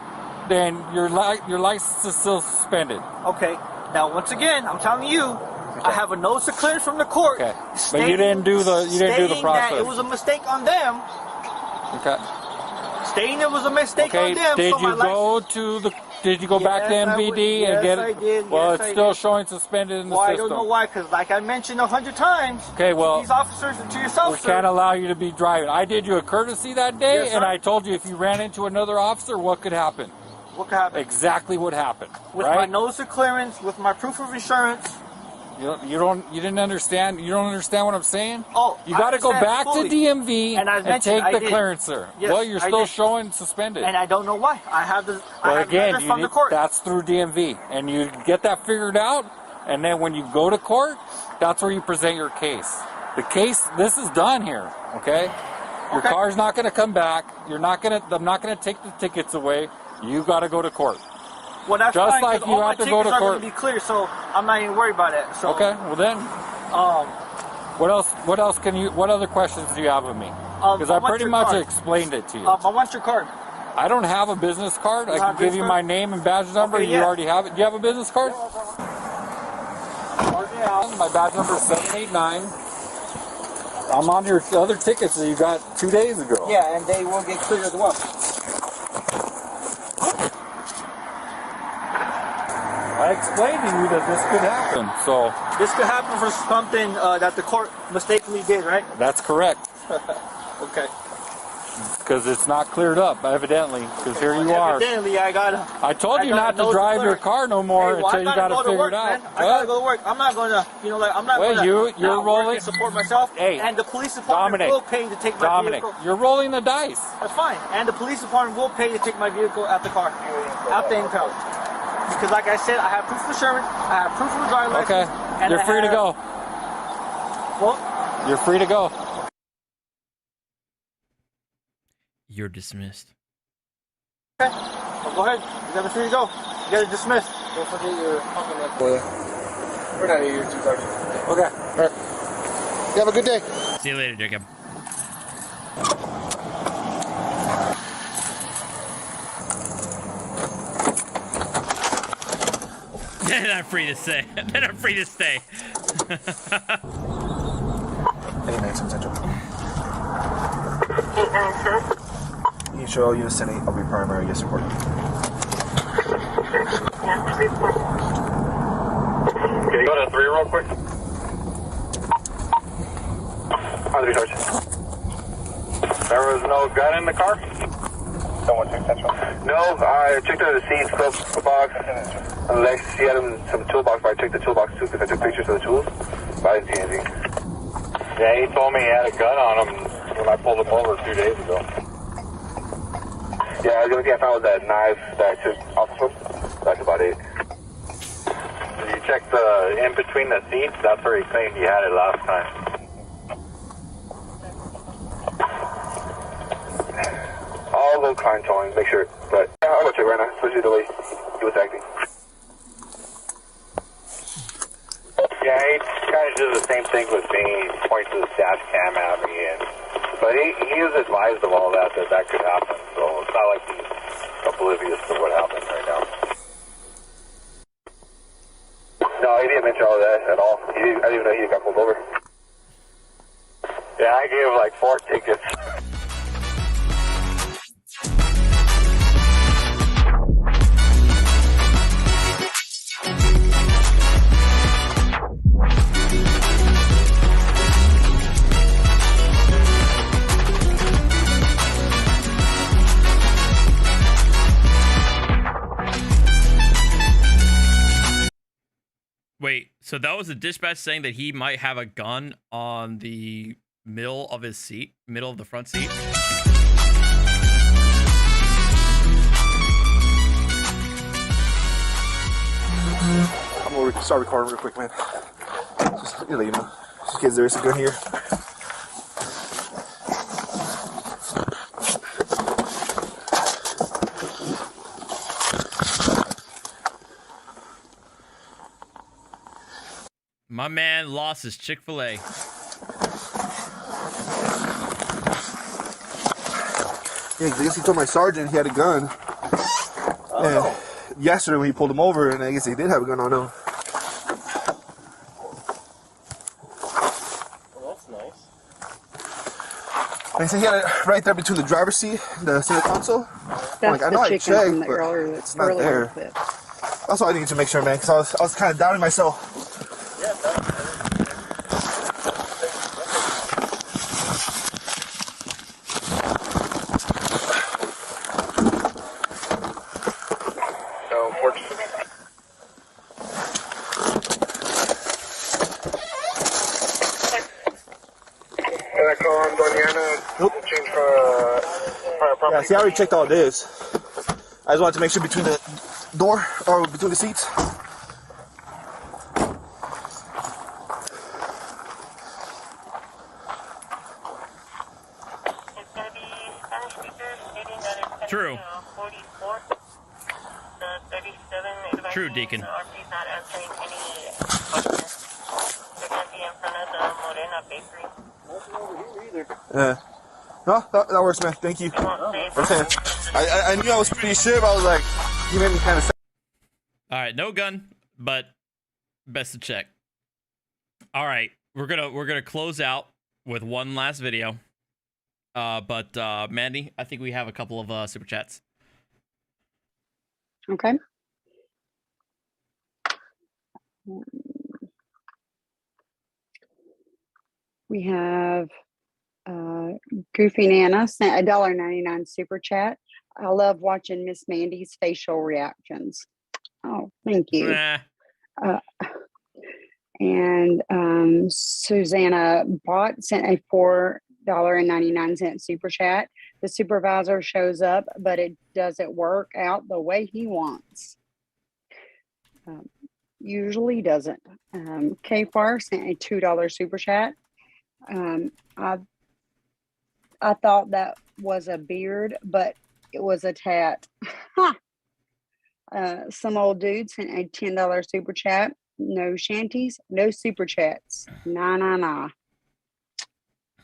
then your license is still suspended.
Okay. Now, once again, I'm telling you, I have a notice of clearance from the court.
Okay. But you didn't do the process.
That it was a mistake on them.
Okay.
Stating it was a mistake on them.
Did you go back to MVD and get it?
Yes, I did.
Well,
Yes,
it's
I
still
did.
showing suspended in the
Well,
system.
I don't know why, because like I mentioned 100 times,
okay, well,
these officers, to yourself,
we
sir.
can't allow you to be driving. I did you a courtesy that day, and I told you if you ran into another officer, what could happen?
What could happen?
Exactly what happened.
With my notice of clearance, with my proof of insurance.
You didn't understand. You don't understand what I'm saying?
Oh,
you got to go back
fully.
to DMV and take the clearance, sir.
Yes,
well, you're still showing suspended.
And I don't know why. I have the.
Well,
I have
again,
letters from the court.
That's through DMV, and you get that figured out. And then when you go to court, that's where you present your case. The case, this is done here. Okay. Your car's not going to come back. I'm not going to take the tickets away. You got to go to court.
Well, that's
just
fine,
like you
all
have
my
to go to
tickets are
court.
going to be clear, so I'm not even worried about it. So,
okay, well then, what other questions do you have of me? Because I pretty much explained it to you.
I want your card.
I don't have a business card. I can give you my name and badge number.
Okay,
You already have it. Do you have a business card? My badge number is 789. I'm on your other tickets that you got 2 days ago.
Yeah, and they will get cleared as well.
I explained to you that this could happen, so...
This could happen for something that the court mistakenly did, right?
That's correct.
Okay.
Because it's not cleared up, evidently. Because here you are.
Evidently, I
told you not to drive your car no more until you got it figured out.
I gotta go to work. I'm not gonna, I'm not gonna
you're rolling.
Support myself.
Hey,
and the police department will pay to take my vehicle.
You're rolling the dice.
That's fine. And the police department will pay to take my vehicle out the car, out the impound. Because, like I said, I have proof of insurance. I have proof of the driver's license.
Okay. You're free to go.
Well,
you're free to go.
You're dismissed.
Okay. Well, go ahead. You got free to go. You got to dismiss. Don't forget your compliment. We're not here 2:30.
Okay. All right. You have a good day.
See you later, Jacob. Then I'm free to stay. Then I'm free to stay.
89 Central. You show all units 10-8. I'll be primary. Yes, report.
Can you go to 3 real quick? On the recharge. There was no gun in the car? Someone checked Central. No, I checked under the seats, closed the box. Unless he had some toolbox, but I checked the toolbox too because I took pictures of the tools. But I didn't see anything. Yeah, he told me he had a gun on him when I pulled him over 2 days ago. Yeah, the only thing I found was that knife that I took off the foot. That's about it. Did you check the in between the seats? That's where he claimed he had it last time. I'll go client towing, make sure. But yeah, I'll go check right now, especially the way he was acting. Yeah, he kind of does the same thing with me. He points his dash cam at me, but he is advised of all that could happen. So it's not like he's oblivious to what happened right now. No, he didn't mention all that at all. I didn't even know he got pulled over. Yeah, I gave him like 4 tickets.
Wait, so that was the dispatch saying that he might have a gun on the middle of his seat, middle of the front seat?
I'm gonna start recording real quick, man. Just to let you know, just in case there is a gun here.
My man lost his Chick-fil-A.
Yeah, I guess he told my sergeant he had a gun. And yesterday when he pulled him over, and I guess he did have a gun on him.
Well, that's nice.
And he said he had it right there between the driver's seat and the center console.
That's
I know I
chicken from
checked,
the
but
earlier,
it's not there.
clip.
That's all I needed to make sure, man, because I was kind of doubting myself. Yeah, see, I already checked all this. I just wanted to make sure between the door or between the seats.
True. True, Deacon.
No, that works, man. Thank you. I knew I was pretty sure, but I was like, you made me kind of.
All right, no gun, but best to check. All right, we're gonna close out with one last video. But Mandy, I think we have a couple of super chats.
Okay. We have Goofy Nana sent a $1.99 super chat. I love watching Miss Mandy's facial reactions. Oh, thank you. And Susanna Bott sent a $4.99 super chat. The supervisor shows up, but it doesn't work out the way he wants. Usually doesn't. K-Far sent a $2 super chat. I thought that was a beard, but it was a tat. Some old dude sent a $10 super chat. No shanties, no super chats. Nah.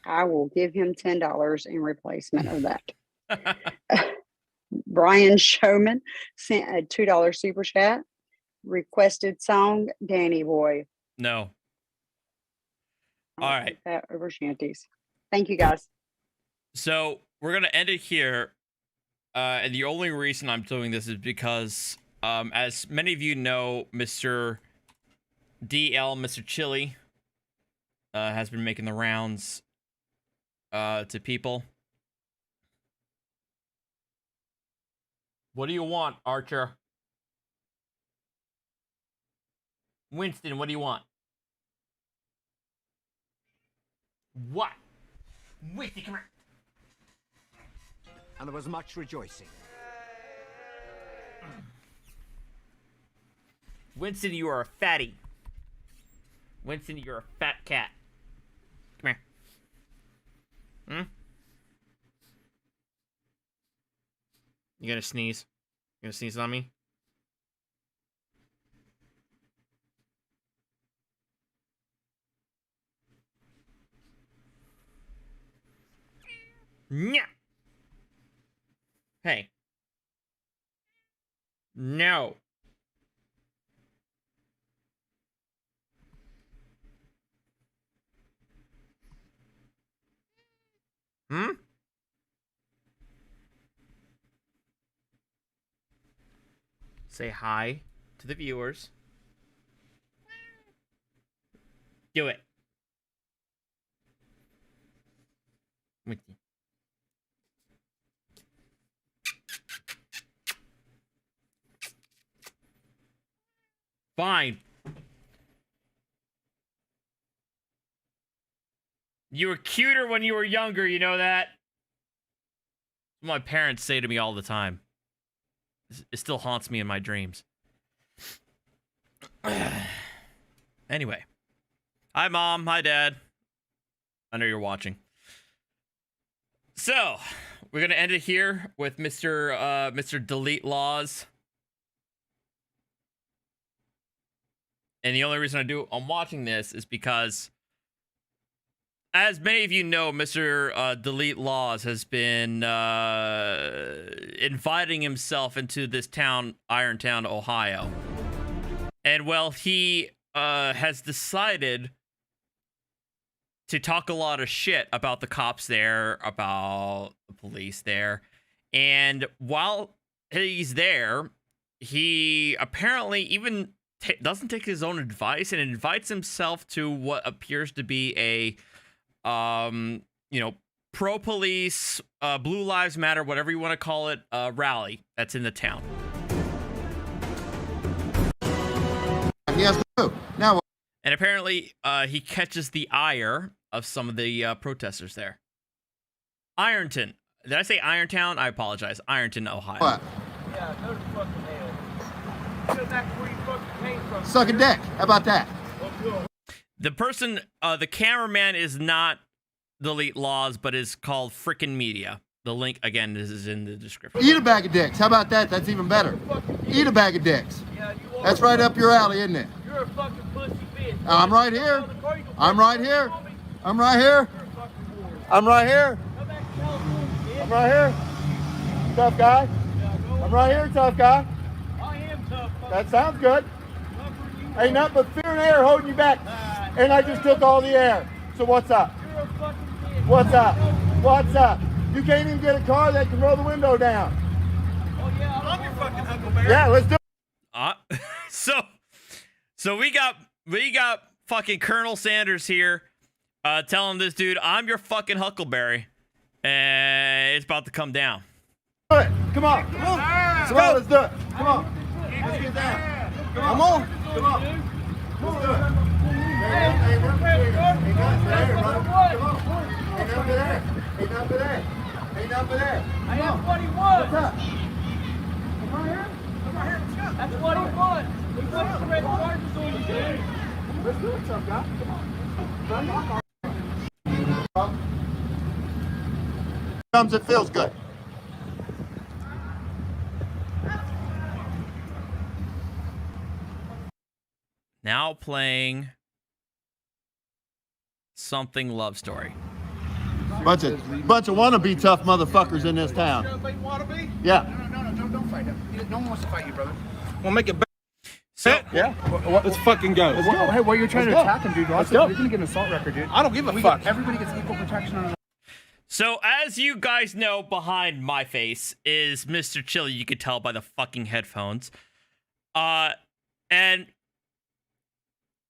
I will give him $10 in replacement of that. Brian Showman sent a $2 super chat. Requested song, Danny Boy.
No. All right.
That over shanties. Thank you, guys.
So we're gonna end it here, and the only reason I'm doing this is because, as many of you know, Mr. DL, Mr. Chili, has been making the rounds to people. What do you want, Archer? Winston, what do you want? What? Winston, come here.
And there was much rejoicing.
Winston, you are a fatty. Winston, you're a fat cat. Come here. You gonna sneeze? You gonna sneeze on me? Yeah. Hey. No. Say hi to the viewers. Do it. Fine. You were cuter when you were younger, you know that? My parents say to me all the time. It still haunts me in my dreams. Anyway. Hi, Mom. Hi, Dad. I know you're watching. So, we're going to end it here with Mr. Delete Laws. And the only reason I'm watching this is because, as many of you know, Mr. Delete Laws has been inviting himself into this town, Irontown, Ohio. And, well, he has decided to talk a lot of shit about the cops there, about the police there. And while he's there, he apparently even doesn't take his own advice and invites himself to what appears to be a pro-police, Blue Lives Matter, whatever you want to call it, rally that's in the town.
Yes, now.
And apparently, he catches the ire of some of the protesters there. Ironton. Did I say Irontown? I apologize. Ironton, Ohio.
What?
Yeah, go to fucking hell. Go back where you fucking came from.
Suck a dick. How about that?
The person, the cameraman is not Delete Laws, but is called Frickin' Media. The link, again, is in the description.
Eat a bag of dicks. How about that? That's even better. Eat a bag of dicks. That's right up your alley, isn't it?
You're a fucking pussy bitch.
I'm right here. I'm right here. I'm right here. I'm right here.
Come back to
I'm right here. Tough guy. I'm right here, tough guy.
I am tough.
That sounds good. Ain't nothing but fear and air holding you back. And I just took all the air. So what's up? What's up? What's up? You can't even get a car that can roll the window down.
Oh yeah, I'm your fucking Huckleberry.
Yeah, let's do it.
So we got fucking Colonel Sanders here, telling this dude, "I'm your fucking Huckleberry," and it's about to come down.
Come on, come on. Let's go. Let's do it. Come on. Let's get down. Come on. Come on. Let's do it. Ain't nothing there. Ain't nothing there. Ain't nothing there.
I have what he wants.
What's up?
Come right here. Come right here. Let's go. That's what he wants. He wants to red charges on you, dude.
Let's do it, tough guy. Come on. Comes, it feels good.
Now playing something love story.
Bunch of wannabe tough motherfuckers in this town. Yeah.
No, don't fight him. No one wants to fight you, brother. We'll make it better.
So,
yeah. Let's fucking go.
Let's go. Hey, while you're trying to attack him, dude,
Let's go.
you're gonna get an assault record, dude.
I don't give a fuck.
Everybody gets equal protection on.
So as you guys know, behind my face is Mr. Chili. You could tell by the fucking headphones. And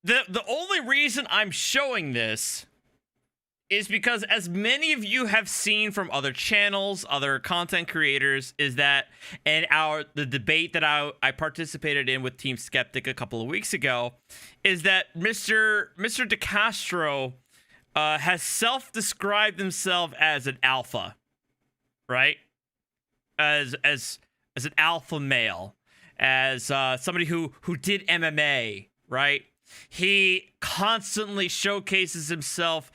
the only reason I'm showing this is because, as many of you have seen from other channels, other content creators, is that, and the debate that I participated in with Team Skeptic a couple of weeks ago, is that Mr. DeCastro has self-described himself as an alpha, right? As an alpha male, as somebody who did MMA, right? He constantly showcases himself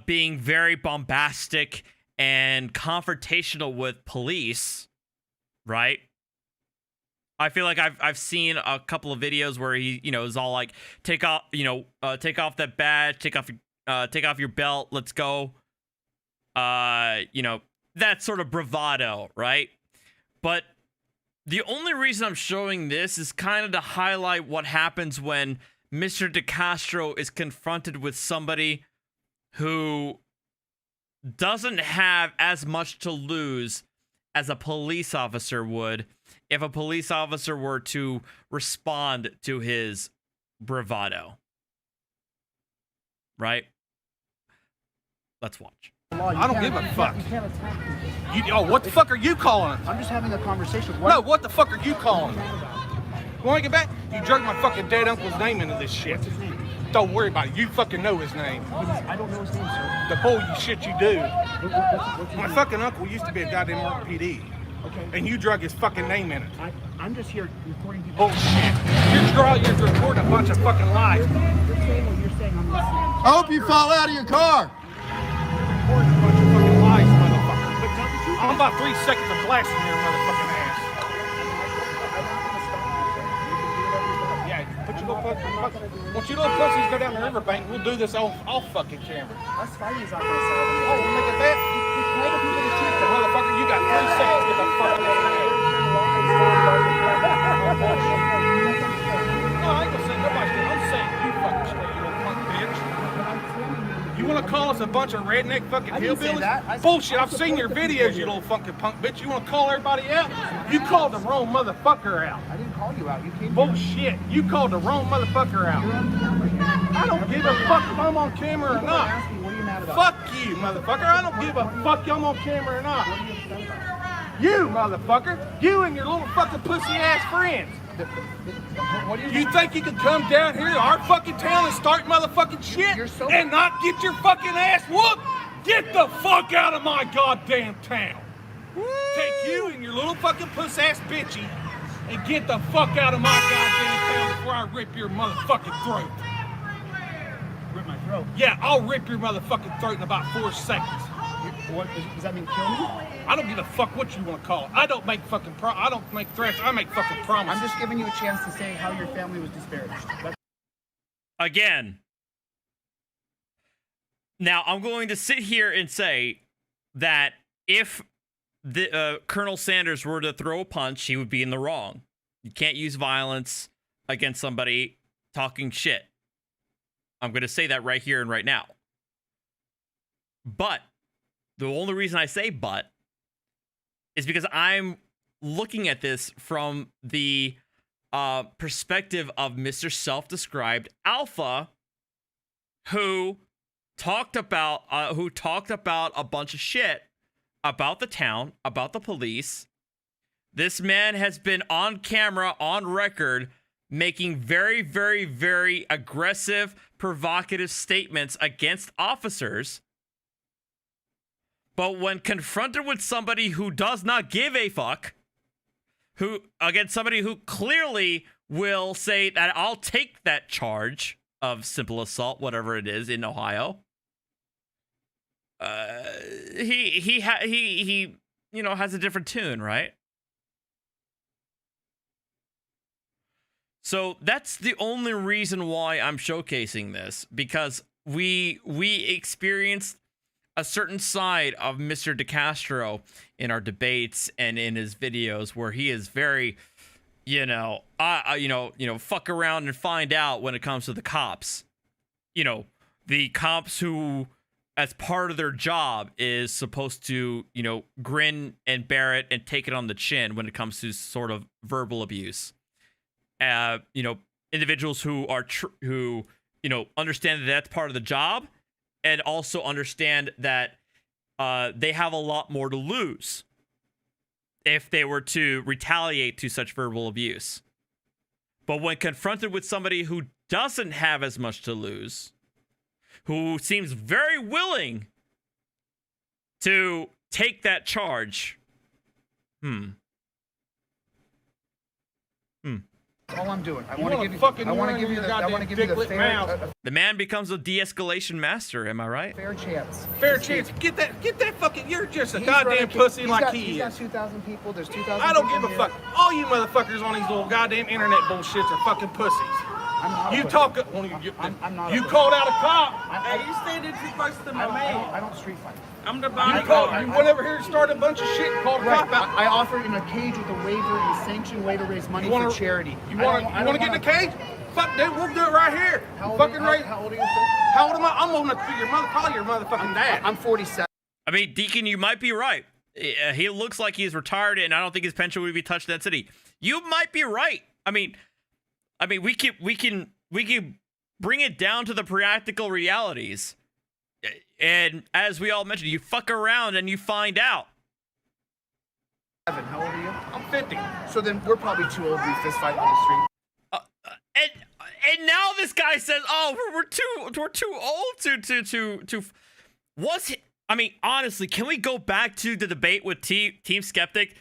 being very bombastic and confrontational with police, right? I feel like I've seen a couple of videos where he, is all like, take off that badge, take off your belt, let's go. That sort of bravado, right? But the only reason I'm showing this is kind of to highlight what happens when Mr. DeCastro is confronted with somebody who doesn't have as much to lose as a police officer would if a police officer were to respond to his bravado. Right? Let's watch.
I don't give a fuck.
You can't attack me.
What the fuck are you calling it?
I'm just having a conversation.
No, what the fuck are you calling it? You want to get back? You drugged my fucking dead uncle's name into this shit.
What's his name?
Don't worry about it. You fucking know his name.
I don't know his name, sir.
The bull you shit you do.
What's
My fucking uncle used to be a goddamn RPD.
Okay.
And you drug his fucking name in it.
I'm just here recording people.
Bullshit. You're recording a bunch of fucking lies.
You're saying what you're saying. I'm listening.
I hope you fall out of your car.
Recording a bunch of fucking lies, motherfucker. I'm about 3 seconds of blasting your motherfucking ass. Yeah, put your little pussies. Once you little pussies go down the riverbank, we'll do this off fucking camera.
Us fighting's not gonna solve anything.
Oh, we'll make it that? Motherfucker, you got 3 seconds to get the fuck out of here. No, I ain't gonna say nobody's gonna. I'm saying you fucking straight, you little punk bitch. You wanna call us a bunch of redneck fucking hillbillies? Bullshit, I've seen your videos, you little fucking punk bitch. You wanna call everybody out? You called the wrong motherfucker out.
I didn't call you out. You came.
Bullshit, you called the wrong motherfucker out. I don't give a fuck if I'm on camera or not.
What are you mad about?
Fuck you, motherfucker. I don't give a fuck if I'm on camera or not. You, motherfucker. You and your little fucking pussy ass friends. You think you can come down here to our fucking town and start motherfucking shit and not get your fucking ass whooped? Get the fuck out of my goddamn town. Take you and your little fucking puss ass bitchy and get the fuck out of my goddamn town before I rip your motherfucking throat.
Rip my throat.
Yeah, I'll rip your motherfucking throat in about 4 seconds.
What does that mean? Kill me?
I don't give a fuck what you want to call it. I don't make fucking I don't make threats. I make fucking promises.
I'm just giving you a chance to say how your family was disparaged.
Again. Now, I'm going to sit here and say that if Colonel Sanders were to throw a punch, he would be in the wrong. You can't use violence against somebody talking shit. I'm going to say that right here and right now. But the only reason I say but is because I'm looking at this from the perspective of Mr. Self-Described Alpha, who talked about a bunch of shit about the town, about the police. This man has been on camera, on record, making very, very, very aggressive, provocative statements against officers. But when confronted with somebody who does not give a fuck, somebody who clearly will say that I'll take that charge of simple assault, whatever it is in Ohio, he has a different tune, right? So that's the only reason why I'm showcasing this, because we experienced a certain side of Mr. DeCastro in our debates and in his videos where he is very, fuck around and find out when it comes to the cops. The cops who, as part of their job, is supposed to, grin and bear it and take it on the chin when it comes to sort of verbal abuse. Individuals who are understand that that's part of the job, and also understand that they have a lot more to lose if they were to retaliate to such verbal abuse. But when confronted with somebody who doesn't have as much to lose, who seems very willing to take that charge,
All I'm doing. I want to give you the fair.
The man becomes a de-escalation master. Am I right?
Fair chance.
Fair chance. Get that fucking. You're just a goddamn pussy like he is.
He's got 2,000 people. There's 2,000.
I don't give a fuck. All you motherfuckers on these little goddamn internet bullshits are fucking pussies. You talk.
I'm not.
You called out a cop.
Hey, you standing too close to my man.
I don't street fight.
I'm the bodyguard. You went over here and started a bunch of shit and called a cop out.
I offer in a cage with a waiver and a sanctioned way to raise money for charity.
You want to get in the cage? Fuck, dude, we'll do it right here.
How old are you?
How old am I? I'm old enough to be your mother. Call your motherfucking dad.
I'm 47.
I mean, Deacon, you might be right. He looks like he's retired, and I don't think his pension would be touched in that city. You might be right. I mean, we can bring it down to the practical realities. And as we all mentioned, you fuck around and you find out.
How old are you?
I'm 50.
So then we're probably too old to be fist fighting on the street.
And now this guy says, "Oh, we're too old to." Was it? I mean, honestly, can we go back to the debate with Team Skeptic,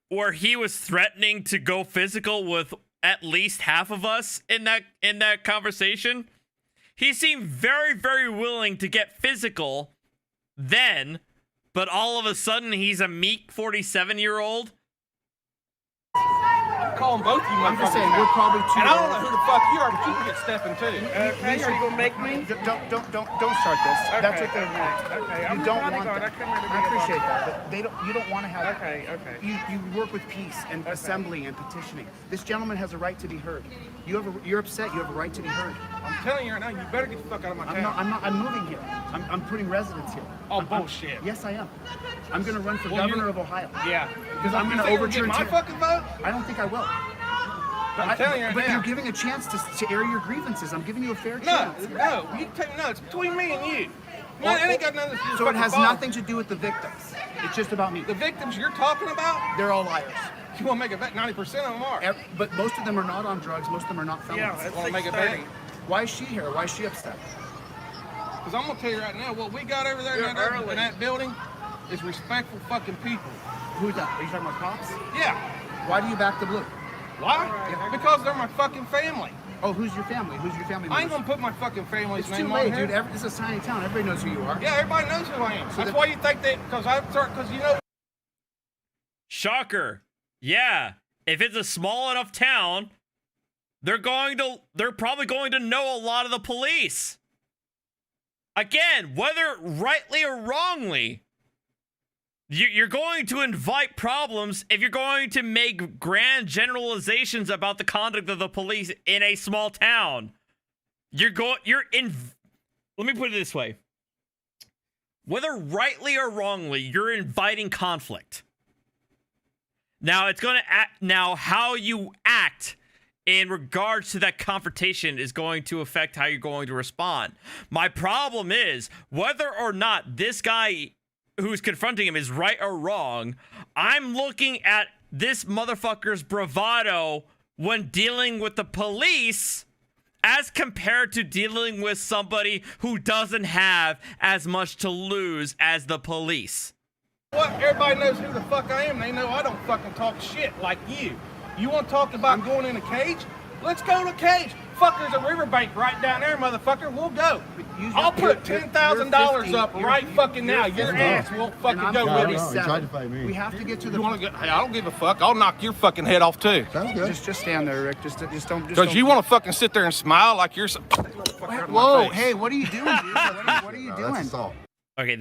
where he was threatening to go physical with at least half of us in that conversation? He seemed very, very willing to get physical then, but all of a sudden he's a meek 47-year-old.
I'm calling both of you motherfuckers.
I'm just saying, we're probably too
And I don't
old.
know who the fuck you are, but you can get stepping too.
Okay, are you gonna make me?
Don't start this.
Okay,
That's what they want.
okay.
You
I'm
don't
a
want
bodyguard.
that.
I come here to be
I
a
appreciate
bodyguard.
that, but you don't want to have.
Okay.
You work with peace and assembly and petitioning. This gentleman has a right to be heard. You're upset. You have a right to be heard.
I'm telling you right now, you better get the fuck out of my town.
I'm moving here. I'm putting residence here.
Oh, bullshit.
Yes, I am. I'm going to run for governor of Ohio.
Yeah.
Because I'm going to overturn
my fucking vote?
I don't think I will.
I'm telling you right
but
now.
You're giving a chance to air your grievances. I'm giving you a fair
No,
chance.
no. It's between me and you. No, it ain't got nothing to do with
So it has
fucking
nothing to do with the victims. It's just about me.
The victims you're talking about?
They're all liars.
You want to make a bet 90% of them are.
But most of them are not on drugs. Most of them are not felons.
Yeah, want to make a bet?
Why is she here? Why is she upset?
Because I'm going to tell you right now, what we got over there in that building is respectful fucking people.
Who's that? Are you talking about cops?
Yeah.
Why do you back the blue?
Why? Yeah. Because they're my fucking family.
Oh, who's your family? Who's your family?
I ain't gonna put my fucking family's name on here.
It's too late, dude. This is a tiny town. Everybody knows who you are.
Yeah, everybody knows who I am. So that's why you think that, because you know.
Shocker. Yeah. If it's a small enough town, they're probably going to know a lot of the police. Again, whether rightly or wrongly. You're going to invite problems if you're going to make grand generalizations about the conduct of the police in a small town. Let me put it this way. Whether rightly or wrongly, you're inviting conflict. Now, how you act in regards to that confrontation is going to affect how you're going to respond. My problem is, whether or not this guy who's confronting him is right or wrong, I'm looking at this motherfucker's bravado when dealing with the police as compared to dealing with somebody who doesn't have as much to lose as the police.
What? Everybody knows who the fuck I am. They know I don't fucking talk shit like you. You want to talk about going in a cage? Let's go to a cage. Fuck, there's a riverbank right down there, motherfucker. We'll go. I'll put $10,000 up right fucking now. Your ass will fucking go with it.
Tried to fight me. We have to get to the.
Hey, I don't give a fuck. I'll knock your fucking head off too.
Sounds good.
Just stand there, Rick. Just don't.
Because you want to fucking sit there and smile like you're.
Whoa! Hey, what are you doing, dude? What are you doing?
Okay,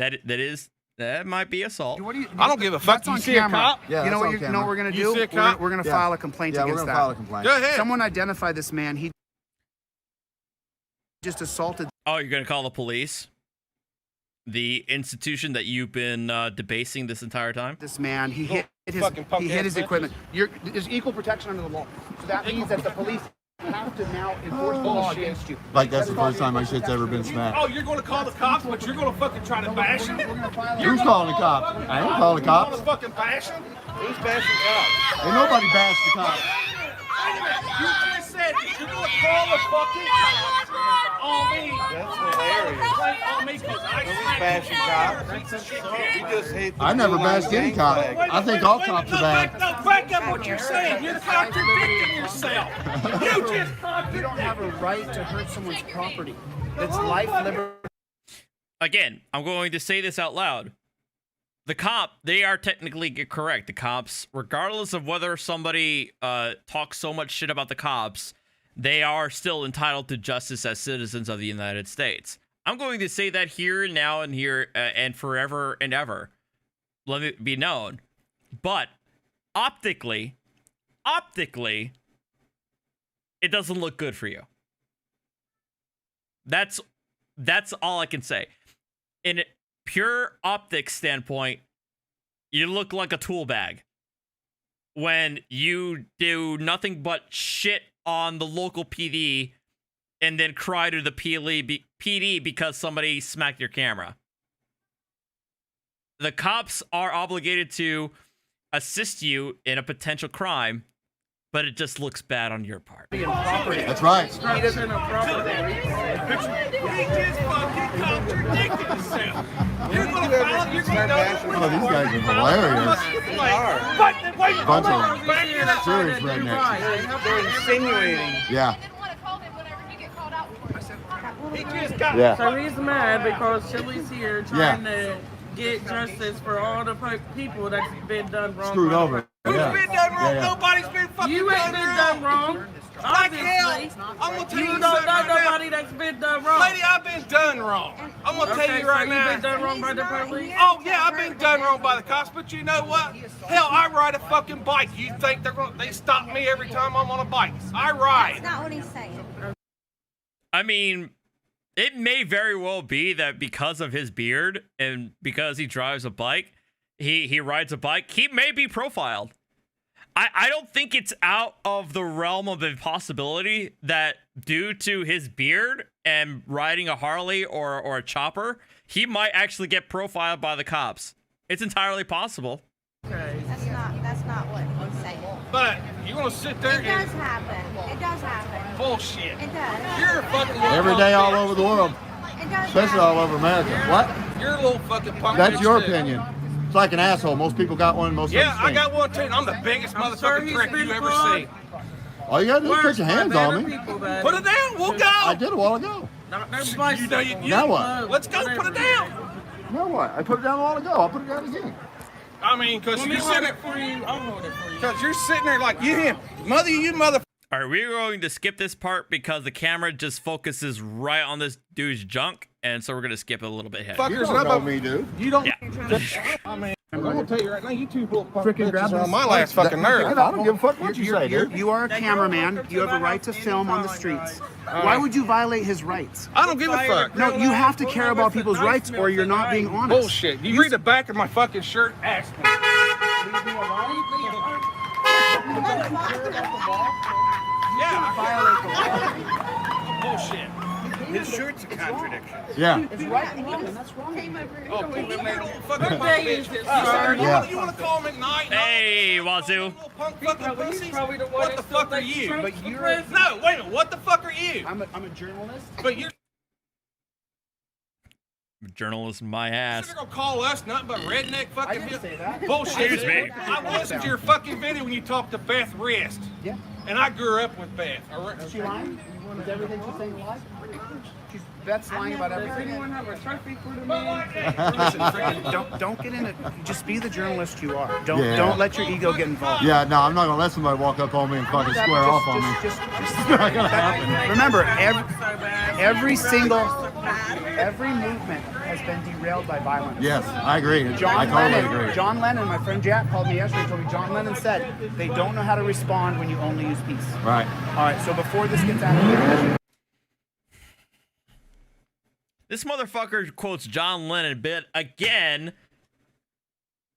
that might be assault.
I don't give a fuck.
That's on
you see
camera.
A cop?
Yeah, you know what we're gonna do? We're gonna file a complaint against that.
We're gonna file a complaint.
Go ahead.
Someone identify this man. He just assaulted.
Oh, you're gonna call the police? The institution that you've been debasing this entire time?
This man, he hit his equipment. There's equal protection under the law. So that means that the police have to now enforce the law against you.
Like that's the first time my shit's ever been smacked.
Oh, you're going to call the cops, but you're going to fucking try to bash him?
Who's calling the cops? I ain't calling the cops.
Fucking bash him? Who's bashing cops?
Ain't nobody bashed the cops.
You just said you're going to call the fucking cops on me.
That's hilarious.
On me because I
bashing cops. We just hate
I never bashed any cop. I think all cops are bad.
No, back up what you're saying. You're contradicting yourself.
You don't have a right to hurt someone's property. It's life, liberty.
Again, I'm going to say this out loud. They are technically correct. The cops, regardless of whether somebody talks so much shit about the cops, they are still entitled to justice as citizens of the United States. I'm going to say that here and now and here and forever and ever. Let it be known. But optically, it doesn't look good for you. That's all I can say. In pure optics standpoint, you look like a tool bag when you do nothing but shit on the local PD and then cry to the PD because somebody smacked your camera. The cops are obligated to assist you in a potential crime, but it just looks bad on your part.
That's right.
He doesn't He just fucking contradicted himself. You're going to file it. You're going to go.
Oh, these guys are hilarious. Bunch of serious rednecks.
They're insinuating.
Yeah.
He just got.
Yeah.
So he's mad because Chili's here trying to get justice for all the people that's been done wrong.
Screwed over.
Who's been done wrong? Nobody's been fucking
You ain't been done wrong.
Like hell. I'm going to tell you
You don't
something
know
right now.
nobody that's been done wrong.
Lady, I've been done wrong. I'm going to tell you right
so
now.
you been done wrong by the police?
Oh, yeah, I've been done wrong by the cops, but you know what? Hell, I ride a fucking bike. You think they stop me every time I'm on a bike? I ride.
That's not what he's saying.
I mean, it may very well be that because of his beard and because he drives a bike, he rides a bike, he may be profiled. I don't think it's out of the realm of impossibility that due to his beard and riding a Harley or a chopper, he might actually get profiled by the cops. It's entirely possible.
Okay.
That's not what he's saying.
But you want to sit there
It does happen. It does happen.
Bullshit.
It does.
You're a fucking
Every day all over the world.
It does
Especially all over America. What?
You're a little fucking punk.
That's your
bitch, too.
opinion. It's like an asshole. Most people got one. Most
Yeah,
of
I
them
got one too. And I'm the biggest motherfucking prick you ever seen.
All you gotta do is put your hands on me.
Put it down. We'll go.
I did a while ago.
You know you.
Now what?
Let's go. Put it down.
Now what? I put it down a while ago. I'll put it down again.
I mean, because
Let me
you're
hold
sitting
it for you. I'll hold it for you.
Because you're sitting there like you mother.
All right, we're going to skip this part because the camera just focuses right on this dude's junk, and so we're going to skip it a little bit ahead.
You don't know me, dude.
You don't.
Yeah.
I mean, I'm gonna tell you right now, you two little
Freaking grab
bitches are on
this
my last fucking nerve.
I don't give a fuck what you say, dude.
You are a cameraman. You have a right to film on the streets. Why would you violate his rights?
I don't give a fuck.
No, you have to care about people's rights or you're not being honest.
Bullshit. You read the back of my fucking shirt, ask me. Yeah,
violate the law.
Bullshit. His shirt's a contradiction.
Yeah.
It's right and wrong, and that's wrong.
Oh, put them there, little fucking
What day is it,
punk
sir?
bitches. You want to call him McKnight?
Hey, Wazoo.
Punk fucking pussies?
Probably the one
What the
that still
fuck are
thinks
you?
Trump's
But
the
you're-
president.
No, wait a minute. What the fuck are you?
I'm a journalist.
But you're
Journalism, my ass.
gonna call us nothing but redneck fucking.
I didn't say that.
Bullshit.
Excuse me.
I listened to your fucking video when you talked to Beth Rist.
Yeah.
And I grew up with Beth.
Is she lying? Is everything she's saying a lie? Beth's lying about
Does
everything.
anyone have a trophy for the
Listen,
man?
freaking, don't get in it. Just be the journalist you are.
Yeah.
Don't let your ego get involved.
Yeah, no, I'm not gonna let somebody walk up on me and fucking square off on me.
Just
It's not gonna happen.
remember, every movement has been derailed by violence.
Yes, I agree. I totally agree.
John Lennon, my friend Jack called me yesterday and told me John Lennon said they don't know how to respond when you only use peace.
Right.
All right, so before this gets out of hand,
This motherfucker quotes John Lennon bit again,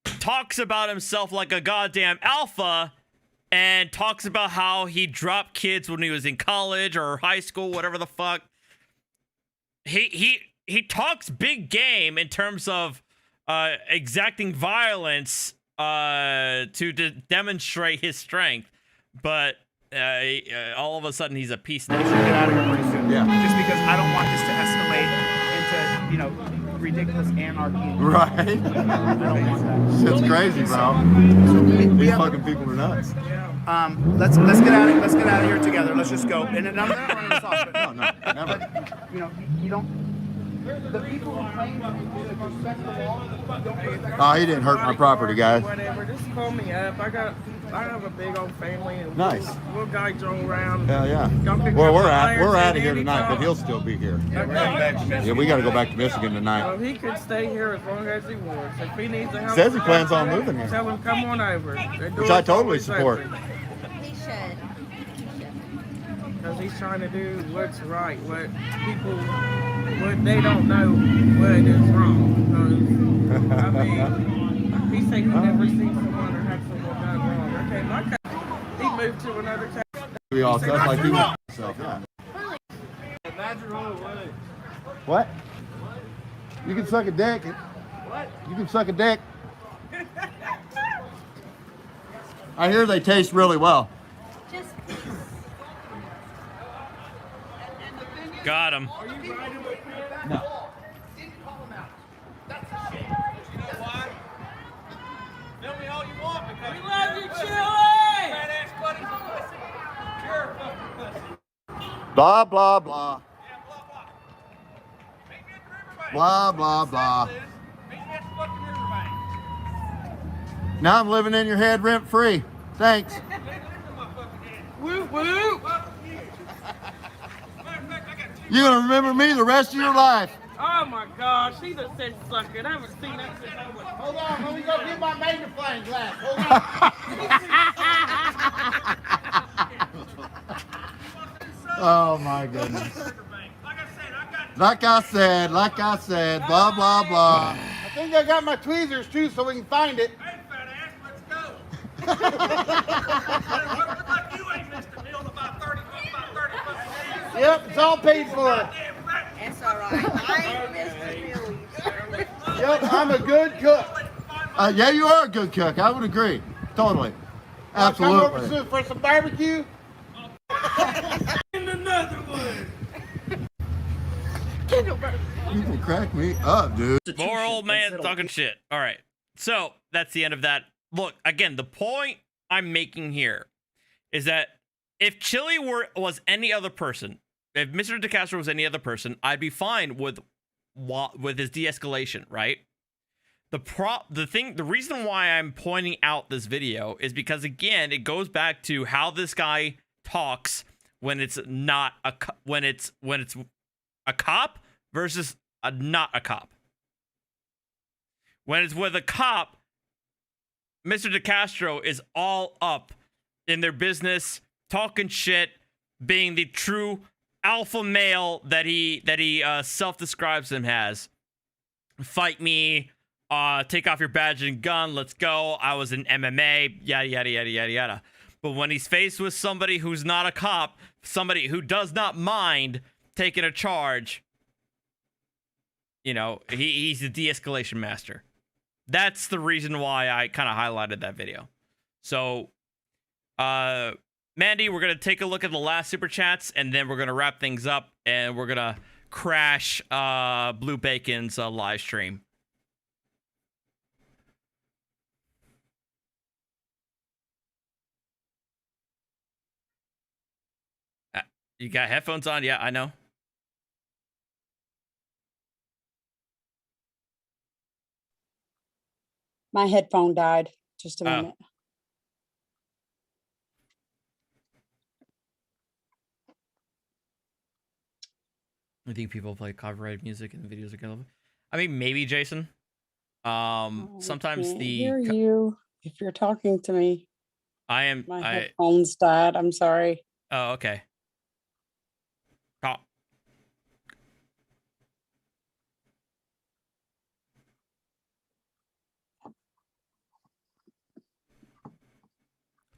talks about himself like a goddamn alpha, and talks about how he dropped kids when he was in college or high school, whatever the fuck. He talks big game in terms of exacting violence to demonstrate his strength, but all of a sudden he's a peace nation.
get out of here pretty soon.
Yeah.
Just because I don't want this to escalate into, ridiculous anarchy.
Right.
I don't want that.
Shit's crazy, bro. These fucking people are nuts.
Let's get out of here together. Let's just go. And I'm not running this off, but
No, never.
You don't. The people who claim to respect the law don't respect.
Oh, he didn't hurt my property, guys.
Whatever, just call me up. I have a big old family, and
Nice.
we'll guide you around.
Hell yeah.
Y'all pick
Well,
up
we're
the
out
irons
of here tonight,
anytime.
but he'll still be here.
Okay.
Yeah, we got to go back to Michigan tonight.
Well, he could stay here as long as he wants. If he needs a house,
Says he plans on moving here.
Tell him come on over.
Which I totally support.
He should.
Because he's trying to do what's right, what they don't know what is wrong. Because, I mean, he said he never seen someone or had someone done wrong. Okay, my cousin, he moved to another town.
We all stuff like he wants himself. Yeah. What? You can suck a dick. What? You can suck a dick. I hear they taste really well.
Got him.
No.
Tell me all you want because
We love you, Chili!
badass buddies are pussy. You're a fucking pussy.
Blah, blah, blah. Blah, blah, blah. Now I'm living in your head rent free. Thanks.
Woo woo!
You're going to remember me the rest of your life.
Oh my gosh, he just said suck it. I haven't seen that since I was.
Hold on, let me go get my magnifying glass. Hold on.
Oh my goodness. Like I said, blah, blah, blah.
I think I got my tweezers too, so we can find it.
Hey, fat ass, let's go. Like you ain't missed a meal in about 30 fucking days.
Yep, it's all paid for.
It's all right. I ain't missed a meal either.
Yep, I'm a good cook.
Yeah, you are a good cook. I would agree. Totally. Absolutely.
Come over soon for some barbecue.
And another one.
You can crack me up, dude.
More old man talking shit. All right. So that's the end of that. Look, again, the point I'm making here is that if Chili was any other person, if Mr. DeCastro was any other person, I'd be fine with his de-escalation, right? The reason why I'm pointing out this video is because, again, it goes back to how this guy talks when it's not when it's a cop versus not a cop. When it's with a cop, Mr. DeCastro is all up in their business, talking shit, being the true alpha male that he self-describes him as. Fight me, take off your badge and gun, let's go. I was in MMA, yada, yada, yada, yada, yada. But when he's faced with somebody who's not a cop, somebody who does not mind taking a charge, you know, he's the de-escalation master. That's the reason why I kind of highlighted that video. So, Mandy, we're going to take a look at the last super chats, and then we're going to wrap things up, and we're going to crash Blue Bacon's live stream. You got headphones on? Yeah, I know.
My headphone died. Just a minute.
I think people play copyrighted music and the videos are gonna. I mean, maybe Jason. Sometimes
I can't
the
hear you if you're talking to me.
My
headphones died. I'm sorry.
Oh, okay. Talk.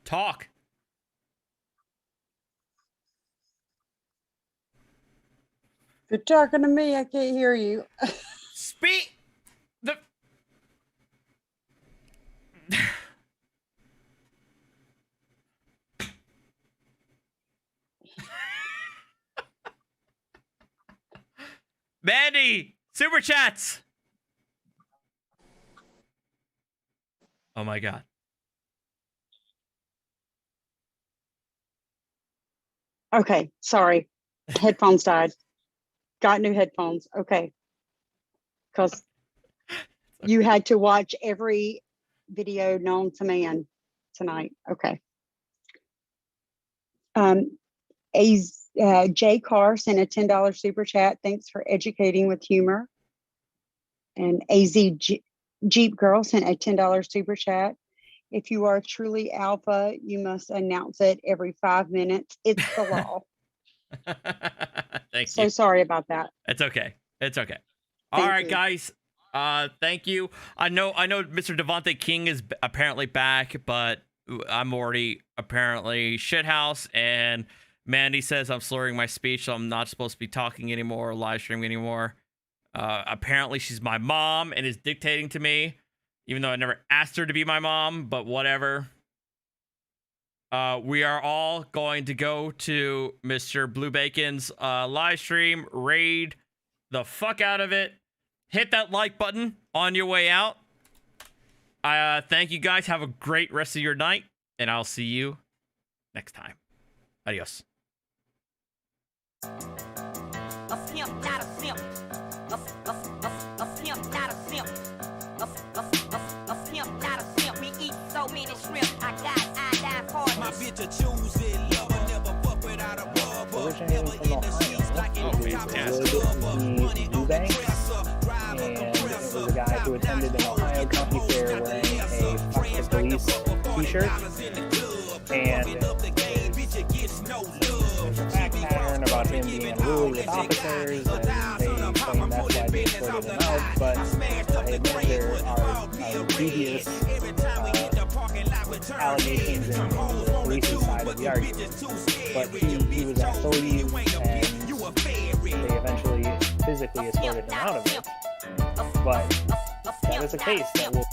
Talk.
If you're talking to me, I can't hear you.
Speak. The. Mandy, super chats. Oh my God.
Okay, sorry. Headphones died. Got new headphones. Okay. Because you had to watch every video known to man tonight. Okay. Jay Carr sent a $10 super chat. Thanks for educating with humor. And AZ Jeep Girl sent a $10 super chat. If you are truly alpha, you must announce it every 5 minutes. It's the law.
Thank you.
So sorry about that.
It's okay. It's okay. All right, guys. Thank you. I know Mr. Devontae King is apparently back, but I'm already apparently shithouse, and Mandy says I'm slurring my speech, so I'm not supposed to be talking anymore or live streaming anymore. Apparently she's my mom and is dictating to me, even though I never asked her to be my mom, but whatever. We are all going to go to Mr. Blue Bacon's live stream, raid the fuck out of it. Hit that like button on your way out. Thank you guys. Have a great rest of your night, and I'll see you next time. Adios.
A pimp, not a simp. A pimp, not a simp. A pimp, not a simp. We eat so many shrimp. I got iodine partners. My bitch a choose it. Lover never fuck without a rubber. Never in the sheets like it was top of money on the dresser. Drive up compressor.
The guy who attended an Ohio County Fair wearing a Fuck the Police t-shirt. And there's a fact pattern about him being unruly with officers, and they claim that's why they escorted him out, but I admit there are dubious allegations in the police's side of the argument. But he was asked to leave, and they eventually physically escorted him out of it. But that is a case that will